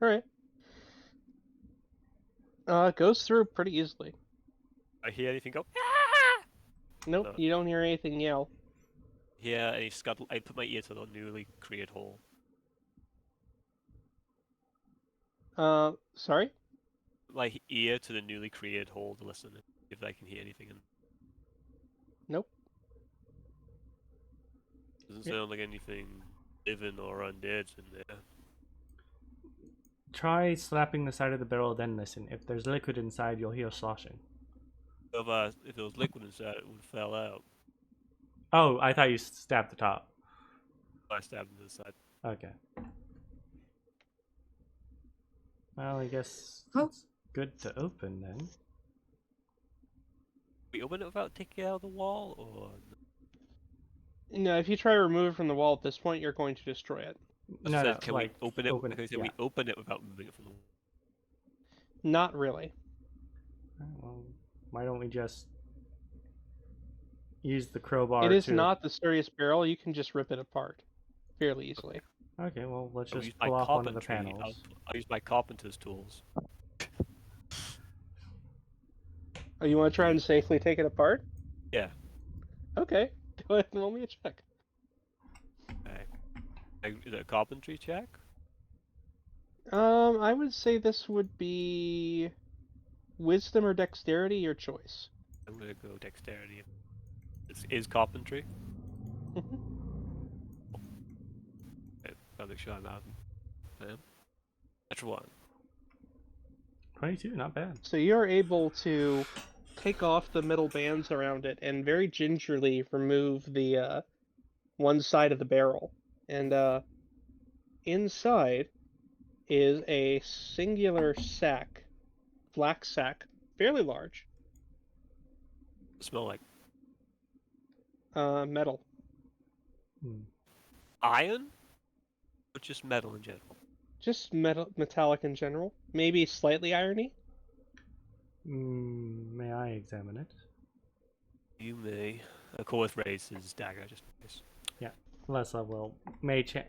Alright. It goes through pretty easily. I hear anything go... Ah! Nope, No. you don't hear anything yell. Yeah, any scuttle. I put my ear to the newly created hole. Sorry? My ear to the newly created hole to listen if I can hear anything. Nope. Doesn't Yeah. sound like anything living or undead in there. try slapping the side of the barrel, then listen. If there's liquid inside, you'll hear sloshing. If there was liquid inside, it would fell out. Oh, I thought you stabbed the top. I stabbed into the side. Okay. Well, I guess Oh. it's good to open then. We open it without taking it out of the wall, or No, if you try to remove it from the wall at this point, you're going to destroy it. No, no, can like we open it? open it, Can yeah. we open it without moving it from the wall? Not really. Well, why don't we just use the crowbar? It is to... not the sturdiest barrel. You can just rip it apart fairly easily. Okay, well, let's I'll just use my pull off one of the carpentry. panels. I'll use my carpenter's tools. Oh, you want to try and safely take it apart? Yeah. Okay. Go ahead and roll me a check. Okay. Is it a carpentry check? I would say this would be wisdom or dexterity, your choice. I'm gonna go dexterity. Is carpentry? Mhm. Okay, I'll make sure I'm out. Natural one. 22, not bad. So you're able to take off the metal bands around it and very gingerly remove the one side of the barrel. And inside is a singular sack, black sack, fairly large, Smell like metal. iron, or just metal in general? Just metallic in general. Maybe slightly irony. May I examine it? You may. Corvus raised his dagger just in case. Lessla will mage hand.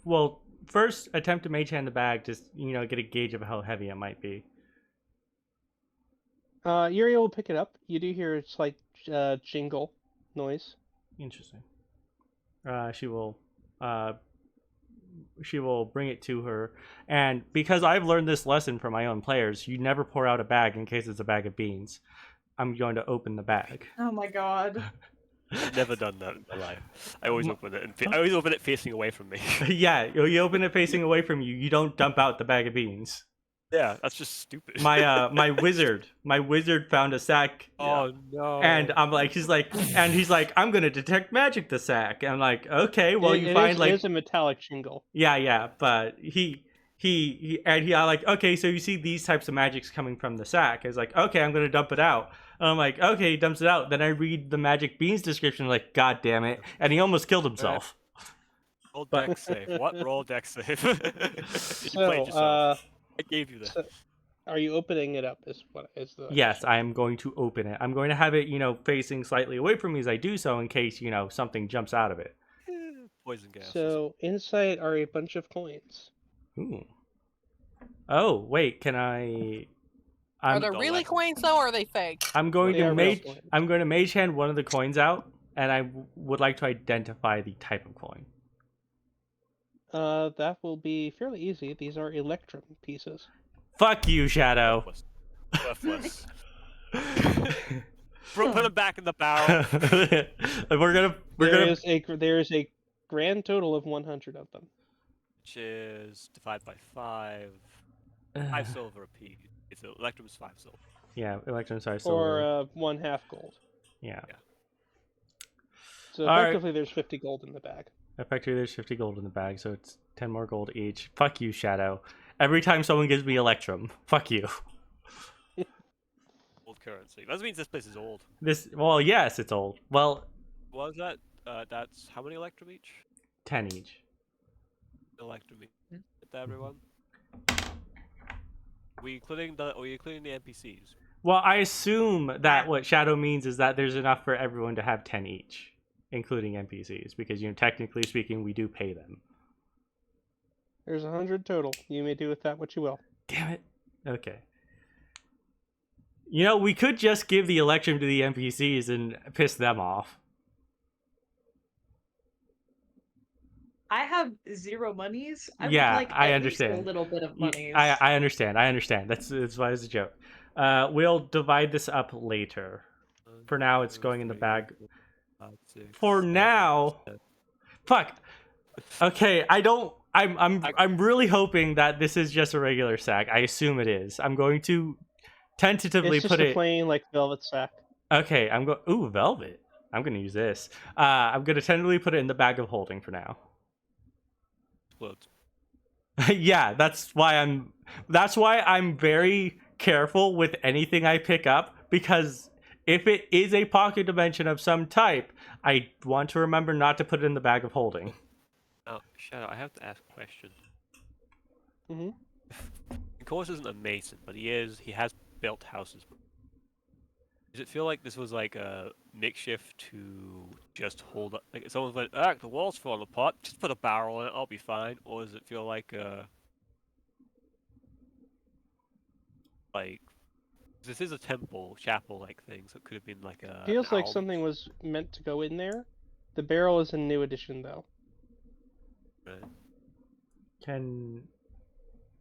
Well, first attempt to mage hand the bag, just get a gauge of how heavy it might be. You're able to pick it up. You do hear a slight jingle noise. Interesting. She will bring it to her, and because I've learned this lesson from my own players, you never pour out a bag in case it's a bag of beans. I'm going to open the bag. Oh my god. I've never done that in my life. I always open it, and I always open it facing away from me. Yeah, you open it facing away from you. You don't dump out the bag of beans. Yeah, that's just stupid. My wizard found a sack. Oh no! And I'm like, he's like, I'm gonna detect magic the sack. I'm like, okay, well It is a metallic jingle. Yeah, but he like, okay, so you see these types of magics coming from the sack. It's like, okay, I'm gonna dump it out. And I'm like, okay, he dumps it out. Then I read the magic beans description, like, god damn it, and he almost killed himself. Roll dex save. What? Roll dex save. You So, played yourself. I gave you that. So, are you opening it up? Is the Yes, I am going to open it. I'm going to have it, facing slightly away from me as I do so, in case something jumps out of it. Poison gas. So inside are a bunch of coins. Ooh. Oh wait, can I? Are they really coins though, or are they fake? I'm going They to are real mage. coins. I'm going to mage hand one of the coins out, and I would like to identify the type of coin. That will be fairly easy. These are electrum pieces. Fuck you, Shadow. Worthless. Put them back in the barrel. There is a grand total of 100 of them. Which is divided by 5. 5 silver apiece. It's electrum's 5 silver. Yeah, electrum size silver. Or 1/2 gold. Yeah. So All effectively, there's 50 gold in the bag. Effectively, there's 50 gold in the bag, so it's 10 more gold each. Fuck you, Shadow. Every time someone gives me electrum, fuck you. Old currency. That means this place is old. Well, yes, it's old. Well, What was that? That's how many electrum each? 10 each. Electrum each. Get that, everyone? Are we including the NPCs? Well, I assume that what Shadow means is that there's enough for everyone to have 10 each, including NPCs, because, technically speaking, we do pay them. There's 100 total. You may do with that what you will. Damn it. Okay. We could just give the electrum to the NPCs and piss them off. I have 0 monies. I Yeah, would like I at least understand. a little bit of monies. I understand. That's why it's a joke. We'll divide this up later. For now, it's going in the bag. For now, fuck. Okay, I'm really hoping that this is just a regular sack. I assume it is. I'm going to tentatively It's just put a it. plain like velvet sack. Okay, ooh, velvet. I'm gonna use this. I'm gonna tentatively put it in the bag of holding for now. Explodes. Yeah, that's why I'm very careful with anything I pick up, because if it is a pocket dimension of some type, I want to remember not to put it in the bag of holding. Now, Shadow, I have to ask a question. Mm-hmm. Of course, isn't a mason, but he has built houses. Does it feel like this was like a makeshift to just hold up? Like if someone went, the wall's falling apart, just put a barrel in it, I'll be fine. Or does it feel like this is a temple, chapel-like thing, so it could have been like a. Feels like something was meant to go in there. The barrel is a new addition, though. Right.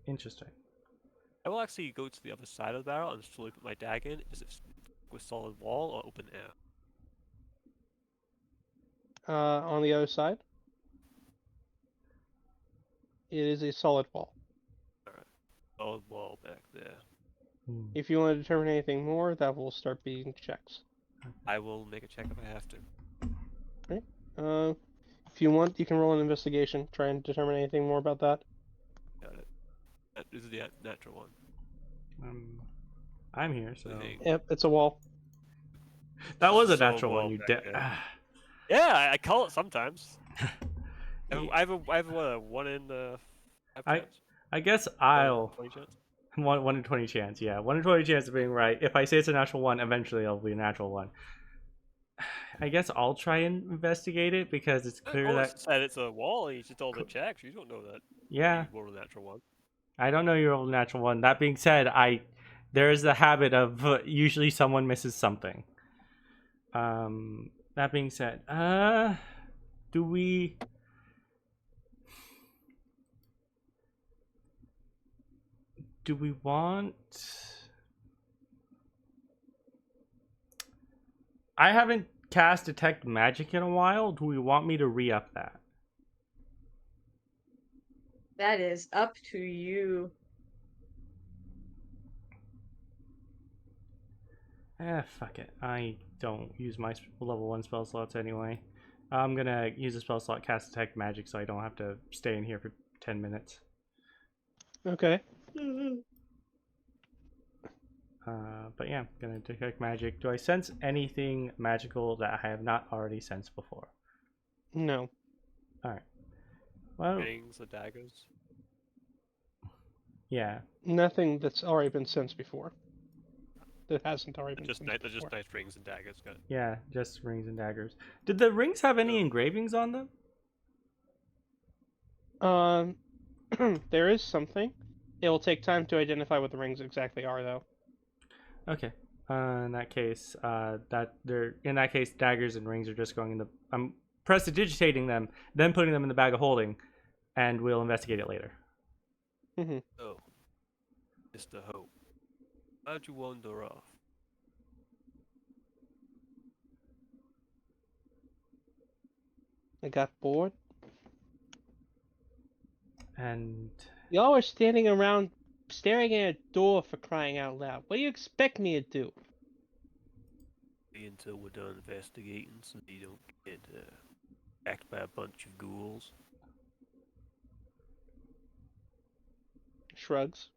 Interesting. I will actually go to the other side of the barrel and slowly put my dagger in. Is it with solid wall or open air? On the other side, it is a solid wall. Alright. Solid wall back there. If you want to determine anything more, that will start being checks. I will make a check if I have to. If you want, you can roll an investigation. Try and determine anything more about that. Got it. That is the natural one. I'm here, so Yep, it's a wall. that was a So natural one. well You back did. there. Yeah, I call it sometimes. Yeah. I have what, a 1 in 5 I- chance? I guess 1 in I'll 20 chance? 1 in 20 chance. Yeah, 1 in 20 chance of being right. If I say it's a natural one, eventually it'll be a natural one. I guess I'll try and investigate it because it's clear Oh, that said it's a wall and you just told the checks. You don't know that. yeah, You rolled a natural one. I don't know your old natural one. That being said, there is the habit of usually someone misses something. That being said, do we want? I haven't cast Detect Magic in a while. Do we want me to re-up that? That is up to you. Fuck it. I don't use my level 1 spell slots anyway. I'm gonna use a spell slot, cast Detect Magic, so I don't have to stay in here for 10 minutes. Okay. But yeah, gonna Detect Magic. Do I sense anything magical that I have not already sensed before? No. Alright. Well, Rings, the daggers. yeah. Nothing that's already been sensed before. That hasn't already been Just sensed nice, before. just nice rings and daggers. Got it. Yeah, just rings and daggers. Did the rings have any No. engravings on them? There is something. It will take time to identify what the rings exactly are, though. Okay. In that case, daggers and rings are just going in the. I'm prestidigitating them, then putting them in the bag of holding, and we'll investigate it later. Oh, Mr. Hope, how'd you wander off? I got bored. And Y'all are standing around staring at a door for crying out loud. What do you expect me to do? Until we're done investigating, so you don't get attacked by a bunch of ghouls. Shrugs.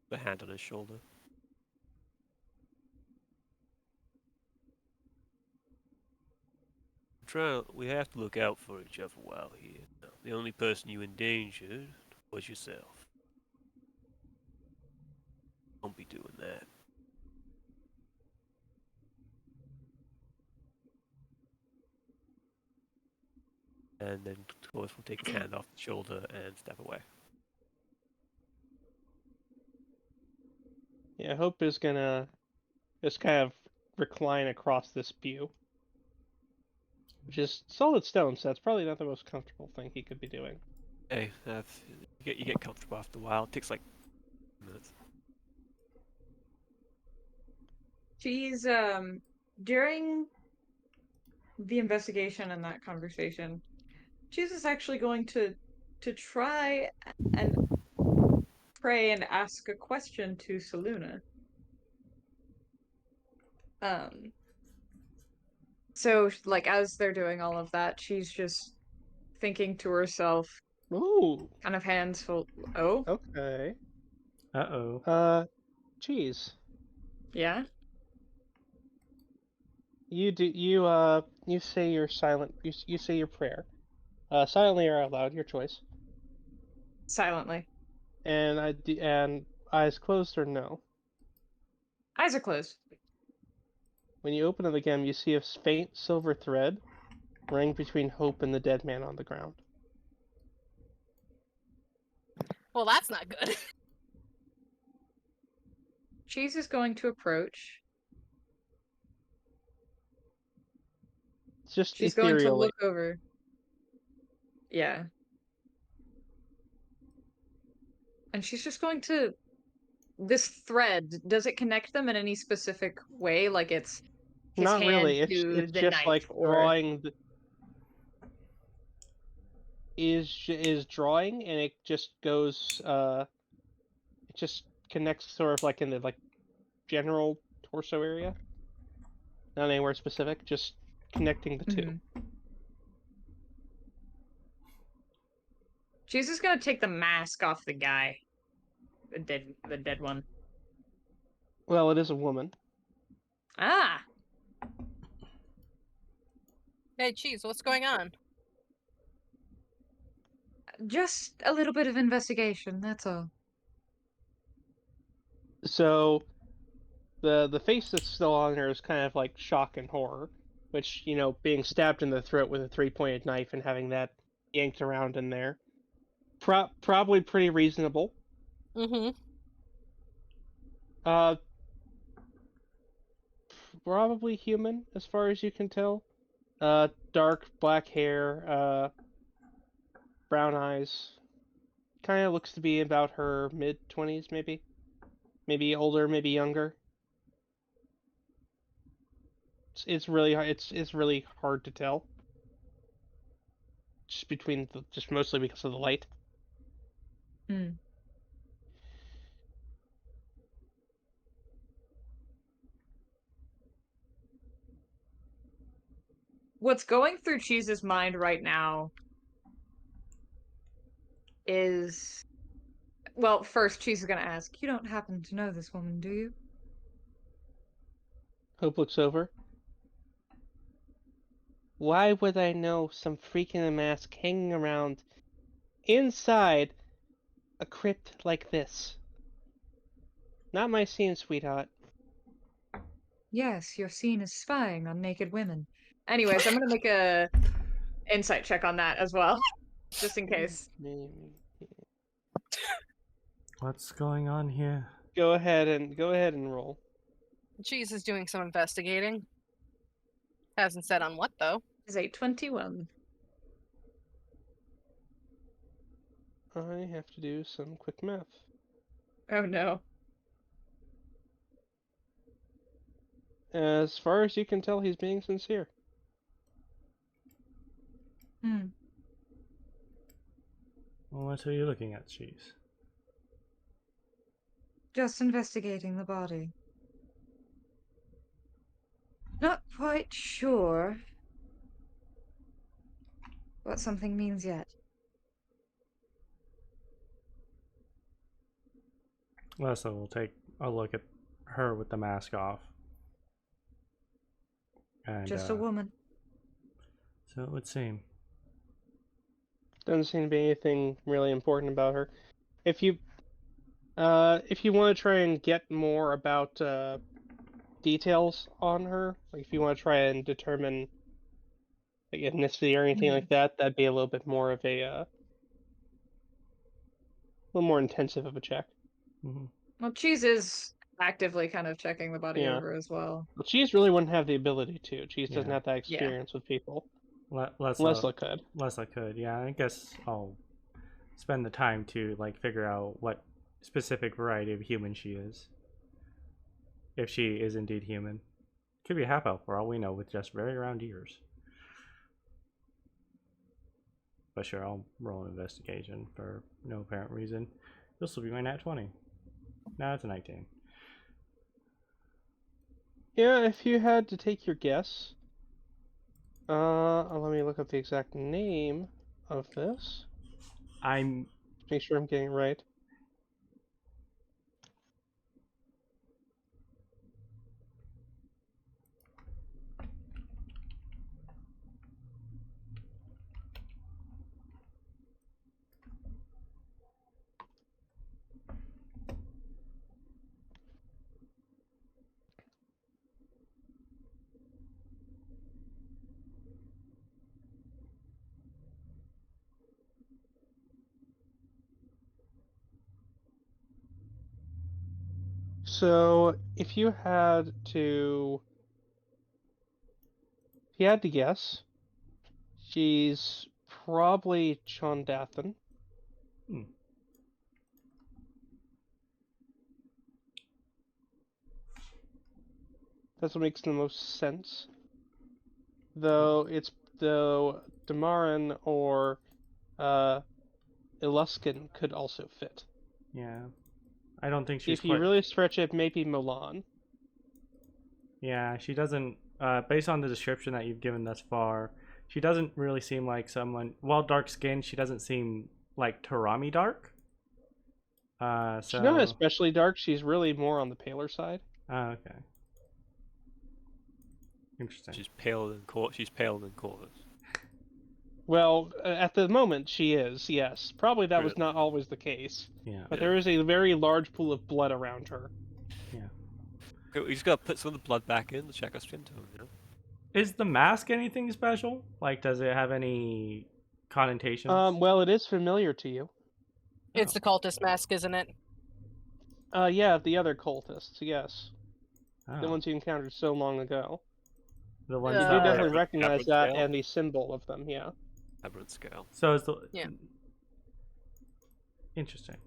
The hand on his shoulder. We have to look out for each other while here. The only person you endangered was yourself. Don't be doing that. And then, of course, we'll take his hand off the shoulder and step away. Yeah, Hope is gonna just kind of recline across this pew. Which is solid stone, so that's probably not the most comfortable thing he could be doing. Hey, you get comfortable after a while. It takes like minutes. She's during the investigation and that conversation, she's just actually going to try and pray and ask a question to Saluna. So like as they're doing all of that, she's just thinking to herself, Ooh. kind of hands full. Oh, Okay. uh-oh. Cheese. yeah. You say your you say your prayer. Silently or out loud, your choice. Silently. And eyes closed or no? Eyes are closed. When you open them again, you see a faint silver thread running between Hope and the dead man on the ground. Well, that's not good. Cheese is going to approach. It's just She's going to ethereally. look over. Yeah. And she's just going to. This thread, does it connect them in any specific way? Like it's his Not hand really. to It's the just knife, like or drawing. is drawing, and it just goes. It just connects sort of like in the general torso area, not anywhere specific. Just connecting the two. Mhm. She's just gonna take the mask off the guy. The dead one. Well, it is a woman. Ah! Hey, Cheese, what's going on? Just a little bit of investigation, that's all. So the face that's still on her is kind of like shock and horror, which, you know, being stabbed in the throat with a 3-pointed knife and having that yanked around in there, probably pretty reasonable. Mm-hmm. Probably human as far as you can tell. Dark black hair, brown eyes. Kind of looks to be about her mid-20s, maybe. Maybe older, maybe younger. It's really hard. It's really hard to tell. Just mostly because of the light. Hmm. What's going through Cheese's mind right now is... Well, first, Cheese is gonna ask, you don't happen to know this woman, do you? Hope looks over. Why would I know some freak in a mask hanging around inside a crypt like this? Not my scene, sweetheart. Yes, you're seen as spying on naked women. Anyways, I'm gonna make a insight check on that as well, just in case. What's going on here? Go ahead and roll. Cheese is doing some investigating. Hasn't said on what, though. Is a 21. I have to do some quick math. Oh no. As far as you can tell, he's being sincere. Hmm. Well, what are you looking at, Cheese? Just investigating the body. Not quite sure what something means yet. Lessla will take a look at her with the mask off. And, Just a woman. So it would seem. Doesn't seem to be anything really important about her. If you want to try and get more about details on her, like if you want to try and determine like ethnicity or anything like that, that'd be a little bit more of a little more intensive of a check. Mm-hmm. Well, Cheese is actively kind of checking the body Yeah. over as well. Well, Cheese really wouldn't have the ability to. Cheese doesn't Yeah. have that experience with people. Lessla could. Lessla could, yeah. I guess I'll spend the time to like figure out what specific variety of human she is. If she is indeed human. Could be a half elf for all we know with just very round ears. But sure, I'll roll an investigation for no apparent reason. This will be my nat 20. Now it's a 19. Yeah, if you had to take your guess. Let me look up the exact name of this. Make sure I'm getting it right. So, if you had to guess, she's probably Chondathan. That's what makes the most sense. Though Damaran or Eluskin could also fit. Yeah. I don't think she's If you quite. really stretch it, maybe Milan. Yeah, she doesn't. Based on the description that you've given thus far, she doesn't really seem like someone. While dark skinned, she doesn't seem like Tarami dark. She's not So. especially dark. She's really more on the paler side. Oh, okay. Interesting. She's pale than Corvus. Well, at the moment she is, yes. Probably that was Really? not always the case. Yeah. But Yeah. there is a very large pool of blood around her. Okay, we just gotta put some of the blood back in to check our skin tone, you know? Is the mask anything special? Like, does it have any connotations? Well, it is familiar to you. It's the cultist mask, isn't it? Yeah, the other cultists, yes. The Oh, ones you encountered so long ago. the ones You Uh, do that definitely were. recognize average that scale. and the symbol of them, yeah. Aberrant scale. So is the. Yeah. Interesting.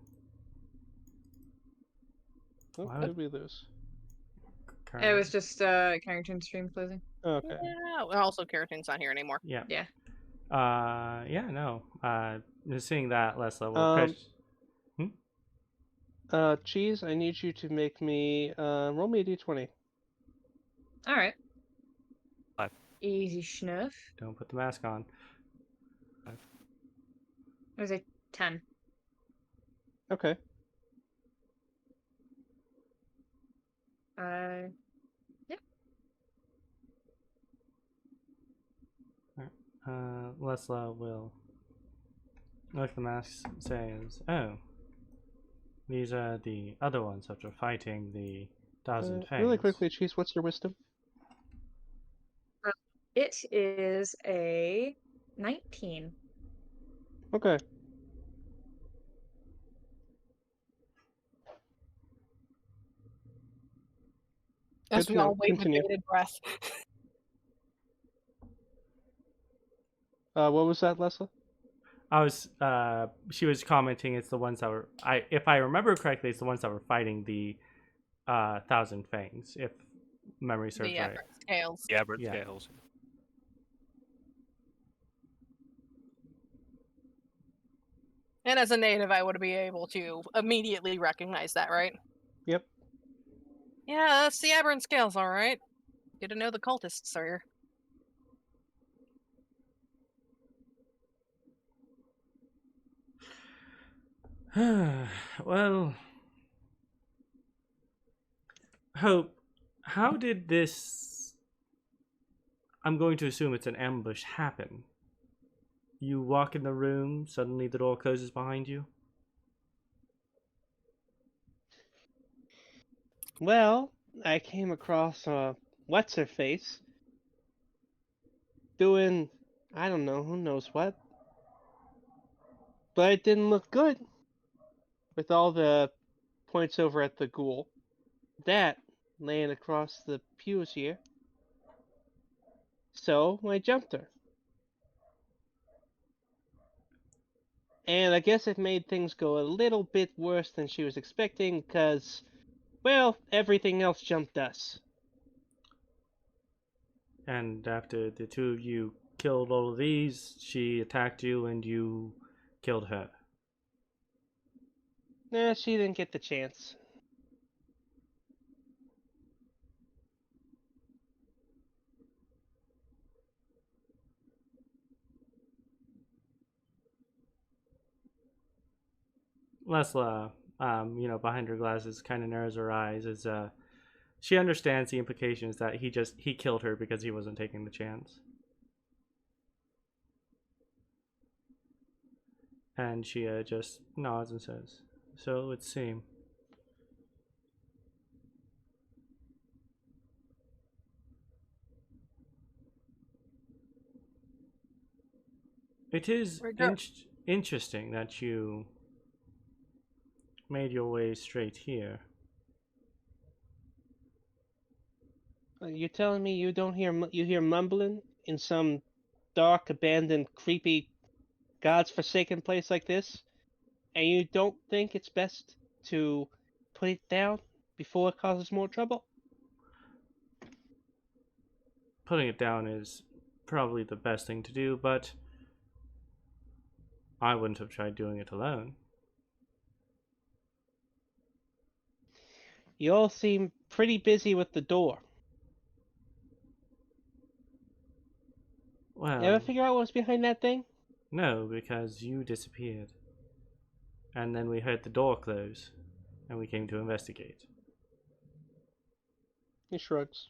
Oh, Why did we lose? It was just Carrington stream closing. Okay. Yeah. Well, also, Keratin's not here anymore. Yeah. Yeah. Yeah. No. Just seeing that, Lessla. Cheese, I need you to make me, roll me a d20. All right. 5. Easy schnuff. Don't put the mask on. It was a 10. Okay. Yep. Lessla will look at the mask, says, "Oh, these are the other ones after fighting the thousand fangs." Really quickly, Cheese, what's your wisdom? It is a 19. Okay. As Good we to all know. wait with Continue. bated breath. What was that, Lessla? I was. She was commenting. It's the ones that were. If I remember correctly, it's the ones that were fighting the thousand fangs. If memory serves The right. aberrant scales. The aberrant Yeah. scales. And as a native, I would be able to immediately recognize that, right? Yep. Yeah, that's the aberrant scales, all right. Good to know the cultists are here. Well, Hope, how did this? I'm going to assume it's an ambush happen. You walk in the room, suddenly the door closes behind you. Well, I came across what's her face doing, I don't know, who knows what. But it didn't look good with all the points over at the ghoul. That laying across the pews here. So I jumped her. And I guess it made things go a little bit worse than she was expecting, because, well, everything else jumped us. And after the two of you killed all of these, she attacked you and you killed her. Nah, she didn't get the chance. Lessla, behind her glasses, kind of narrows her eyes as she understands the implications that he killed her because he wasn't taking the chance. And she just nods and says, "So it would seem." It is interesting that you made your way straight here. You're telling me you don't hear you hear mumbling in some dark, abandoned, creepy, God's forsaken place like this, and you don't think it's best to put it down before it causes more trouble? Putting it down is probably the best thing to do, but I wouldn't have tried doing it alone. You all seem pretty busy with the door. Well, Ever figure out what's behind that thing? no, because you disappeared. And then we heard the door close, and we came to investigate. He shrugs.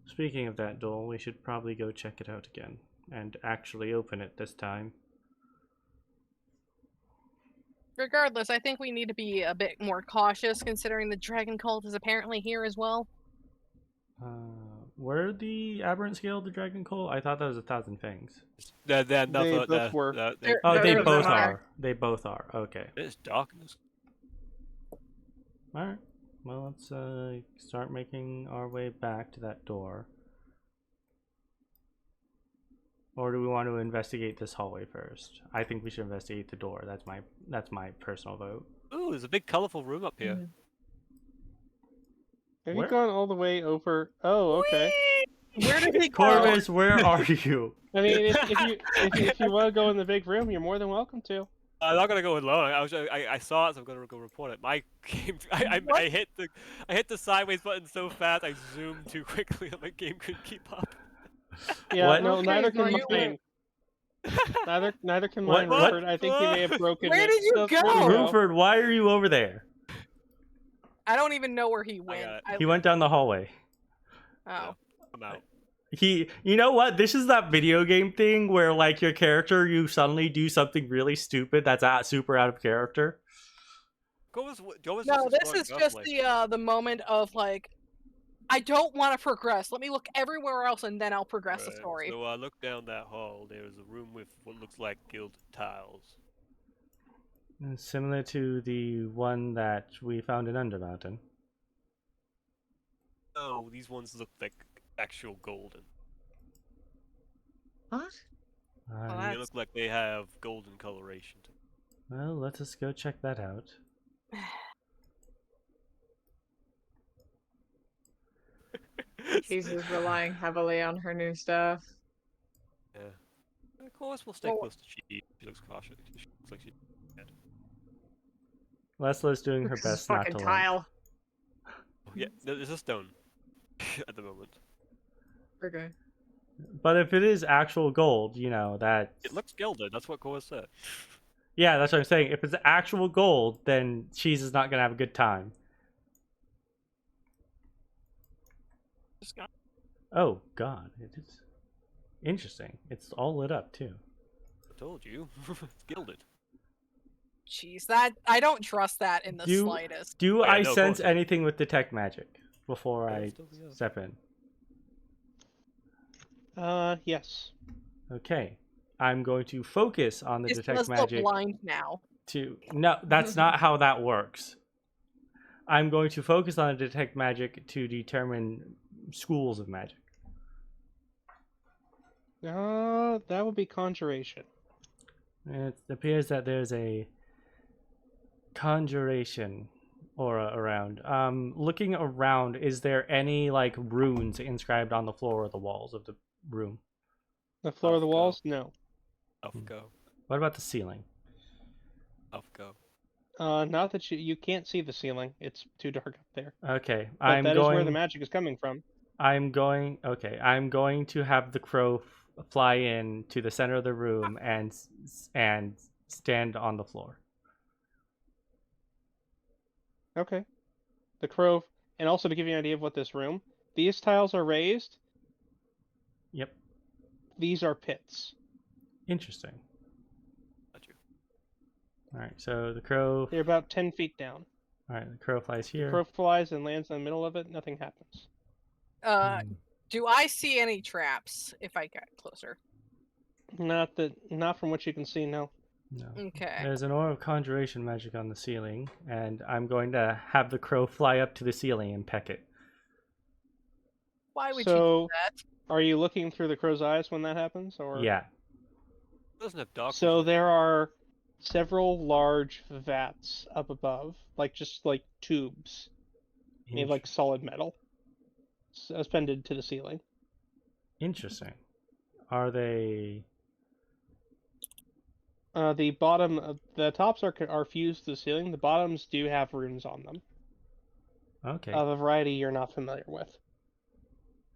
Speaking of that door, we should probably go check it out again, and actually open it this time. Regardless, I think we need to be a bit more cautious, considering the dragon cult is apparently here as well. Were the Aberrant Scale the Dragon Cult? I thought that was 1,000 Fangs. They're They another. both were. Oh, No, they they're both not. are. They both are. Okay. It's darkness. Alright. Well, let's start making our way back to that door. Or do we want to investigate this hallway first? I think we should investigate the door. That's my personal vote. Ooh, there's a big colorful room up here. Mhm. Have Where- you gone all the way over? Oh, okay. Where did he go? Corvus, where are you? I mean, if you want to go in the big room, you're more than welcome to. I'm not gonna go alone. I saw it, so I'm gonna go report it. My game, I hit the sideways button so fast, I zoomed too quickly that my game couldn't keep up. Yeah, What? no, Okay, neither so can you mine. Neither can What- mine, what? Rupert. I think he may have broken Where it. did you Just go? let me know. Ruford, why are you over there? I don't even know where he went. got it. I- He went down the hallway. Oh. I'm out. You know what? This is that video game thing where, like, your character, you suddenly do something really stupid that's super out of character. Go No, this is just the moment of like, I don't want to progress. Let me look everywhere else and then I'll progress the story. So look down that hall. There's a room with what looks like gilded tiles. Similar to the one that we found in Undermountain. Oh, these ones look like actual golden. What? Well, They that's- look like they have golden coloration to them. Well, let us go check that out. She's just relying heavily on her new stuff. Yeah. Of course, we'll stay Well- close to she. She looks cautious. She looks like she's dead. Lesla's doing her This is best not fucking to look. tile. Oh, yeah, there's a stone at the moment. Okay. But if it is actual gold, you know, that... It looks gilded. That's what Cora said. Yeah, that's what I'm saying. If it's actual gold, then Cheese is not going to have a good time. Just got- Oh, God. It is interesting. It's all lit up, too. I told you. It's gilded. Jeez, that I don't trust that in the Do- slightest. Do yeah, I no, of sense course not. anything with detect magic before Yeah, I still, yeah. step in? Yes. Okay. I'm going to focus on the Is detect Lesla magic blind now? to... No, that's not how that works. I'm going to focus on the detect magic to determine schools of magic. That would be conjuration. It appears that there's a conjuration aura around. Looking around, is there any like runes inscribed on the floor or the walls of the room? The floor of the Off go. walls? No. Off go. What about the ceiling? Off go. Not that you can't see the ceiling. It's too dark up there. Okay, But that is where the magic is coming from. I'm going to have the crow fly in to the center of the room and stand on the floor. Okay. The crow, and also to give you an idea of what this room, these tiles are raised. Yep. These are pits. Interesting. Got you. All right, so the crow. They're about 10 feet down. All right, the crow flies here. Crow flies and lands in the middle of it. Nothing happens. Hmm. Do I see any traps if I get closer? Not from what you can see. No. No. Okay. There's an aura of conjuration magic on the ceiling, and I'm going to have the crow fly up to the ceiling and peck it. Why would you So, do that? are you looking through the crow's eyes when that happens, or? Yeah. It doesn't have dark. So vision. there are several large vats up above, just like tubes made of like solid metal, suspended to the ceiling. Interesting. Are they The bottom, the tops are fused to the ceiling. The bottoms do have runes on them Okay. of a variety you're not familiar with.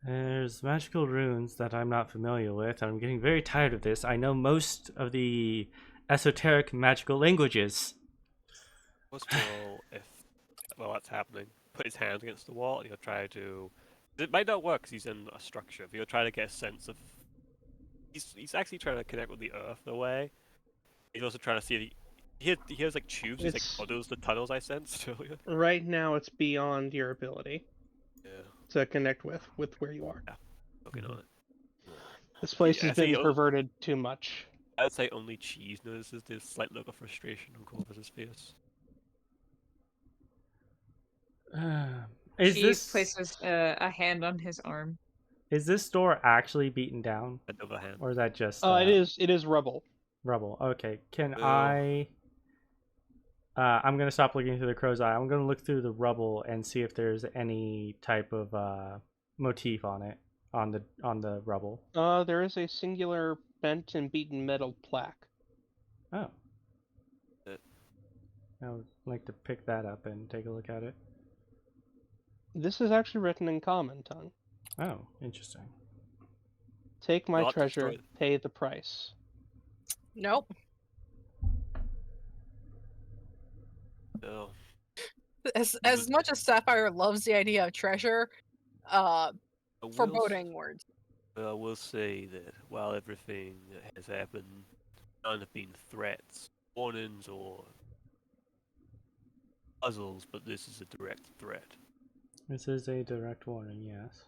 There's magical runes that I'm not familiar with. I'm getting very tired of this. I know most of the esoteric magical languages. First of all, if while that's happening, put his hand against the wall and he'll try to. It might not work because he's in a structure. But he'll try to get a sense of. He's actually trying to connect with the earth in a way. He's also trying to see if he hears like tubes. He's like, It's- "Oh, those the tunnels I sensed earlier." Right now, it's beyond your ability Yeah, to connect with where you are. looking on it. This place Yeah, has I been see. perverted too much. I'd say only Cheese notices this slight look of frustration on Corvus's face. Is She this places a hand on his arm. is this door actually beaten down, Another hand. or is that just It is rubble. rubble? Okay, can Well- I? I'm gonna stop looking through the crow's eye. I'm gonna look through the rubble and see if there's any type of motif on it, on the rubble. There is a singular bent and beaten metal plaque. Oh, Uh, I would like to pick that up and take a look at it. This is actually written in common tongue. Oh, interesting. Take my Not treasure, destroyed. pay the price. Nope. No. As much as Sapphire loves the idea of treasure, I will s- foreboding words. But I will say that while everything that has happened, none have been threats, warnings, or puzzles, but this is a direct threat. This is a direct warning. Yes.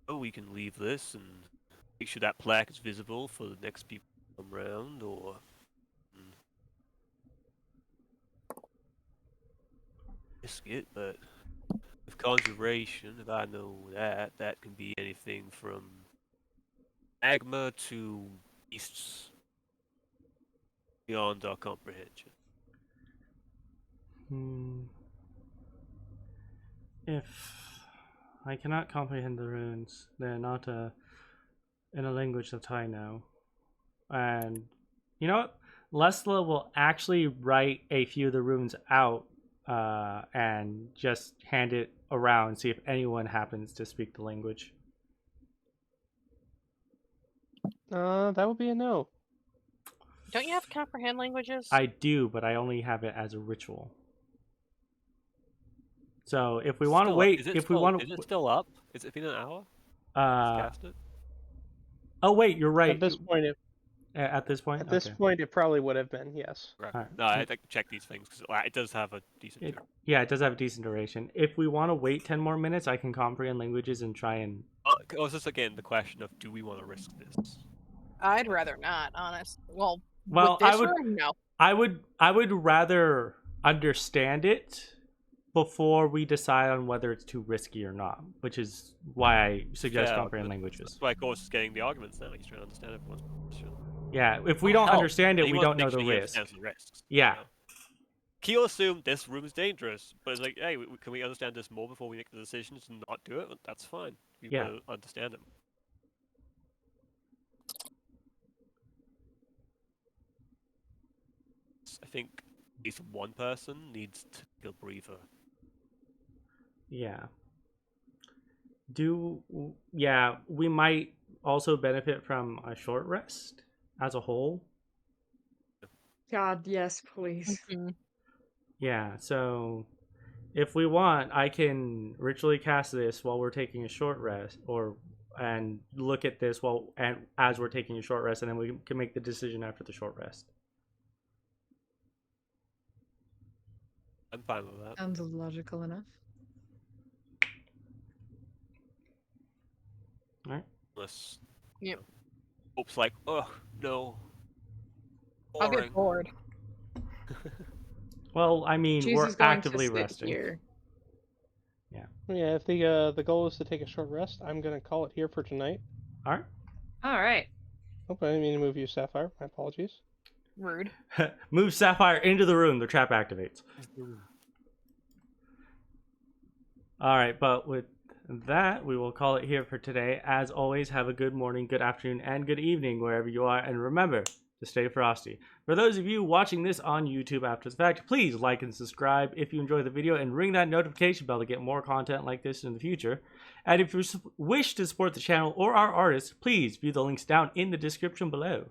Oh, we can leave this and make sure that plaque is visible for the next people to come around, or risk it, but with conjuration, if I know that can be anything from magma to beasts beyond our comprehension. If I cannot comprehend the runes, they're not in a language that I know. And you know what? Lessla will actually write a few of the runes out and just hand it around and see if anyone happens to speak the language. That would be a no. Don't you have to comprehend languages? I do, but I only have it as a ritual. So if we want to Still up- wait, is it if we still- want is it still up? Is it been an hour? to, Cast it. oh wait, you're right. At this point, At this point, at this okay. point, it probably would have been yes. Right. Alright. No, I had to check these things because it does have a decent. It, duration. yeah, it does have a decent duration. If we want to wait 10 more minutes, I can comprehend languages and try and. Oh, is this again the question of do we want to risk this? I'd rather not, honest. Well, Well, with this I would. room, no. I would rather understand it before we decide on whether it's too risky or not, which is why I suggest Yeah, comprehend but languages. That's why Corvus is getting the arguments now. He's trying to understand everyone's position. Yeah, if we don't Hell, understand it, he we wants don't to know make the sure he risk. understands the risks. Yeah. You know? Keel assumed this room is dangerous, but it's like, hey, can we understand this more before we make the decision to not do it? That's fine. We Yeah. want to understand it. I think at least one person needs to take a breather. Yeah. Yeah, we might also benefit from a short rest as a whole. God, yes, please. Mhm. Yeah, so if we want, I can ritually cast this while we're taking a short rest, and look at this as we're taking a short rest, and then we can make the decision after the short rest. I'm fine with that. Sounds logical enough. All right. Unless Yep. Hope's like, oh no. I'll Boring. get bored. Well, I mean, Cheese we're is going actively to sit resting. here. Yeah, if the goal is to take a short rest, I'm gonna call it here for tonight. All right. All right. Oh, I didn't mean to move you, Sapphire. My apologies. Rude. Move Sapphire into the room. The trap activates. All right, but with that, we will call it here for today. As always, have a good morning, good afternoon, and good evening wherever you are. And remember to stay frosty. For those of you watching this on YouTube after the fact, please like and subscribe if you enjoy the video and ring that notification bell to get more content like this in the future. And if you wish to support the channel or our artists, please view the links down in the description below.